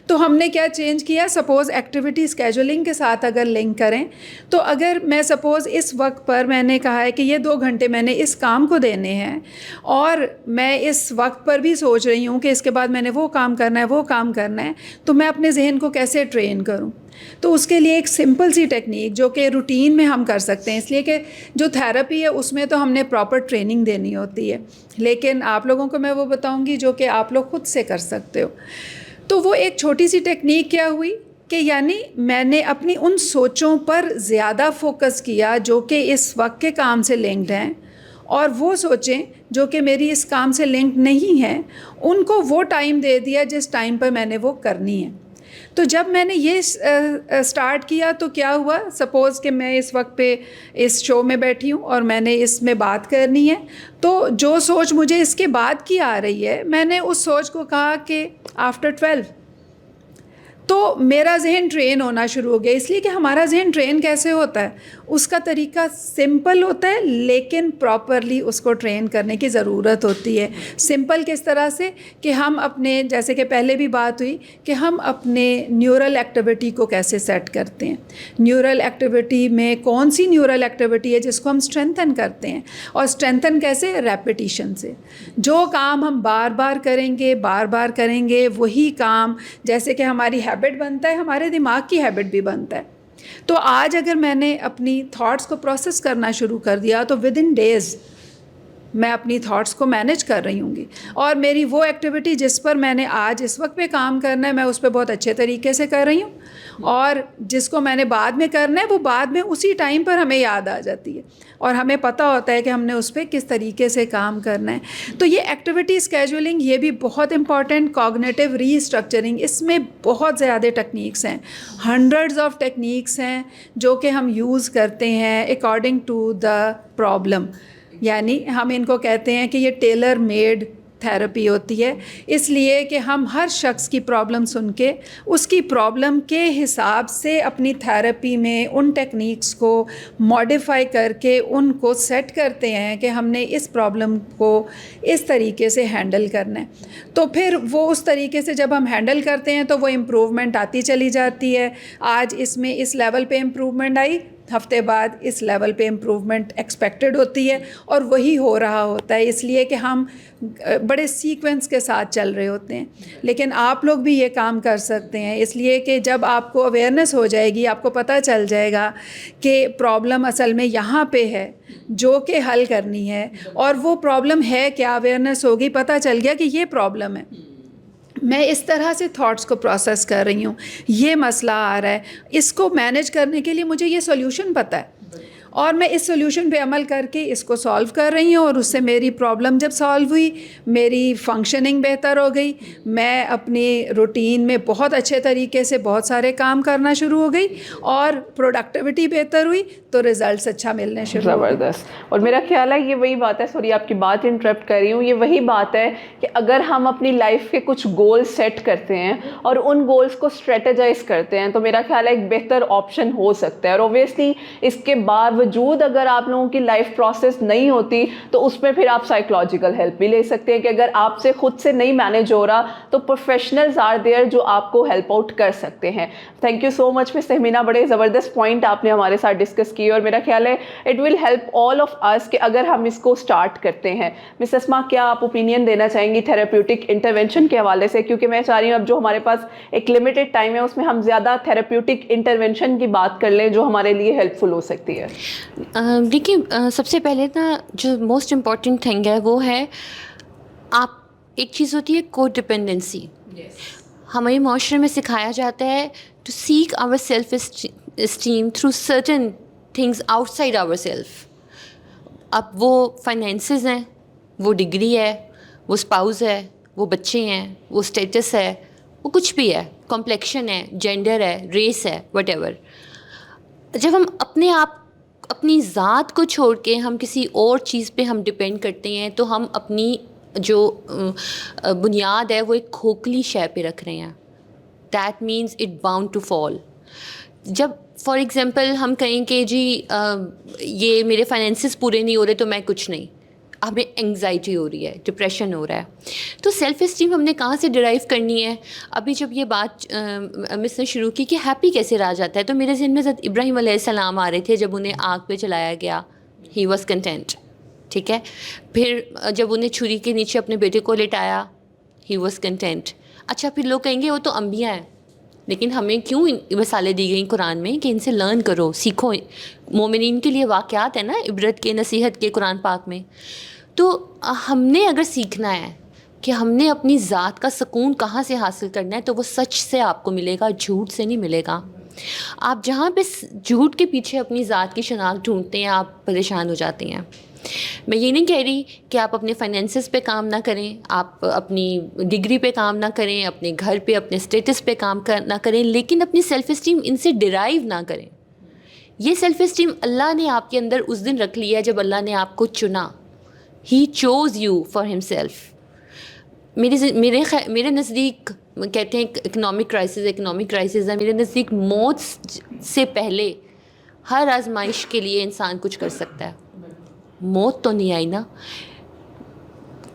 تو ہم نے کیا چینج کیا؟ سپوز ایکٹیویٹی اسکیجولنگ کے ساتھ اگر لنک کریں تو اگر میں سپوز اس وقت پر میں نے کہا ہے کہ یہ 2 گھنٹے میں نے اس کام کو دینے ہیں اور میں اس وقت پر بھی سوچ رہی ہوں کہ اس کے بعد میں نے وہ کام کرنا ہے، وہ کام کرنا ہے، تو میں اپنے ذہن کو کیسے ٹرین کروں؟ تو اس کے لیے ایک سمپل سی ٹیکنیک جو کہ روٹین میں ہم کر سکتے ہیں، اس لیے کہ جو تھیراپی ہے اس میں تو ہم نے پراپر ٹریننگ دینی ہوتی ہے، لیکن آپ لوگوں کو میں وہ بتاؤں گی جو کہ آپ لوگ خود سے کر سکتے ہو. تو وہ ایک چھوٹی سی ٹیکنیک کیا ہوئی کہ یعنی میں نے اپنی ان سوچوں پر زیادہ فوکس کیا جو کہ اس وقت کے کام سے لنکڈ ہیں، اور وہ سوچیں جو کہ میری اس کام سے لنکڈ نہیں ہیں ان کو وہ ٹائم دے دیا جس ٹائم پر میں نے وہ کرنی ہے. تو جب میں نے یہ سٹارٹ کیا تو کیا ہوا؟ سپوز کہ میں اس وقت پہ اس شو میں بیٹھی ہوں اور میں نے اس میں بات کرنی ہے، تو جو سوچ مجھے اس کے بعد کی آ رہی ہے میں نے اس سوچ کو کہا کہ آفٹر 12. تو میرا ذہن ٹرین ہونا شروع ہو گیا. اس لیے کہ ہمارا ذہن ٹرین کیسے ہوتا ہے، اس کا طریقہ سمپل ہوتا ہے لیکن پراپرلی اس کو ٹرین کرنے کی ضرورت ہوتی ہے. سمپل کس طرح سے کہ ہم اپنے، جیسے کہ پہلے بھی بات ہوئی کہ ہم اپنے نیورل ایکٹیویٹی کو کیسے سیٹ کرتے ہیں. نیورل ایکٹیویٹی میں کون سی نیورل ایکٹیویٹی ہے جس کو ہم اسٹرینتھن کرتے ہیں، اور اسٹرینتھن کیسے؟ ریپیٹیشن سے. جو کام ہم بار بار کریں گے وہی کام، جیسے کہ ہماری ہیبٹ بنتا ہے ہمارے دماغ کی ہیبٹ بھی بنتا ہے. تو آج اگر میں نے اپنی تھاٹس کو پروسیس کرنا شروع کر دیا تو ود ان ڈیز میں اپنی تھاٹس کو مینیج کر رہی ہوں گی، اور میری وہ ایکٹیویٹی جس پر میں نے آج اس وقت پہ کام کرنا ہے میں اس پہ بہت اچھے طریقے سے کر رہی ہوں، اور جس کو میں نے بعد میں کرنا ہے وہ بعد میں اسی ٹائم پر ہمیں یاد آ جاتی ہے اور ہمیں پتہ ہوتا ہے کہ ہم نے اس پہ کس طریقے سے کام کرنا ہے. تو یہ ایکٹیویٹی اسکیجولنگ یہ بھی بہت امپورٹنٹ. کوگنیٹیو ری اسٹرکچرنگ، اس میں بہت زیادہ ٹیکنیکس ہیں، ہنڈریڈز آف ٹیکنیکس ہیں جو کہ ہم یوز کرتے ہیں اکارڈنگ ٹو دا پرابلم. یعنی ہم ان کو کہتے ہیں کہ یہ ٹیلر میڈ تھیراپی ہوتی ہے، اس لیے کہ ہم ہر شخص کی پرابلم سن کے اس کی پرابلم کے حساب سے اپنی تھیراپی میں ان ٹیکنیکس کو ماڈیفائی کر کے ان کو سیٹ کرتے ہیں کہ ہم نے اس پرابلم کو اس طریقے سے ہینڈل کرنا ہے. تو پھر وہ اس طریقے سے جب ہم ہینڈل کرتے ہیں تو وہ امپروومنٹ آتی چلی جاتی ہے. آج اس میں اس لیول پہ امپروومنٹ آئی، ہفتے بعد اس لیول پہ امپروومنٹ ایکسپیکٹڈ ہوتی ہے، اور وہی ہو رہا ہوتا ہے، اس لیے کہ ہم بڑے سیکوینس کے ساتھ چل رہے ہوتے ہیں. لیکن آپ لوگ بھی یہ کام کر سکتے ہیں، اس لیے کہ جب آپ کو اویئرنیس ہو جائے گی، آپ کو پتہ چل جائے گا کہ پرابلم اصل میں یہاں پہ ہے جو کہ حل کرنی ہے، اور وہ پرابلم ہے کیا، اویئرنیس ہوگی، پتہ چل گیا کہ یہ پرابلم ہے، میں اس طرح سے تھاٹس کو پروسیس کر رہی ہوں، یہ مسئلہ آ رہا ہے، اس کو مینیج کرنے کے لیے مجھے یہ سولوشن پتہ ہے اور میں اس سولوشن پہ عمل کر کے اس کو سالو کر رہی ہوں، اور اس سے میری پرابلم جب سالو ہوئی میری فنکشننگ بہتر ہو گئی، میں اپنی روٹین میں بہت اچھے طریقے سے بہت سارے کام کرنا شروع ہو گئی اور پروڈکٹیوٹی بہتر ہوئی تو ریزلٹس اچھا ملنے شروع ہو گئے. زبردست. اور میرا خیال ہے یہ وہی بات ہے، سوری آپ کی بات انٹرپٹ کر رہی ہوں، یہ وہی بات ہے کہ اگر ہم اپنی لائف کے کچھ گول سیٹ کرتے ہیں اور ان گولز کو اسٹریٹجائز کرتے ہیں تو میرا خیال ہے ایک بہتر آپشن ہو سکتا ہے. اور اوبویسلی اس کے بعد बावजूद अगर आप लोगों की लाइफ प्रोसेस नहीं होती तो उसमें फिर आप साइकोलॉजिकल हेल्प भी ले सकते हैं कि अगर आपसे खुद से नहीं मैनेज हो रहा तो प्रोफेशनल्स आर देयर जो आपको हेल्प आउट कर सकते हैं. Thank you so much miss Tahmina, बड़े ज़बरदस्त पॉइंट आपने हमारे साथ डिस्कस किए और मेरा ख्याल है it will help all of us कि अगर हम इसको स्टार्ट करते हैं. मिस अस्मा, क्या आप ओपिनियन देना चाहेंगी थेरेप्यूटिक इंटरवेंशन के हवाले से, क्योंकि मैं चाह रही हूँ अब जो हमारे पास एक लिमिटेड टाइम है उसमें हम ज़्यादा थेरेप्यूटिक इंटरवेंशन की बात कर लें जो हमारे लिए हेल्पफुल हो सकती है. देखिए, सबसे पहले ना जो मोस्ट इम्पॉर्टेंट थिंग है वो है, आप एक चीज़ होती है को डिपेंडेंसी. हमारे माशरे में सिखाया जाता है to seek our self esteem through certain things outside our self. अब वो फाइनेंसेस हैं, वो डिग्री है, वो स्पाउस है, वो बच्चे हैं, वो स्टेटस है, वो कुछ भी है, कॉम्प्लेक्शन है, जेंडर है, रेस है, व्हाटएवर. जब हम अपने आप अपनी ज़ात को छोड़ के हम किसी और चीज़ पे हम डिपेंड करते हैं तो हम अपनी जो बुनियाद है वो एक खोखली शय पे रख रहे हैं. That means it bound to fall. जब फॉर एग्ज़ाम्पल हम कहें कि जी ये मेरे फाइनेंसेस पूरे नहीं हो रहे तो मैं कुछ नहीं, हमें एंग्जाइटी हो रही है, डिप्रेशन हो रहा है, तो सेल्फ़ एस्टीम हमने कहाँ से डिराइव करनी है. अभी जब ये बात मिस ने शुरू की कि हैप्पी कैसे रहा जाता है, तो मेरे ज़हन में हज़रत इब्राहीम अलैहिस्सलाम आ रहे थे. जब उन्हें आग पे चलाया गया, ही वॉज कंटेंट. ठीक है. फिर जब उन्हें छुरी के नीचे अपने बेटे को लिटाया, ही वॉज कंटेंट. अच्छा, फिर लोग कहेंगे वो तो अंबिया हैं, लेकिन हमें क्यों मिसालें दी गई कुरान में कि इनसे लर्न करो, सीखो. मोमिनीन के लिए वाक़यात है ना, इबरत के, नसीहत के कुरान पाक में. तो हमने अगर सीखना है कि हमने अपनी ज़ात का सुकून कहाँ से हासिल करना है, तो वो सच से आपको मिलेगा, झूठ से नहीं मिलेगा. आप जहाँ पे झूठ के पीछे अपनी ज़ात की शनाख्त ढूंढते हैं, आप परेशान हो जाते हैं. मैं ये नहीं कह रही कि आप अपने फाइनेंसेस पे काम ना करें, आप अपनी डिग्री पे काम ना करें, अपने घर पे, अपने स्टेटस पे काम ना करें, लेकिन अपनी सेल्फ़ एस्टीम इनसे डिराइव ना करें. ये सेल्फ़ एस्टीम अल्लाह ने आपके अंदर उस दिन रख लिया है जब अल्लाह ने आपको चुना. ही चोज़ यू फॉर हिमसेल्फ. मेरे नज़दीक कहते हैं इकनॉमिक क्राइसिस है. मेरे नज़दीक मौत से पहले हर आजमाइश के लिए इंसान कुछ कर सकता है. मौत तो नहीं आई ना,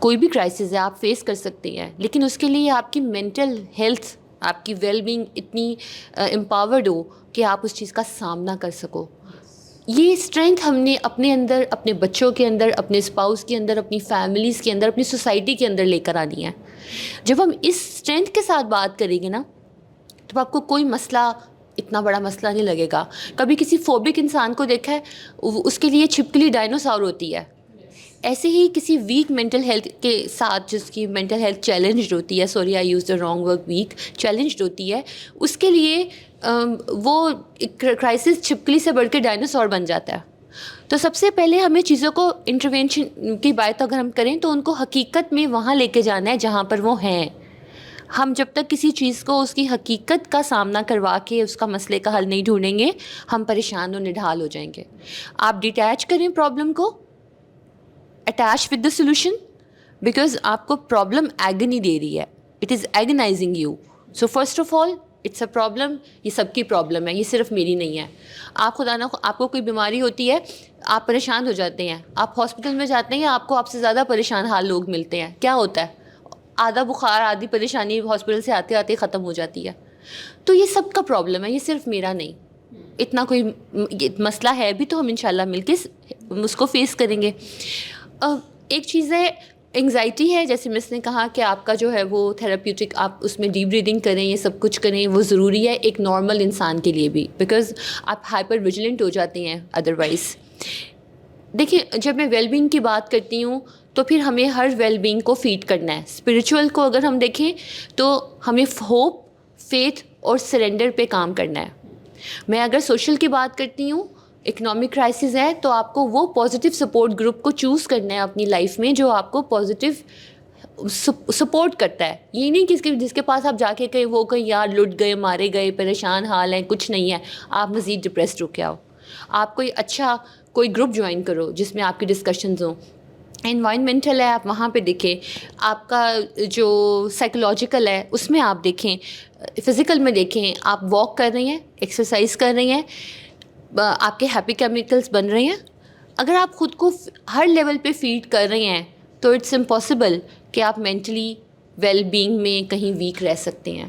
कोई भी क्राइसिस है आप फेस कर सकते हैं, लेकिन उसके लिए आपकी मेंटल हेल्थ, आपकी वेलबींग इतनी एम्पावर्ड हो कि आप उस चीज़ का सामना कर सको. ये स्ट्रेंथ हमने अपने अंदर, अपने बच्चों के अंदर, अपने स्पाउस के अंदर, अपनी फैमिलीज़ के अंदर, अपनी सोसाइटी के अंदर लेकर आनी है. जब हम इस स्ट्रेंथ के साथ बात करेंगे ना, तो आपको कोई मसला, इतना बड़ा मसला नहीं लगेगा. कभी किसी फोबिक इंसान को देखा है, उसके लिए छिपकली डायनासोर होती है. ऐसे ही किसी वीक मेंटल हेल्थ के साथ, जिसकी मेंटल हेल्थ चैलेंज्ड होती है, sorry I use the wrong word, weak, challenged होती है, उसके लिए वो क्राइसिस छिपकली से बढ़ के डायनासोर बन जाता है. तो सबसे पहले हमें चीज़ों को, इंटरवेंशन की बात अगर हम करें तो उनको हकीकत में वहाँ लेके जाना है जहाँ पर वो हैं. हम जब तक किसी चीज़ को उसकी हकीकत का सामना करवा के उसका मसले का हल नहीं ढूंढेंगे, हम परेशान और निढाल हो जाएंगे. आप डिटैच करें प्रॉब्लम को, attach with the solution, because आपको प्रॉब्लम एगनी दे रही है, it is agonizing you. So first of all it's a problem. ये सबकी प्रॉब्लम है, ये सिर्फ मेरी नहीं है. आप खुदा ना, आपको कोई बीमारी होती है, आप परेशान हो जाते हैं, आप हॉस्पिटल में जाते हैं, आपको आपसे ज़्यादा परेशान हाल लोग मिलते हैं. क्या होता है? आधा बुखार, आधी परेशानी हॉस्पिटल से आते आते ख़त्म हो जाती है. तो ये सब का प्रॉब्लम है, ये सिर्फ मेरा नहीं. इतना कोई मसला है भी तो हम इंशाल्लाह मिलके उसको फेस करेंगे. एक चीज़ है एंग्जाइटी है, जैसे मिस ने कहा कि आपका जो है वो थेराप्यूटिक, आप उसमें डीप ब्रीदिंग करें, ये सब कुछ करें, वो ज़रूरी है एक नॉर्मल इंसान के लिए भी, बिकॉज़ आप हाइपर विजिलेंट हो जाते हैं अदरवाइज़. देखिए, जब मैं वेलबींग की बात करती हूँ तो फिर हमें हर वेलबींग को फीड करना है. स्पिरिचुअल को अगर हम देखें तो हमें होप, फेथ और सरेंडर पे काम करना है. मैं अगर सोशल की बात करती हूँ, इकोनॉमिक क्राइसिस है, तो आपको वो पॉजिटिव सपोर्ट ग्रुप को चूज़ करना है अपनी लाइफ में जो आपको पॉजिटिव सपोर्ट करता है. ये नहीं कि जिसके पास आप जाके कहीं वो कहीं यार लुट गए, मारे गए, परेशान हाल हैं, कुछ नहीं है, आप मज़ीद डिप्रेस्ड होके आओ. आप कोई ग्रुप ज्वाइन करो जिसमें आपकी डिस्कशंस हों. एनवायरमेंटल है, आप वहाँ पे देखें. आपका जो साइकोलॉजिकल है उसमें आप देखें. फ़िज़िकल में देखें, आप वॉक कर रही हैं, एक्सरसाइज कर रही हैं, آپ کے ہیپی کیمیکلس بن رہے ہیں. اگر آپ خود کو ہر لیول پہ فیڈ کر رہے ہیں تو اٹس امپاسبل کہ آپ مینٹلی ویل بینگ میں کہیں ویک رہ سکتے ہیں.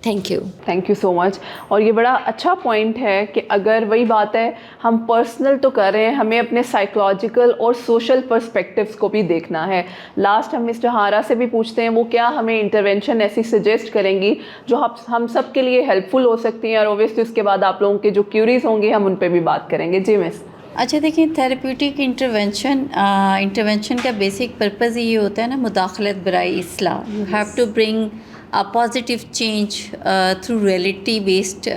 تھینک یو سو مچ. اور یہ بڑا اچھا پوائنٹ ہے کہ اگر وہی بات ہے ہم پرسنل تو کر رہے ہیں, ہمیں اپنے سائیکولوجیکل اور سوشل پرسپیکٹیوز کو بھی دیکھنا ہے. لاسٹ ہم مسٹر ہارا سے بھی پوچھتے ہیں وہ کیا ہمیں انٹرونشن ایسی سجیسٹ کریں گی جو ہم سب کے لیے ہیلپ فل ہو سکتی ہیں, اور اوبیسلی اس کے بعد آپ لوگوں کے جو کیوریز ہوں گے ہم ان پہ بھی بات کریں گے. جی مس. اچھا دیکھیں, تھراپیوٹک انٹرونشن کا بیسک پرپز یہ ہوتا ہے نا, مداخلت برائے اصلاح. You have to bring positive change through reality based.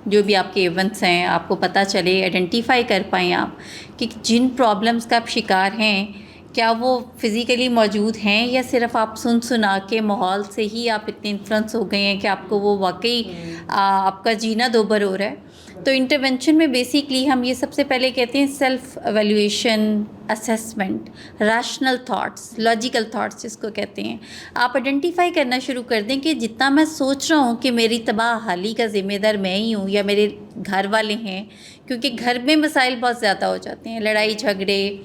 جو بھی آپ کے ایونٹس ہیں آپ کو پتہ چلے, آئیڈینٹیفائی کر پائیں آپ کہ جن پرابلمس کا آپ شکار ہیں کیا وہ فزیکلی موجود ہیں یا صرف آپ سنا کے ماحول سے ہی آپ اتنے انفلوئنس ہو گئے ہیں کہ آپ کو وہ واقعی آپ کا جینا دوبر ہو رہا ہے. تو انٹرونشن میں بیسکلی ہم یہ سب سے پہلے کہتے ہیں self evaluation, assessment, rational thoughts, logical thoughts جس کو کہتے ہیں. آپ آئیڈینٹیفائی کرنا شروع کر دیں کہ جتنا میں سوچ رہا ہوں کہ میری تباہ حالی کا ذمہ دار میں ہی ہوں یا میرے گھر والے ہیں, کیونکہ گھر میں مسائل بہت زیادہ ہو جاتے ہیں, لڑائی جھگڑے,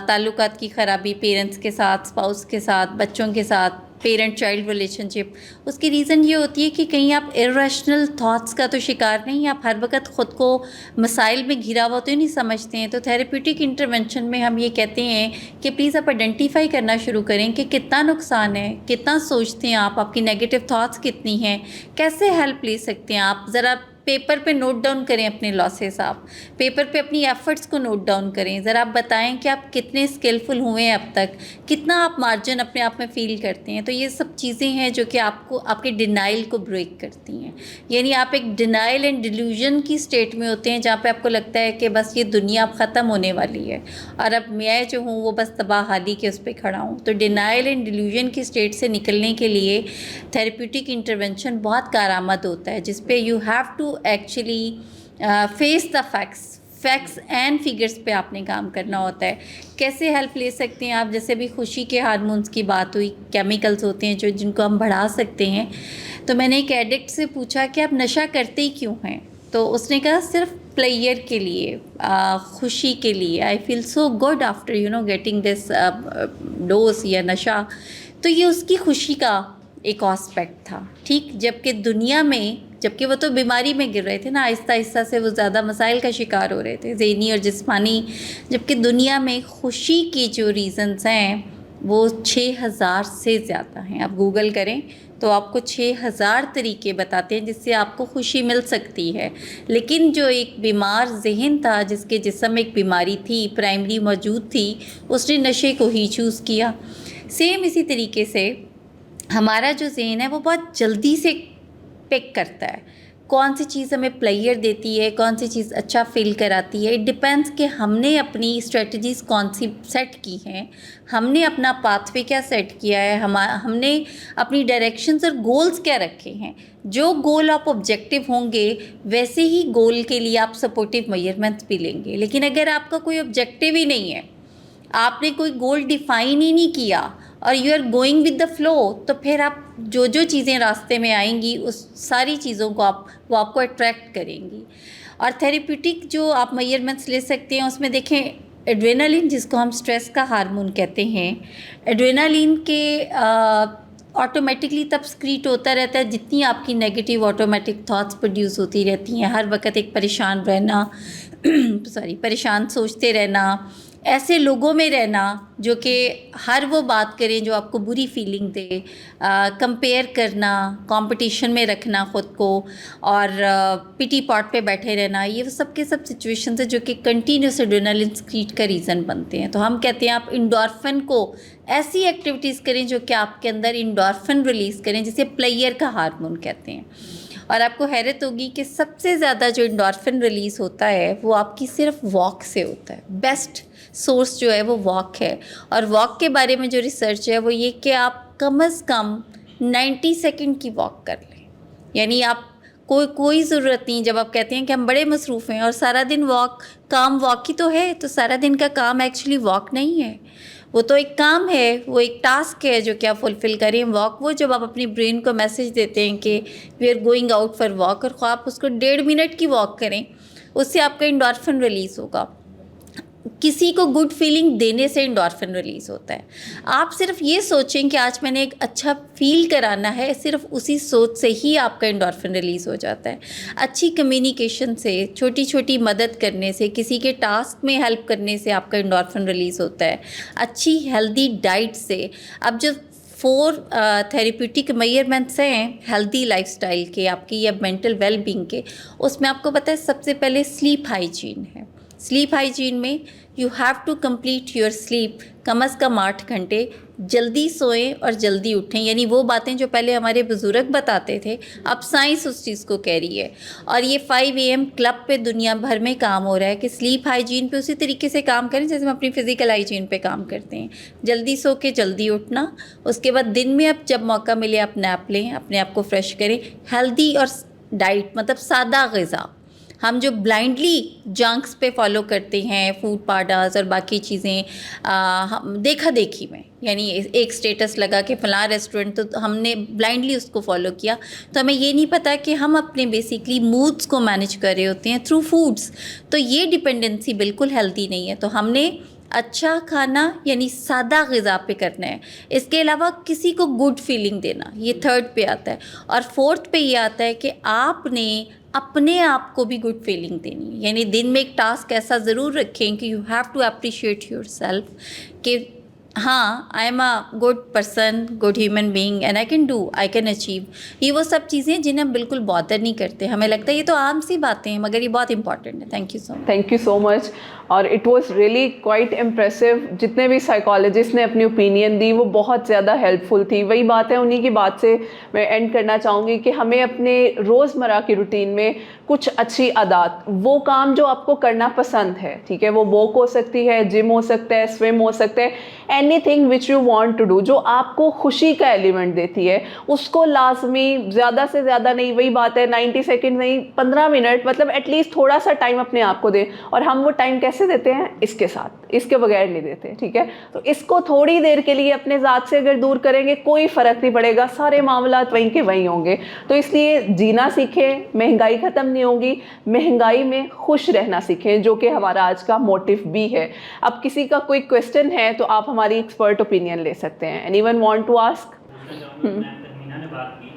تعلقات کی خرابی پیرنٹس کے ساتھ, اسپاؤس کے ساتھ, بچوں کے ساتھ, پیرنٹ چائلڈ ریلیشن شپ. اس کی ریزن یہ ہوتی ہے کہ کہیں آپ ارریشنل تھاٹس کا تو شکار نہیں, آپ ہر وقت خود کو مسائل میں گھرا ہوا تو نہیں سمجھتے ہیں. تو تھراپیوٹک انٹرونشن میں ہم یہ کہتے ہیں کہ پلیز آپ آئیڈینٹیفائی کرنا شروع کریں کہ کتنا نقصان ہے, کتنا سوچتے ہیں آپ کی نیگیٹو تھاٹس کتنی ہیں, کیسے ہیلپ لے سکتے ہیں آپ. ذرا پیپر پہ نوٹ ڈاؤن کریں اپنے لاسز, آپ پیپر پہ اپنی ایفرٹس کو نوٹ ڈاؤن کریں. ذرا آپ بتائیں کہ آپ کتنے اسکلفل ہوئے ہیں اب تک, کتنا آپ مارجن اپنے آپ میں فیل کرتے ہیں. تو یہ سب چیزیں ہیں جو کہ آپ کو آپ کے ڈینائل کو بریک کرتی ہیں. یعنی آپ ایک ڈینائل اینڈ ڈیلیوژن کی اسٹیٹ میں ہوتے ہیں جہاں پہ آپ کو لگتا ہے کہ بس یہ دنیا اب ختم ہونے والی ہے اور اب میں جو ہوں وہ بس تباہ حالی کے اس پہ کھڑا ہوں. تو ڈینائل اینڈ ڈیلیوژن کی اسٹیٹ سے نکلنے کے لیے تھراپیوٹک انٹرونشن بہت کارآمد ہوتا ہے, جس پہ you have to actually face the facts and figures پہ آپ نے کام کرنا ہوتا ہے. کیسے ہیلپ لے سکتے ہیں آپ, جیسے بھی خوشی کے ہارمونس کی بات ہوئی, کیمیکلز ہوتے ہیں جن کو ہم بڑھا سکتے ہیں. تو میں نے ایک ایڈکٹ سے پوچھا کہ آپ نشہ کرتے ہی کیوں ہیں, تو اس نے کہا صرف پلیئر کے لیے, خوشی کے لیے. I feel so good after getting this dose یا نشہ. تو یہ اس کی خوشی کا ایک آسپیکٹ تھا, ٹھیک. جبکہ وہ تو بیماری میں گر رہے تھے نا, آہستہ آہستہ سے وہ زیادہ مسائل کا شکار ہو رہے تھے, ذہنی اور جسمانی. جبکہ دنیا میں خوشی کی جو ریزنز ہیں وہ 6000 سے زیادہ ہیں. آپ گوگل کریں تو آپ کو 6000 طریقے بتاتے ہیں جس سے آپ کو خوشی مل سکتی ہے. لیکن جو ایک بیمار ذہن تھا, جس کے جسم ایک بیماری تھی, پرائمری موجود تھی, اس نے نشے کو ہی چوز کیا. سیم اسی طریقے سے ہمارا جو ذہن ہے وہ بہت جلدی سے پک کرتا ہے کون سی چیز ہمیں پلیئر دیتی ہے, کون سی چیز اچھا فیل کراتی ہے. اٹ ڈپینڈس کہ ہم نے اپنی اسٹریٹجیز کون سی سیٹ کی ہیں, ہم نے اپنا پاتھ وے کیا سیٹ کیا ہے, ہم نے اپنی ڈائریکشنز اور گولز کیا رکھے ہیں. جو گول آپ آبجیکٹیو ہوں گے ویسے ہی گول کے لیے آپ سپورٹیو میجرمنٹس بھی لیں گے. لیکن اگر آپ کا کوئی آبجیکٹیو ہی نہیں ہے, آپ نے کوئی گول ڈیفائن ہی نہیں کیا اور you are going with the flow, تو پھر آپ جو چیزیں راستے میں آئیں گی اس ساری چیزوں کو وہ آپ کو اٹریکٹ کریں گی. اور تھراپیوٹک جو آپ میجرمنٹس لے سکتے ہیں اس میں دیکھیں ایڈرینالین, جس کو ہم سٹریس کا ہارمون کہتے ہیں, ایڈرینالین کے آٹومیٹکلی تب سکریٹ ہوتا رہتا ہے جتنی آپ کی نیگیٹیو آٹومیٹک تھاٹس پروڈیوس ہوتی رہتی ہیں. ہر وقت ایک پریشان رہنا پریشان سوچتے رہنا, ایسے لوگوں میں رہنا جو کہ ہر وہ بات کریں جو آپ کو بری فیلنگ دے, کمپیئر کرنا, کمپٹیشن میں رکھنا خود کو, اور پٹی پاٹ پہ بیٹھے رہنا, یہ سب کے سب سچویشنز ہیں جو کہ کنٹینیوس ایڈرینالین سکریٹ کا ریزن بنتے ہیں. تو ہم کہتے ہیں آپ انڈورفن کو ایسی ایکٹیویٹیز کریں جو کہ آپ کے اندر انڈورفن ریلیز کریں, جسے پلیئر کا ہارمون کہتے ہیں. اور آپ کو حیرت ہوگی کہ سب سے زیادہ جو انڈورفن ریلیز ہوتا ہے وہ آپ کی صرف واک سے ہوتا ہے. بیسٹ سورس جو ہے وہ واک ہے. اور واک کے بارے میں جو ریسرچ ہے وہ یہ کہ آپ کم از کم 90 سیکنڈ کی واک کر لیں. یعنی آپ کوئی ضرورت نہیں, جب آپ کہتے ہیں کہ ہم بڑے مصروف ہیں اور سارا دن واک ہی تو ہے, تو سارا دن کا کام ایکچولی واک نہیں ہے, وہ تو ایک کام ہے, وہ ایک ٹاسک ہے جو کہ آپ فلفل کریں. واک وہ جب آپ اپنی برین کو میسج دیتے ہیں کہ we are going out for walk, اور خواہ آپ اس کو 1.5 منٹ کی واک کریں उससे आपका एंडोर्फिन रिलीज़ होगा। किसी को गुड फीलिंग देने से एंडोर्फिन रिलीज़ होता है। आप सिर्फ ये सोचें कि आज मैंने एक अच्छा फील कराना है, सिर्फ उसी सोच से ही आपका एंडोर्फिन रिलीज़ हो जाता है। अच्छी कम्युनिकेशन से, छोटी छोटी मदद करने से, किसी के टास्क में हेल्प करने से आपका एंडोर्फिन रिलीज़ होता है। अच्छी हेल्दी डाइट से, अब जो 4 थेरेप्यूटिक मेजरमेंट्स हैं हेल्दी लाइफस्टाइल के आपकी या मेंटल वेल बीइंग के, उसमें आपको पता है सबसे पहले स्लीप हाइजीन है। स्लीप हाइजीन में you have to complete your sleep, कम अज़ कम 8 घंटे, जल्दी सोएं और जल्दी उठें। यानी वो बातें जो पहले हमारे बुज़ुर्ग बताते थे, अब साइंस उस चीज़ को कह रही है। और ये 5 AM क्लब पे दुनिया भर में काम हो रहा है कि स्लीप हाइजीन पे उसी तरीके से काम करें जैसे हम अपनी फ़िज़िकल हाइजीन पे काम करते हैं। जल्दी सो के जल्दी उठना, उसके बाद दिन में अब जब मौका मिले आप नैप लें, अपने आप को फ्रेश करें। हेल्दी और डाइट मतलब सादा ग़िज़ा, हम जो ब्लाइंडली जंक्स पे फॉलो करते हैं, फूड पाउडर्स और बाकी चीज़ें, हम देखा देखी में, यानी एक स्टेटस लगा कि फ़लाँ रेस्टोरेंट, तो हमने ब्लाइंडली उसको फॉलो किया, तो हमें ये नहीं पता कि हम अपने बेसिकली मूड्स को मैनेज कर रहे होते हैं थ्रू फूड्स। तो ये डिपेंडेंसी बिल्कुल हेल्दी नहीं है। तो हमने अच्छा खाना यानी सादा ग़िज़ा पे करना है। इसके अलावा किसी को गुड फीलिंग देना, ये 3rd पे आता है। और 4th पे ये आता है कि आपने अपने आप को भी गुड फीलिंग देनी है। यानी दिन में एक टास्क ऐसा ज़रूर रखें कि you have to appreciate yourself कि हाँ, I am a good person, good human being and I can do, I can achieve. ये वो सब चीज़ें जिन्हें हम बिल्कुल बॉदर नहीं करते। हमें लगता है ये तो आम सी बातें हैं, मगर ये बहुत इंपॉर्टेंट है। Thank you so much. Thank you so much. और it was really quite impressive. जितने भी साइकोलॉजिस्ट ने अपनी ओपिनियन दी वो बहुत ज़्यादा हेल्पफुल थी। वही बात है, उन्हीं की बात से मैं एंड करना चाहूँगी कि हमें अपने रोज़मर्रा की रूटीन में कुछ अच्छी आदत, वो काम जो आपको करना पसंद है, ठीक है, वो वॉक हो सकती है, जिम हो सकता है, स्विम हो सकता है, anything which you want to do, जो आपको खुशी का एलिमेंट देती है, उसको लाजमी ज़्यादा से ज़्यादा नहीं, वही बात है 90 सेकेंड नहीं, 15 मिनट, मतलब एटलीस्ट थोड़ा सा टाइम अपने आप को दें। और हम वो टाइम कैसे देते हैं? इसके साथ, इसके बगैर नहीं देते, ठीक है। तो इसको थोड़ी देर के लिए अपने ज़ात से अगर दूर करेंगे कोई फ़र्क नहीं पड़ेगा, सारे मामलात वहीं के वहीं होंगे। तो इसलिए जीना सीखें, महंगाई ख़त्म नहीं होगी, महंगाई में खुश रहना सीखें, जो कि हमारा आज का मोटिव भी है। अब किसी का कोई क्वेश्चन है तो आप हमारी एक्सपर्ट ओपिनियन ले सकते हैं। Anyone want to ask? Tahmina ने बात की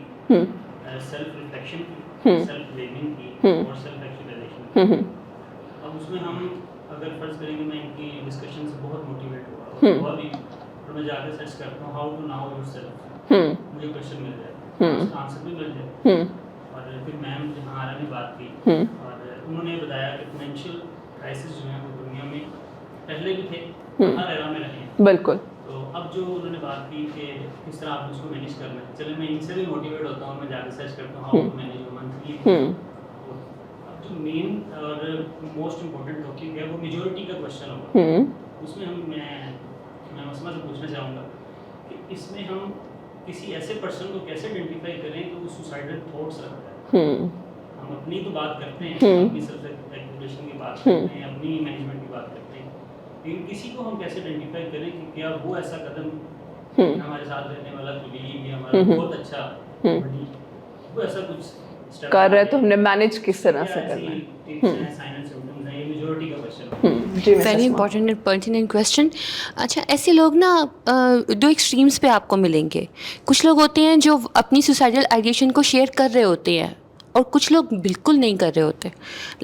सेल्फ रिफ्लेक्शन की, सेल्फ ब्लेमिंग की और सेल्फ एक्चुअलाइजेशन। अब उसमें हम अगर फर्ज करेंगे, मैं इनकी डिस्कशन से बहुत मोटिवेट हुआ और भी, और मैं जाकर सर्च करता हूँ हाउ टू नाउ योरसेल्फ, मुझे क्वेश्चन मिल जाए, आंसर भी मिल जाए। और फिर मैम जहाँ आरा ने बात की और उन्होंने बताया कि फाइनेंशियल क्राइसिस जो है वो दुनिया में पहले भी थे, हर एरा में रहे हैं। बिल्कुल। तो अब जो उन्होंने बात की कि किस तरह आप उसको मैनेज करना है, चले मैं इनसे भी मोटिवेट होता हूँ, मैं जाकर सर्च करता हूँ how to manage your monthly. अब जो मेन और मोस्ट इम्पोर्टेंट टॉपिक है वो मेजॉरिटी का क्वेश्चन होगा। उसमें मैं मसला से पूछना चाहूँगा कि इसमें हम किसी ऐसे पर्सन को कैसे आइडेंटिफाई करें कि वो सुसाइडल थॉट्स रखता है। हम अपनी तो बात करते हैं, अपनी सेल्फ रेगुलेशन की बात करते हैं, अपनी मैनेजमेंट की बात करते हैं, लेकिन किसी को हम कैसे आइडेंटिफाई करें कि क्या वो ऐसा कदम हमारे साथ रहने वाला कलीग या हमारा बहुत अच्छा बड़ी वो ऐसा कुछ step कर रहे, तो हमने मैनेज किस तरह से या करना है? ऐसी tips हैं, sign and symptoms हैं, ये मेजॉरिटी का क्वेश्चन। जी, very important and pertinent question. अच्छा, ऐसे लोग ना दो एक्सट्रीम्स पे आपको मिलेंगे। कुछ लोग होते हैं जो अपनी सुसाइडल आइडिएशन को शेयर कर रहे होते हैं और कुछ लोग बिल्कुल नहीं कर रहे होते,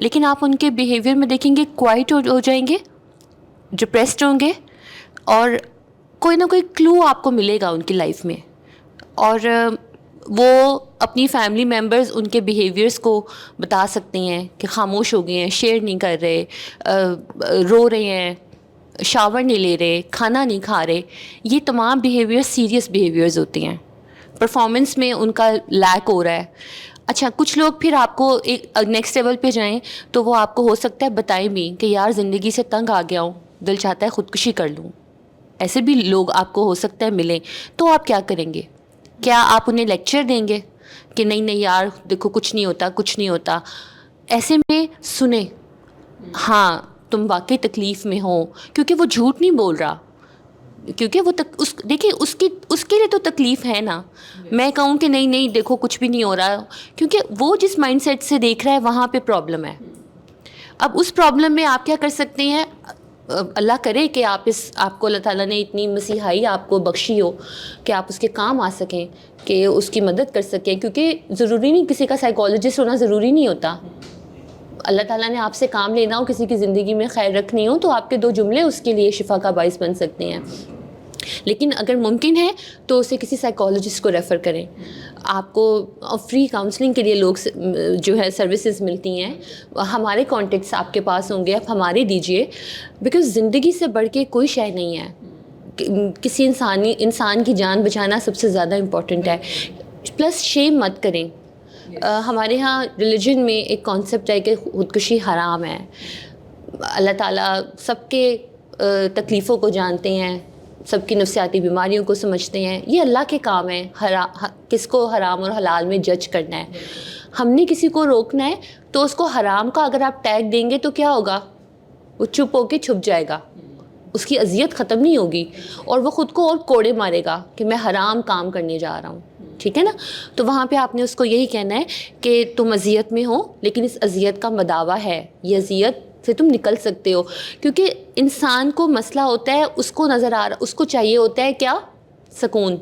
लेकिन आप उनके बिहेवियर में देखेंगे क्वाइट हो जाएंगे, डिप्रेस्ड होंगे और कोई ना कोई क्लू आपको मिलेगा उनकी लाइफ में, और वो अपनी फैमिली मेम्बर्स उनके बिहेवियर्स को बता सकते हैं कि खामोश हो गए हैं, शेयर नहीं कर रहे, रो रहे हैं, शावर नहीं ले रहे, खाना नहीं खा रहे। ये तमाम बिहेवियर्स सीरियस बिहेवियर्स होते हैं, परफॉर्मेंस में उनका लैक हो रहा है। अच्छा, कुछ लोग फिर आपको एक नेक्स्ट लेवल पे जाएं तो वो आपको हो सकता है बताएं भी कि यार ज़िंदगी से तंग आ गया हूँ, दिल चाहता है ख़ुदकुशी कर लूँ। ऐसे भी लोग आपको हो सकता है मिलें, तो आप क्या करेंगे? क्या आप उन्हें लेक्चर देंगे कि नहीं नहीं यार देखो कुछ नहीं होता, कुछ नहीं होता? ऐसे में सुने, हाँ तुम वाकई तकलीफ़ में हो, क्योंकि वो झूठ नहीं बोल रहा, क्योंकि वो देखिए उसके लिए तो तकलीफ़ है ना। मैं कहूँ कि नहीं नहीं देखो कुछ भी नहीं हो रहा, क्योंकि वो जिस माइंडसेट से देख रहा है वहाँ पे प्रॉब्लम है। اب اس پرابلم میں آپ کیا کر سکتے ہیں؟ اللہ کرے کہ آپ کو اللہ تعالیٰ نے اتنی مسیحائی آپ کو بخشی ہو کہ آپ اس کے کام آ سکیں، کہ اس کی مدد کر سکیں، کیونکہ ضروری نہیں کسی کا سائیکالوجسٹ ہونا ضروری نہیں ہوتا. اللہ تعالیٰ نے آپ سے کام لینا ہو، کسی کی زندگی میں خیر رکھنی ہو، تو آپ کے 2 جملے اس کے لیے شفا کا باعث بن سکتے ہیں. لیکن اگر ممکن ہے تو اسے کسی سائیکالوجسٹ کو ریفر کریں. آپ کو فری کاؤنسلنگ کے لیے لوگ جو ہے سروسز ملتی ہیں. ہمارے کانٹیکٹس آپ کے پاس ہوں گے، آپ ہمارے دیجئے، بیکاز زندگی سے بڑھ کے کوئی شے نہیں ہے. کسی انسان کی جان بچانا سب سے زیادہ امپورٹنٹ ہے. پلس شیم مت کریں. ہمارے ہاں ریلیجن میں ایک کانسیپٹ ہے کہ خودکشی حرام ہے. اللہ تعالیٰ سب کے تکلیفوں کو جانتے ہیں، سب کی نفسیاتی بیماریوں کو سمجھتے ہیں. یہ اللہ کے کام ہے کس کو حرام اور حلال میں جج کرنا ہے. ہم نے کسی کو روکنا ہے تو اس کو حرام کا اگر آپ ٹیگ دیں گے تو کیا ہوگا؟ وہ چپ ہو کے چھپ جائے گا، اس کی اذیت ختم نہیں ہوگی، اور وہ خود کو اور کوڑے مارے گا کہ میں حرام کام کرنے جا رہا ہوں. ٹھیک ہے نا؟ تو وہاں پہ آپ نے اس کو یہی کہنا ہے کہ تم اذیت میں ہو، لیکن اس اذیت کا مداوع ہے، یہ اذیت سے تم نکل سکتے ہو. کیونکہ انسان کو مسئلہ ہوتا ہے، اس کو نظر آ رہا، اس کو چاہیے ہوتا ہے کیا؟ سکون.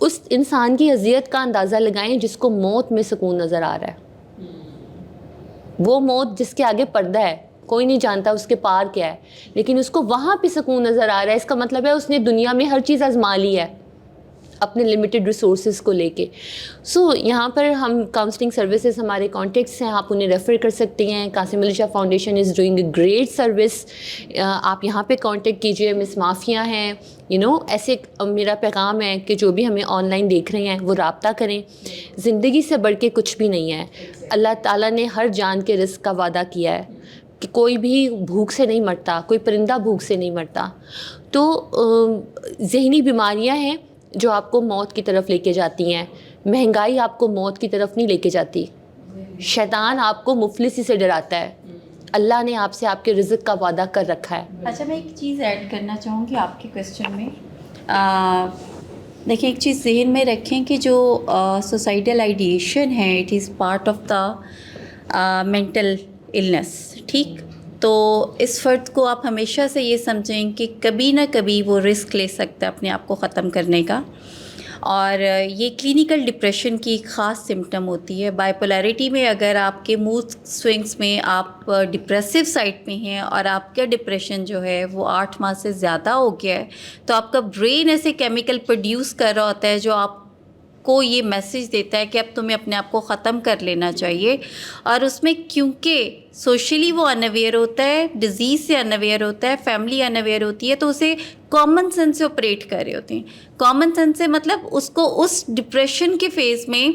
اس انسان کی اذیت کا اندازہ لگائیں جس کو موت میں سکون نظر آ رہا ہے. وہ موت جس کے آگے پردہ ہے، کوئی نہیں جانتا اس کے پار کیا ہے، لیکن اس کو وہاں پہ سکون نظر آ رہا ہے. اس کا مطلب ہے اس نے دنیا میں ہر چیز آزما لی ہے اپنے لمیٹڈ ریسورسز کو لے کے. سو یہاں پر ہم کاؤنسلنگ سروسز، ہمارے کانٹیکٹس ہیں، آپ انہیں ریفر کر سکتے ہیں. Qasim Ali Shah foundation is doing a great service. آپ یہاں پہ کانٹیکٹ کیجیے. مس مافیا ہیں، ایسے میرا پیغام ہے کہ جو بھی ہمیں آن لائن دیکھ رہے ہیں وہ رابطہ کریں. زندگی سے بڑھ کے کچھ بھی نہیں ہے. اللہ تعالیٰ نے ہر جان کے رزق کا وعدہ کیا ہے کہ کوئی بھی بھوک سے نہیں مرتا، کوئی پرندہ بھوک سے نہیں مرتا. تو ذہنی بیماریاں ہیں جو آپ کو موت کی طرف لے کے جاتی ہیں. مہنگائی آپ کو موت کی طرف نہیں لے کے جاتی. شیطان آپ کو مفلسی سے ڈراتا ہے. اللہ نے آپ سے آپ کے رزق کا وعدہ کر رکھا ہے. اچھا، میں ایک چیز ایڈ کرنا چاہوں گی آپ کے کویسچن میں. دیکھیں، ایک چیز ذہن میں رکھیں کہ جو سوسائٹل آئیڈیشن ہے، it is part of the mental illness. ٹھیک، تو اس فرد کو آپ ہمیشہ سے یہ سمجھیں کہ کبھی نہ کبھی وہ رسک لے سکتا ہے اپنے آپ کو ختم کرنے کا. اور یہ کلینکل ڈپریشن کی ایک خاص سمٹم ہوتی ہے. بائیپولیرٹی میں اگر آپ کے موڈ سوئنگس میں آپ ڈپریسو سائڈ میں ہیں اور آپ کا ڈپریشن جو ہے وہ 8 ماہ سے زیادہ ہو گیا ہے، تو آپ کا برین ایسے کیمیکل پروڈیوس کر رہا ہوتا ہے جو آپ کو یہ میسج دیتا ہے کہ اب تمہیں اپنے آپ کو ختم کر لینا چاہیے. اور اس میں کیونکہ سوشلی وہ انویئر ہوتا ہے، ڈیزیز سے انویئر ہوتا ہے، فیملی انویئر ہوتی ہے، تو اسے کامن سینس سے آپریٹ کر رہے ہوتے ہیں. کامن سینس سے مطلب اس کو اس ڈپریشن کے فیز میں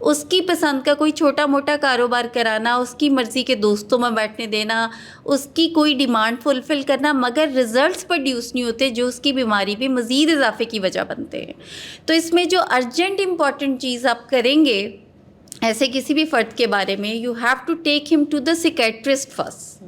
اس کی پسند کا کوئی چھوٹا موٹا کاروبار کرانا، اس کی مرضی کے دوستوں میں بیٹھنے دینا، اس کی کوئی ڈیمانڈ فلفل کرنا، مگر رزلٹس پروڈیوس نہیں ہوتے جو اس کی بیماری پہ مزید اضافے کی وجہ بنتے ہیں. تو اس میں جو ارجنٹ امپورٹنٹ چیز آپ کریں گے ایسے کسی بھی فرد کے بارے میں، یو ہیو ٹو ٹیک ہم ٹو دا سیکیٹرسٹ فرسٹ.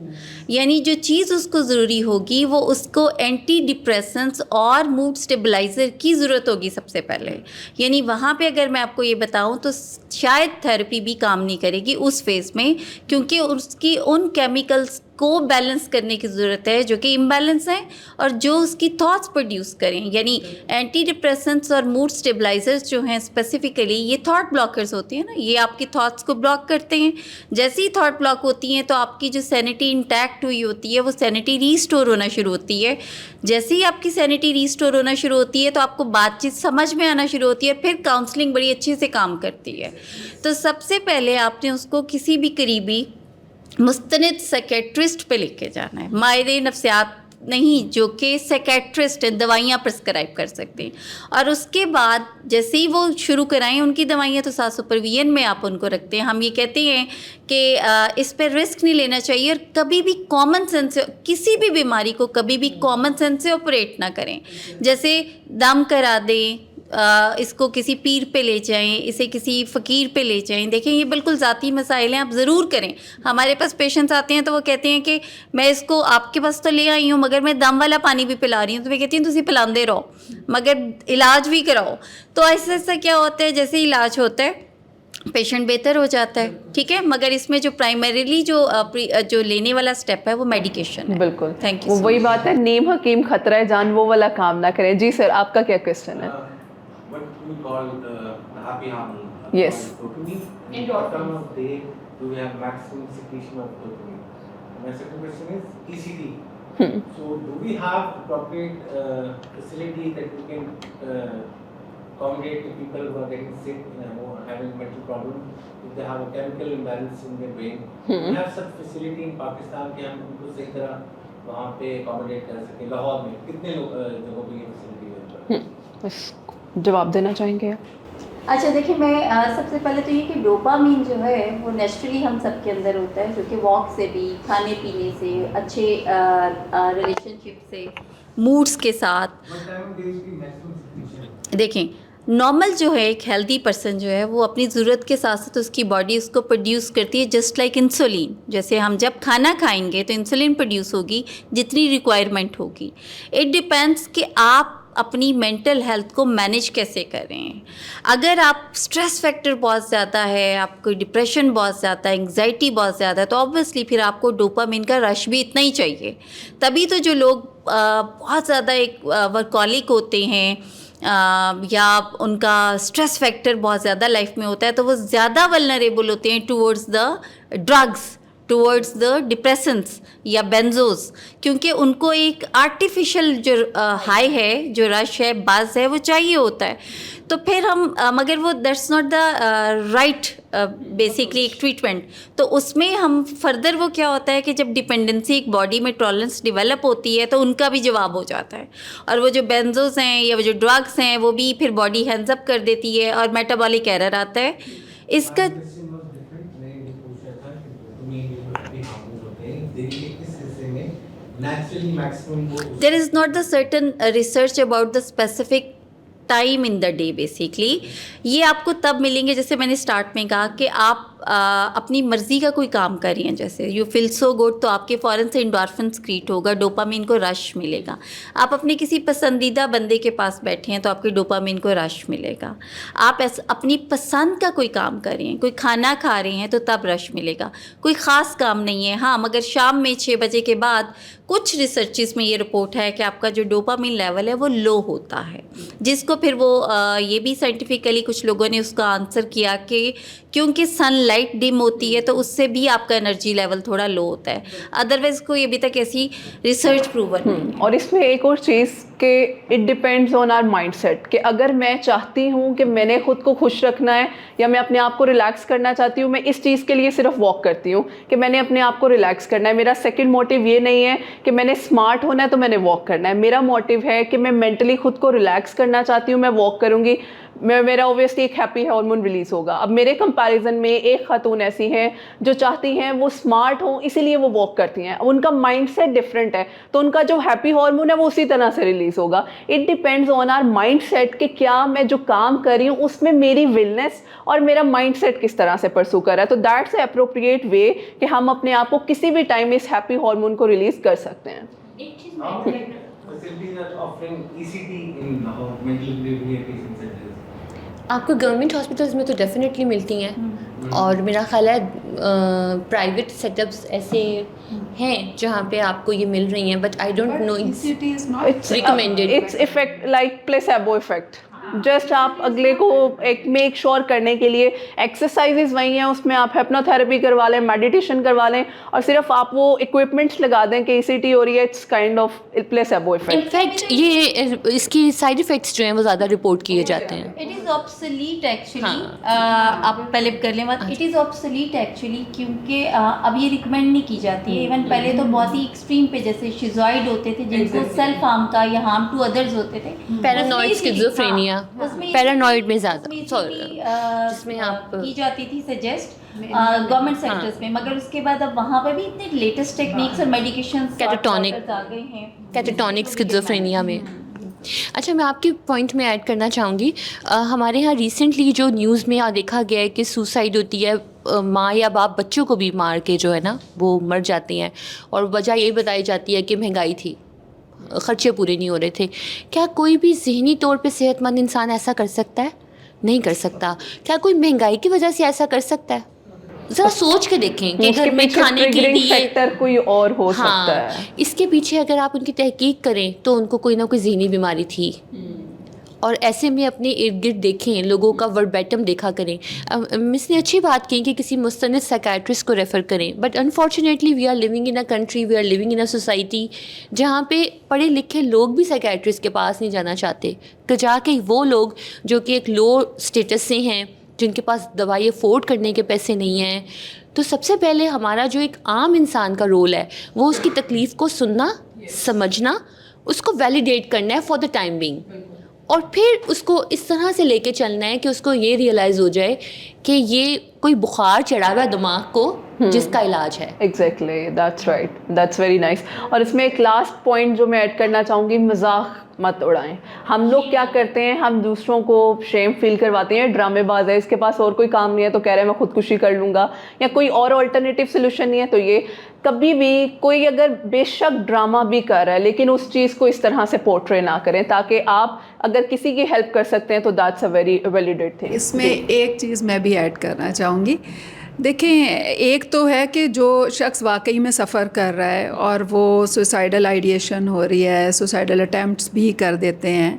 یعنی جو چیز اس کو ضروری ہوگی وہ اس کو اینٹی ڈپریسنس اور موڈ اسٹیبلائزر کی ضرورت ہوگی سب سے پہلے. یعنی وہاں پہ اگر میں آپ کو یہ بتاؤں تو شاید تھراپی بھی کام نہیں کرے گی اس فیز میں، کیونکہ اس کی ان کیمیکلز کو بیلنس کرنے کی ضرورت ہے جو کہ امبیلنس ہیں اور جو اس کی تھاٹس پروڈیوس کریں. یعنی اینٹی ڈپریسنٹس اور موڈ اسٹیبلائزرز جو ہیں اسپیسیفکلی یہ تھاٹ بلاکرز ہوتے ہیں نا، یہ آپ کی تھاٹس کو بلاک کرتے ہیں. جیسے ہی تھاٹ بلاک ہوتی ہیں تو آپ کی جو سینٹی انٹیکٹ ہوئی ہوتی ہے وہ سینٹی ریسٹور ہونا شروع ہوتی ہے. جیسے ہی آپ کی سینٹی ریسٹور ہونا شروع ہوتی ہے تو آپ کو بات چیت سمجھ میں آنا شروع ہوتی ہے، پھر کاؤنسلنگ بڑی اچھے سے کام کرتی ہے. تو سب سے پہلے آپ نے اس کو کسی بھی قریبی مستند سیکیٹرسٹ پہ لے کے جانا ہے. ماہر نفسیات نہیں، جو کہ سیکیٹرسٹ ہیں، دوائیاں پرسکرائب کر سکتے ہیں. اور اس کے بعد جیسے ہی وہ شروع کرائیں ان کی دوائیاں تو ساتھ سپرویژن میں آپ ان کو رکھتے ہیں. ہم یہ کہتے ہیں کہ اس پہ رسک نہیں لینا چاہیے اور کبھی بھی کامن سینس سے کسی بھی بیماری کو کبھی بھی کامن سینس سے آپریٹ نہ کریں. جیسے دم کرا دیں، اس کو کسی پیر پہ لے جائیں، اسے کسی فقیر پہ لے جائیں. دیکھیں یہ بالکل ذاتی مسائل ہیں، آپ ضرور کریں. ہمارے پاس پیشنٹس آتے ہیں تو وہ کہتے ہیں کہ میں اس کو آپ کے پاس تو لے آئی ہوں مگر میں دم والا پانی بھی پلا رہی ہوں. تو میں کہتی ہوں تسی پلاندے رہو مگر علاج بھی کراؤ. تو ایسا کیا ہوتا ہے، جیسے علاج ہوتا ہے पेशेंट बेहतर हो जाता है, ठीक है। मगर इसमें जो प्राइमरीली जो लेने वाला स्टेप है वो मेडिकेशन है। बिल्कुल, थैंक यू। वो वही बात है, नीम हकीम खतरा है जान, वो वाला काम ना करें। जी सर, आपका क्या क्वेश्चन है? What we call the happy hormone. Yes. Dopamine. In what time of day do we have maximum secretion of dopamine? My second question is ECT. So do we have appropriate facility that we can accommodate the people who are getting sick, who are having mental problems, if they have a chemical imbalance in their brain? We have such facility in Pakistan कि हम उनको सही तरह वहाँ पे accommodate कर सकें। लाहौर में कितने जगहों पे ये facility है? बस जवाब देना चाहेंगे? अच्छा देखिए, मैं सबसे पहले तो ये कि डोपामीन जो है वो नेचुरली हम सबके अंदर होता है, जो कि वॉक से भी, खाने पीने से, अच्छे रिलेशनशिप से, मूड्स के साथ। देखें, नॉर्मल जो है एक हेल्दी पर्सन जो है वो अपनी ज़रूरत के साथ साथ उसकी बॉडी उसको प्रोड्यूस करती है, जस्ट लाइक इंसुलिन। जैसे हम जब खाना खाएंगे तो इंसुलिन प्रोड्यूस होगी जितनी रिक्वायरमेंट होगी। इट डिपेंड्स कि आप अपनी मेंटल हेल्थ को मैनेज कैसे करें। अगर आप स्ट्रेस फैक्टर बहुत ज़्यादा है, आपको डिप्रेशन बहुत ज़्यादा है, एंग्जाइटी बहुत ज़्यादा है, तो ऑब्वियसली फिर आपको डोपामिन का रश भी इतना ही चाहिए। तभी तो जो लोग बहुत ज़्यादा एक वर्कॉलिक होते हैं या उनका स्ट्रेस फैक्टर बहुत ज़्यादा लाइफ में होता है, तो वो ज़्यादा वल्नरेबल होते हैं towards the drugs, towards the depressants या बेंजोस, क्योंकि उनको एक आर्टिफिशियल जो हाई है, जो रश है, बज़ है, वो चाहिए होता है। तो फिर हम मगर वो that's not the right basically एक ट्रीटमेंट। तो उसमें हम फर्दर वो क्या होता है कि जब डिपेंडेंसी एक बॉडी में टॉलरेंस डेवलप होती है तो उनका भी जवाब हो जाता है, और वो जो बेंजोस हैं या वो जो ड्रग्स हैं वो भी फिर बॉडी हैंड्स अप कर देती है और मेटाबॉलिक एरर आता है। इसका there is not the certain research about the specific time in the day. Basically ये आपको तब मिलेंगे, जैसे मैंने स्टार्ट में कहा कि आप अपनी मर्ज़ी का कोई काम कर रही हैं, जैसे यू फील सो गुड, तो आपके फ़ौरन से इंडोर्फिन क्रिएट होगा, डोपामिन को रश मिलेगा। आप अपने किसी पसंदीदा बंदे के पास बैठे हैं तो आपके डोपामिन को रश मिलेगा। आप अपनी पसंद का कोई काम कर रही हैं, कोई खाना खा रहे हैं, तो तब रश मिलेगा। कोई ख़ास काम नहीं है, हाँ, मगर शाम में 6 बजे के बाद कुछ रिसर्चेस में ये रिपोर्ट है कि आपका जो डोपामिन लेवल है वो लो होता है, जिसको फिर वो ये भी साइंटिफिकली कुछ लोगों ने उसका आंसर किया कि क्योंकि सनलाइट डिम होती है तो उससे भी आपका एनर्जी लेवल थोड़ा लो होता है। अदरवाइज़ कोई अभी तक ऐसी रिसर्च प्रूवन नहीं है। और इसमें एक और चीज़ कि it depends on our mindset, कि अगर मैं चाहती हूँ कि मैंने खुद को खुश रखना है या मैं अपने आप को रिलैक्स करना चाहती हूँ, मैं इस चीज़ के लिए सिर्फ वॉक करती हूँ कि मैंने अपने आप को रिलैक्स करना है। मेरा सेकंड मोटिव ये नहीं है कि मैंने स्मार्ट होना है तो मैंने वॉक करना है। मेरा मोटिव है कि मैं मेंटली खुद को रिलैक्स करना चाहती हूँ, मैं वॉक करूँगी, मेरा ओबियसली एक हैप्पी हार्मोन रिलीज़ होगा। अब मेरे कंपैरिजन में एक खातून ऐसी हैं जो चाहती हैं वो स्मार्ट हों, इसीलिए वो वॉक करती हैं। उनका माइंडसेट डिफरेंट है, तो उनका जो हैप्पी हार्मोन है वो उसी तरह से रिलीज़ होगा। It depends on our mindset कि क्या मैं जो काम कर रही हूँ उसमें मेरी विलनेस और मेरा माइंडसेट किस तरह से परसू कर रहा है। तो दैट्स एप्रोप्रिएट वे कि हम अपने आप को किसी भी टाइम इस हैप्पी हार्मोन को रिलीज़ कर सकते हैं। आपको गवर्नमेंट हॉस्पिटल्स में तो डेफिनेटली मिलती हैं, और मेरा ख्याल है प्राइवेट सेटअप्स ऐसे हैं जहाँ पे आपको ये मिल रही हैं, but I don't know it's recommended. Its effect like placebo effect, just आप अगले को एक मेक श्योर करने के लिए एक्सरसाइजेज वही हैं, उसमें आप हिप्नोथेरेपी करवा लें, मेडिटेशन करवा लें, और सिर्फ आप वो इक्विपमेंट्स लगा दें कि ECT हो रही है, it's kind of placebo effect. In fact ये इसकी साइड इफ़ेक्ट्स जो हैं वो ज़्यादा रिपोर्ट किए जाते हैं। इट इज़ ऑब्सोलीट एक्चुअली, आप पहले कर लें बात। इट इज़ ऑब्सोलीट एक्चुअली, क्योंकि अब ये रिकमेंड नहीं की जाती है। इवन पहले तो बहुत ही एक्सट्रीम पे, जैसे शिज़ॉइड होते थे जिनको सेल्फ हार्म का या हार्म टू अदर्स होते थे, पैरानॉइड स्किज़ोफ्रेनिया, पैरानॉइड में ज़्यादा जिसमें आप की जाती थी सजेस्ट गवर्नमेंट सेक्टर्स में, मगर उसके बाद अब वहाँ पे भी इतने लेटेस्ट टेक्निक्स और मेडिकेशंस कैटाटोनिक आ गए हैं, कैटाटोनिक स्किज़ोफ्रेनिया में। अच्छा, मैं आपके पॉइंट में ऐड करना चाहूँगी, हमारे यहाँ रिसेंटली जो न्यूज़ में देखा गया है कि सुसाइड होती है, माँ या बाप बच्चों को भी मार के जो है ना वो मर जाती हैं, और वजह यही बताई जाती है कि महंगाई थी, खर्चे पूरे नहीं हो रहे थे। क्या कोई भी ज़हनी तौर पे सेहतमंद इंसान ऐसा कर सकता है نہیں کر سکتا. کیا کوئی مہنگائی کی وجہ سے ایسا کر سکتا ہے؟ ذرا سوچ کے دیکھیں کہ گھر میں کھانے کے لیے فیکٹر کوئی اور ہو سکتا ہے. اس کے پیچھے اگر آپ ان کی تحقیق کریں تو ان کو کوئی نہ کوئی ذہنی بیماری تھی. اور ایسے میں اپنے ارد گرد دیکھیں, لوگوں کا وربیٹم دیکھا کریں. مس نے اچھی بات کی کہ کسی مستند سائیکیٹرسٹ کو ریفر کریں, but unfortunately we are living in a country, we are living in a society جہاں پہ پڑھے لکھے لوگ بھی سائیکیٹرسٹ کے پاس نہیں جانا چاہتے. تو جا کے وہ لوگ جو کہ ایک لو اسٹیٹس سے ہیں, جن کے پاس دوائی افورڈ کرنے کے پیسے نہیں ہیں, تو سب سے پہلے ہمارا جو ایک عام انسان کا رول ہے وہ اس کی تکلیف کو سننا, سمجھنا, اس کو ویلیڈیٹ کرنا ہے فار دا ٹائم بینگ, اور پھر اس کو اس طرح سے لے کے چلنا ہے کہ اس کو یہ ریئلائز ہو جائے کہ یہ کوئی بخار چڑھا ہوا ہے دماغ کو جس کا علاج ہے. Exactly, that's right, that's very nice. اور اس میں ایک لاسٹ پوائنٹ جو میں ایڈ کرنا چاہوں گی, مذاق مت اڑائیں. ہم لوگ کیا کرتے ہیں, ہم دوسروں کو شیم فیل کرواتے ہیں, ڈرامے باز ہے, اس کے پاس اور کوئی کام نہیں ہے تو کہہ رہے ہیں میں خودکشی کر لوں گا, یا کوئی اور آلٹرنیٹیو سولوشن نہیں ہے. تو یہ کبھی بھی کوئی اگر بے شک ڈرامہ بھی کر رہا ہے لیکن اس چیز کو اس طرح سے پورٹرے نہ کریں, تاکہ آپ اگر کسی کی ہیلپ کر سکتے ہیں تو that's a very validate thing. اس میں ایک چیز میں بھی ایڈ کرنا چاہوں گی. دیکھیں, ایک تو ہے کہ جو شخص واقعی میں سفر کر رہا ہے اور وہ سوسائڈل آئیڈیشن ہو رہی ہے, سوسائڈل اٹیمپٹس بھی کر دیتے ہیں,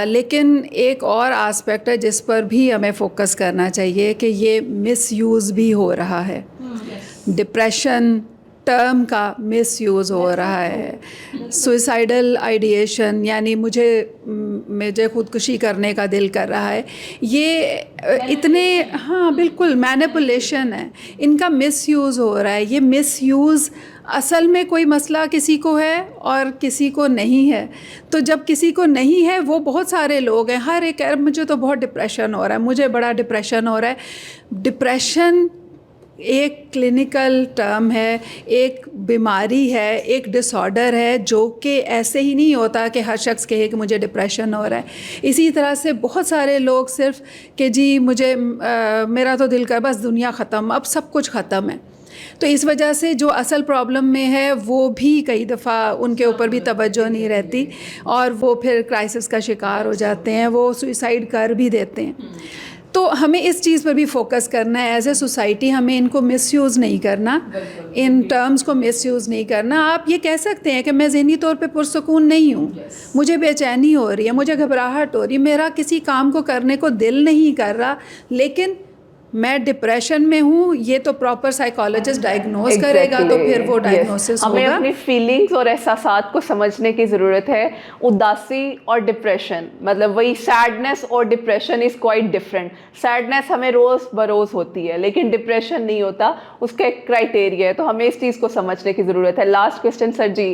لیکن ایک اور آسپیکٹ ہے جس پر بھی ہمیں فوکس کرنا چاہیے کہ یہ مس یوز بھی ہو رہا ہے. ڈپریشن ٹرم کا مس یوز ہو رہا ہے. سوئسائڈل آئیڈیشن یعنی مجھے خودکشی کرنے کا دل کر رہا ہے, یہ اتنے ہاں بالکل مینیپولیشن ہے, ان کا مس یوز ہو رہا ہے. یہ مس یوز اصل میں کوئی مسئلہ کسی کو ہے اور کسی کو نہیں ہے. تو جب کسی کو نہیں ہے, وہ بہت سارے لوگ ہیں, ہر ایک مجھے تو بہت ڈپریشن ہو رہا ہے, مجھے بڑا ڈپریشن ہو رہا ہے. ڈپریشن ایک کلینکل ٹرم ہے, ایک بیماری ہے, ایک ڈس آرڈر ہے, جو کہ ایسے ہی نہیں ہوتا کہ ہر شخص کہے کہ مجھے ڈپریشن ہو رہا ہے. اسی طرح سے بہت سارے لوگ صرف کہ جی مجھے میرا تو دل کر بس دنیا ختم, اب سب کچھ ختم ہے. تو اس وجہ سے جو اصل پرابلم میں ہے وہ بھی کئی دفعہ ان کے اوپر بھی توجہ نہیں رہتی, اور وہ پھر کرائسس کا شکار ہو جاتے ہیں, وہ سوئسائڈ کر بھی دیتے ہیں. تو ہمیں اس چیز پر بھی فوکس کرنا ہے. ایز اے سوسائٹی ہمیں ان کو مس یوز نہیں کرنا, ان ٹرمز کو مس یوز نہیں کرنا. آپ یہ کہہ سکتے ہیں کہ میں ذہنی طور پہ پرسکون نہیں ہوں, مجھے بے چینی ہو رہی ہے, مجھے گھبراہٹ ہو رہی ہے, میرا کسی کام کو کرنے کو دل نہیں کر رہا, لیکن میں ڈپریشن میں ہوں. یہ تو پراپر سائیکالوجسٹ ڈائگنوز کرے گا, تو پھر وہ ڈائگنوسس ہوگا. ہمیں اپنی فیلنگز اور احساسات کو سمجھنے کی ضرورت ہے. اداسی اور ڈپریشن مطلب وہی سیڈنس اور depression is quite different. Sadness ہمیں روز بروز ہوتی ہے لیکن ڈپریشن نہیں ہوتا, اس کا ایک کرائٹیریا ہے. تو ہمیں اس چیز کو سمجھنے کی ضرورت ہے. لاسٹ کوسچن سر جی.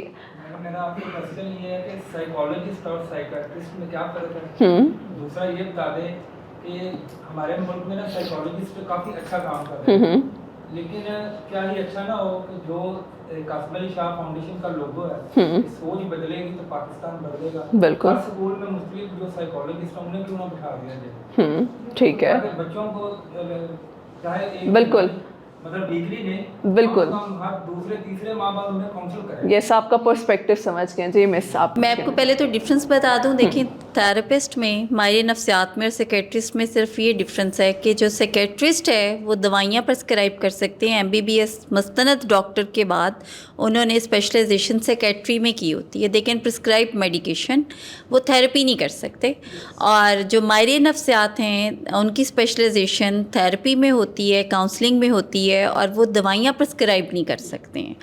میرا آپ کو کوسچن یہ ہے کہ سائیکالوجسٹ اور سائیکیٹرسٹ میں کیا فرق ہے. دوسرا یہ بتا دیں کہ ہمارے ملک میں نا سائیکالوجسٹ کافی اچھا کام کر رہے ہیں, لیکن کیا یہ اچھا نہ ہو کہ جو قاسم علی شاہ فاؤنڈیشن کا لوگو ہے, سوچ بدلے گی تو پاکستان بدلے گا. بالکل. ہر اسکول میں مختلف جو سائیکالوجسٹ ہیں انہیں کیوں نہ بٹھا دیا جائے. ٹھیک ہے, بچوں کو چاہے بالکل مطلب ڈگری نے بالکل ہر دوسرے تیسرے ماں باپ انہیں کاؤنسل کریں. یس, آپ کا پرسپیکٹو سمجھ گئے. جی مس آپ. میں آپ کو پہلے تو ڈفرینس بتا دوں. دیکھیں, تھراپسٹ میں, ماہر نفسیات میں اور سیکیٹرسٹ میں صرف یہ ڈفرینس ہے کہ جو سیکیٹرسٹ ہے وہ دوائیاں پرسکرائب کر سکتے ہیں. MBBS مستند ڈاکٹر کے بعد انہوں نے اسپیشلائزیشن سیکیٹری میں کی ہوتی ہے, لیکن پرسکرائب میڈیکیشن وہ تھراپی نہیں کر سکتے. اور جو ماہر نفسیات ہیں ان کی اسپیشلائزیشن تھراپی میں ہوتی ہے, کاؤنسلنگ میں ہوتی ہے, اور وہ دوائیاں پرسکرائب نہیں کر سکتے ہیں.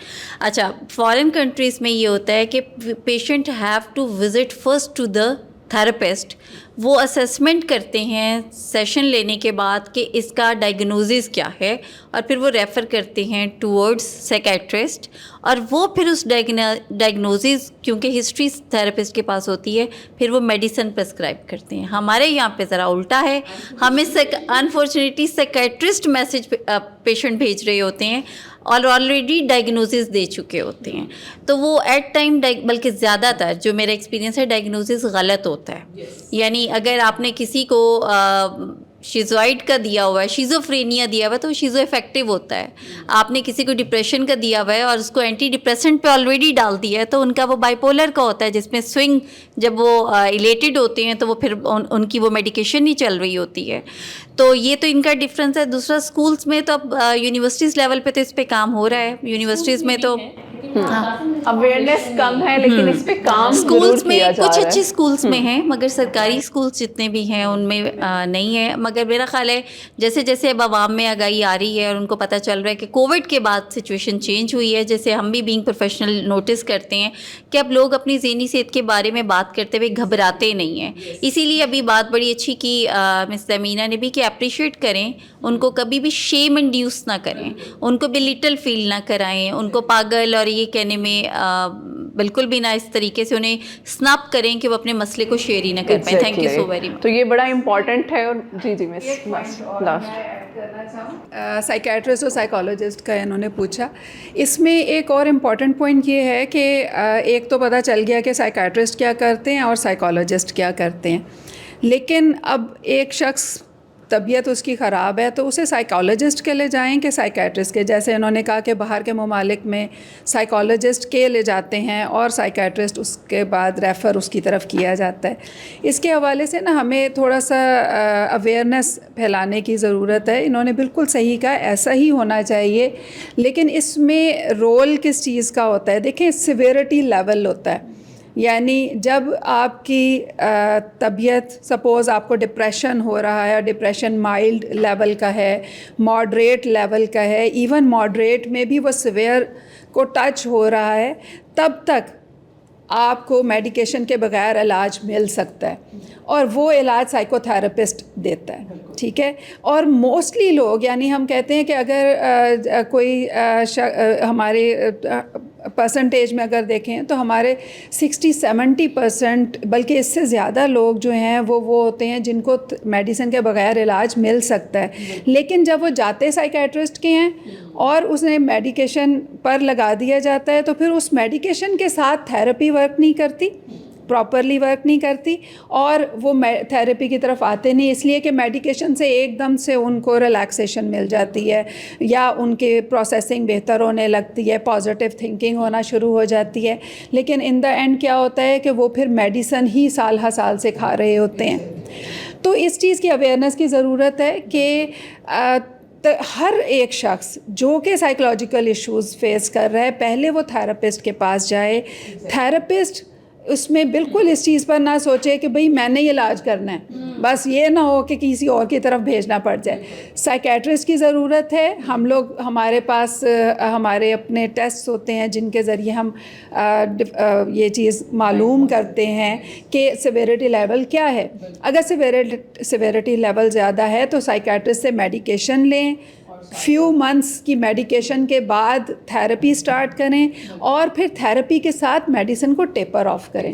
اچھا, فارن کنٹریز میں یہ ہوتا ہے کہ patient have to visit first to the therapist. وہ اسیسمنٹ کرتے ہیں سیشن لینے کے بعد کہ اس کا ڈائگنوزز کیا ہے, اور پھر وہ ریفر کرتے ہیں ٹورڈز سیکیٹرسٹ, اور وہ پھر اس ڈائگنوزز, کیونکہ ہسٹری تھراپسٹ کے پاس ہوتی ہے, پھر وہ میڈیسن پرسکرائب کرتے ہیں. ہمارے یہاں پہ ذرا الٹا ہے, ہمیں انفارچونیٹلی سیکیٹرسٹ میسج پیشنٹ بھیج رہے ہوتے ہیں اور آلریڈی ڈائگنوزز دے چکے ہوتے ہیں. تو وہ ایٹ ٹائم بلکہ زیادہ تر جو میرا ایکسپیرینس ہے ڈائگنوزز غلط ہوتا ہے. یعنی اگر آپ نے کسی کو शिज़ोइड का दिया हुआ है, शिज़ोफ्रेनिया दिया हुआ है, तो शिज़ो इफेक्टिव होता है. आपने किसी को डिप्रेशन का दिया हुआ है और उसको एंटी डिप्रेसेंट पे ऑलरेडी डाल दिया है, तो उनका वो बाइपोलर का होता है, जिसमें स्विंग जब वो इलेटेड होते हैं तो वो फिर उनकी वो मेडिकेशन नहीं चल रही होती है. तो ये तो इनका डिफरेंस है. दूसरा स्कूल्स में तो अब यूनिवर्सिटीज़ लेवल पे तो इस पे काम हो रहा है. यूनिवर्सिटीज़ में तो अवेयरनेस कम है, लेकिन इस पे काम जरूर स्कूल्स किया में जा कुछ रहा है. अच्छे स्कूल्स में हैं, मगर सरकारी स्कूल्स जितने भी हैं उनमें नहीं है. मगर मेरा ख्याल है जैसे जैसे अब आवाम में आगाही आ रही है और उनको पता चल रहा है कि कोविड के बाद सिचुएशन चेंज हुई है, जैसे हम भी बीइंग प्रोफेशनल नोटिस करते हैं कि अब लोग अपनी ज़हनी सेहत के बारे में बात करते हुए घबराते नहीं हैं. इसीलिए अभी बात बड़ी अच्छी की मिस तमीना ने भी कि अप्रिशिएट करें, उनको कभी भी शेम इंड्यूस ना करें, उनको भी लिटल फील ना कराएं, उनको पागल और ये कहने में बिल्कुल भी ना इस तरीके से उन्हें स्नैप करें कि वो अपने मसले को शेयर ही ना कर पाएं. Thank you so very much. तो ये बड़ा इम्पोर्टेंट है. और जी मिस लास्ट साइकेट्रिस्ट और साइकोलॉजिस्ट का इन्होंने पूछा. इसमें एक और इम्पॉर्टेंट पॉइंट ये है कि एक तो पता चल गया कि साइकेट्रिस्ट क्या करते हैं और साइकोलॉजिस्ट क्या करते हैं, लेकिन अब एक शख्स तबीयत उसकी ख़राब है तो उसे साइकोलॉजिस्ट के ले जाएं कि साइकेट्रिस्ट के. जैसे इन्होंने कहा कि बाहर के ममालिक में साइकोलॉजिस्ट के ले जाते हैं और साइकेट्रिस्ट उसके बाद रेफ़र उसकी तरफ किया जाता है. इसके हवाले से ना हमें थोड़ा सा अवेयरनेस फैलाने की ज़रूरत है. इन्होंने बिल्कुल सही कहा, ऐसा ही होना चाहिए, लेकिन इसमें रोल किस चीज़ का होता है. देखें, सिवियरिटी लेवल होता है. यानी जब आपकी तबीयत, सपोज़ आपको डिप्रेशन हो रहा है, डिप्रेशन माइल्ड लेवल का है, मॉडरेट लेवल का है, इवन मॉडरेट में भी वो सिवियर को टच हो रहा है, तब तक आपको मेडिकेशन के बगैर इलाज मिल सकता है और वो इलाज साइकोथेरेपिस्ट देता है. ठीक है. और मोस्टली लोग, यानी हम कहते हैं कि अगर कोई हमारे परसेंटेज में अगर देखें तो हमारे 60-70% बल्कि इससे ज़्यादा लोग जो हैं वो होते हैं जिनको मेडिसिन के बगैर इलाज मिल सकता है. लेकिन जब वो जाते साइकेट्रिस्ट के हैं और उसने मेडिकेशन पर लगा दिया जाता है, तो फिर उस मेडिकेशन के साथ थेरेपी वर्क नहीं करती, प्रॉपरली वर्क नहीं करती, और वो थेरेपी की तरफ आते नहीं, इसलिए कि मेडिकेशन से एकदम से उनको रिलैक्सेशन मिल जाती है या उनके प्रोसेसिंग बेहतर होने लगती है, पॉजिटिव थिंकिंग होना शुरू हो जाती है. लेकिन इन द एंड क्या होता है कि वो फिर मेडिसिन ही साल हर साल से खा रहे होते हैं. तो इस चीज़ की अवेयरनेस की ज़रूरत है कि हर एक शख्स जो कि साइकोलॉजिकल इश्यूज़ फेस कर रहा है, पहले वो थेरेपिस्ट के पास जाए. थेरेपिस्ट उसमें बिल्कुल इस चीज़ पर ना सोचे कि भाई मैंने ये इलाज करना है, बस ये ना हो कि किसी और की तरफ भेजना पड़ जाए. साइकेट्रिस्ट की ज़रूरत है. हम लोग, हमारे पास हमारे अपने टेस्ट होते हैं जिनके ज़रिए हम ये चीज़ मालूम करते हैं कि सिवियरिटी लेवल क्या है. अगर सिवियरिटी लेवल ज़्यादा है तो साइकेट्रिस्ट से मेडिकेशन लें, फ्यू मंथ्स की मेडिकेशन के बाद थेरेपी स्टार्ट करें और फिर थेरेपी के साथ मेडिसिन को टेपर ऑफ करें,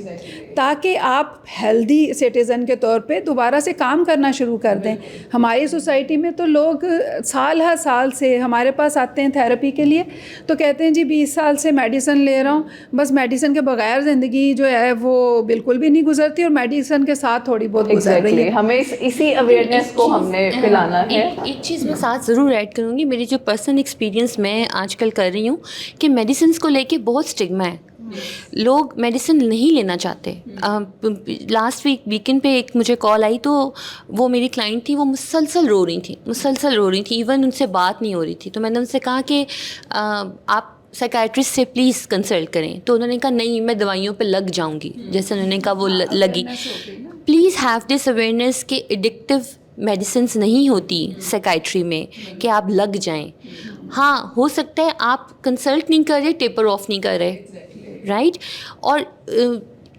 ताकि आप हेल्दी सिटीज़न के तौर पे दोबारा से काम करना शुरू कर दें. हमारी सोसाइटी में तो लोग साल हर साल से हमारे पास आते हैं थेरेपी के लिए, तो कहते हैं जी 20 साल से मेडिसिन ले रहा हूँ, बस मेडिसिन के बगैर ज़िंदगी जो है वो बिल्कुल भी नहीं गुजरती और मेडिसिन के साथ थोड़ी बहुत गुजर रही है. हमें इसी अवेयरनेस को हमने फैलाना है. एक चीज़ मैं साथ ज़रूर ऐड करूँगी. मेरी जो पर्सनल एक्सपीरियंस मैं आजकल कर रही हूँ कि मेडिसिन को लेके बहुत स्टिग्मा है. लोग मेडिसिन नहीं लेना चाहते. लास्ट वीकेंड पे एक मुझे कॉल आई, तो वो मेरी क्लाइंट थी, वो मुसलसल रो रही थी, इवन उनसे बात नहीं हो रही थी. तो मैंने उनसे कहा कि आप साइकेट्रिस्ट से प्लीज़ कंसल्ट करें. तो उन्होंने कहा नहीं, मैं दवाइयों पे लग जाऊंगी. जैसे उन्होंने कहा वो लगी. प्लीज़ हैव दिस अवेयरनेस कि एडिक्टिव मेडिसिन्स नहीं होती साइकेट्री में कि आप लग जाएं. हाँ, हो सकता है आप कंसल्ट नहीं कर रहे, टेपर ऑफ नहीं कर रहे, राइट. और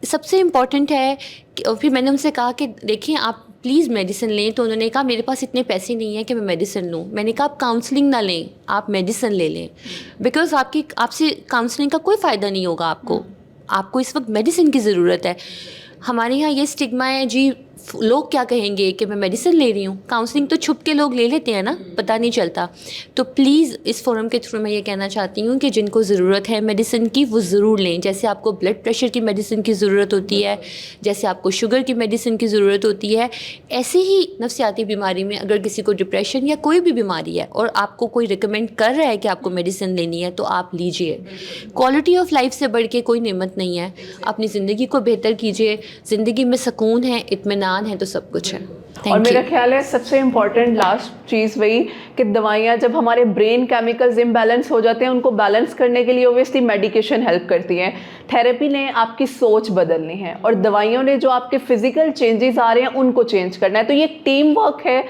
सबसे इम्पॉर्टेंट है कि फिर मैंने उनसे कहा कि देखिए आप प्लीज़ मेडिसिन लें. तो उन्होंने कहा मेरे पास इतने पैसे नहीं हैं कि मैं मेडिसिन लूँ. मैंने कहा आप काउंसलिंग ना लें, आप मेडिसिन ले लें, बिकॉज आपसे काउंसलिंग का कोई फ़ायदा नहीं होगा. आपको इस वक्त मेडिसिन की ज़रूरत है. हमारे यहाँ ये स्टिग्मा है जी, लोग क्या कहेंगे कि मैं मेडिसिन ले रही हूँ. काउंसलिंग तो छुप के लोग ले लेते हैं ना, पता नहीं चलता. तो प्लीज़ इस फोरम के थ्रू मैं ये कहना चाहती हूँ कि जिनको ज़रूरत है मेडिसिन की वो ज़रूर लें. जैसे आपको ब्लड प्रेशर की मेडिसिन की ज़रूरत होती है, जैसे आपको शुगर की मेडिसिन की ज़रूरत होती है, ऐसे ही नफसियाती बीमारी में अगर किसी को डिप्रेशन या कोई भी बीमारी है और आपको कोई रिकमेंड कर रहा है कि आपको मेडिसिन लेनी है तो आप लीजिए. क्वालिटी ऑफ लाइफ से बढ़ के कोई नेमत नहीं है. अपनी ज़िंदगी को बेहतर कीजिए. ज़िंदगी में सुकून है, इत्मीनान है तो सब कुछ है. और मेरा ख्याल है सबसे इम्पॉर्टेंट लास्ट चीज़ वही कि दवाइयाँ जब हमारे ब्रेन केमिकल्स इम्बैलेंस हो जाते हैं, उनको बैलेंस करने के लिए ओबियसली मेडिकेशन हेल्प करती हैं. थेरेपी ने आपकी सोच बदलनी है और दवाइयों ने जो आपके फिजिकल चेंजेस आ रहे हैं उनको चेंज करना है. तो ये टीम वर्क है.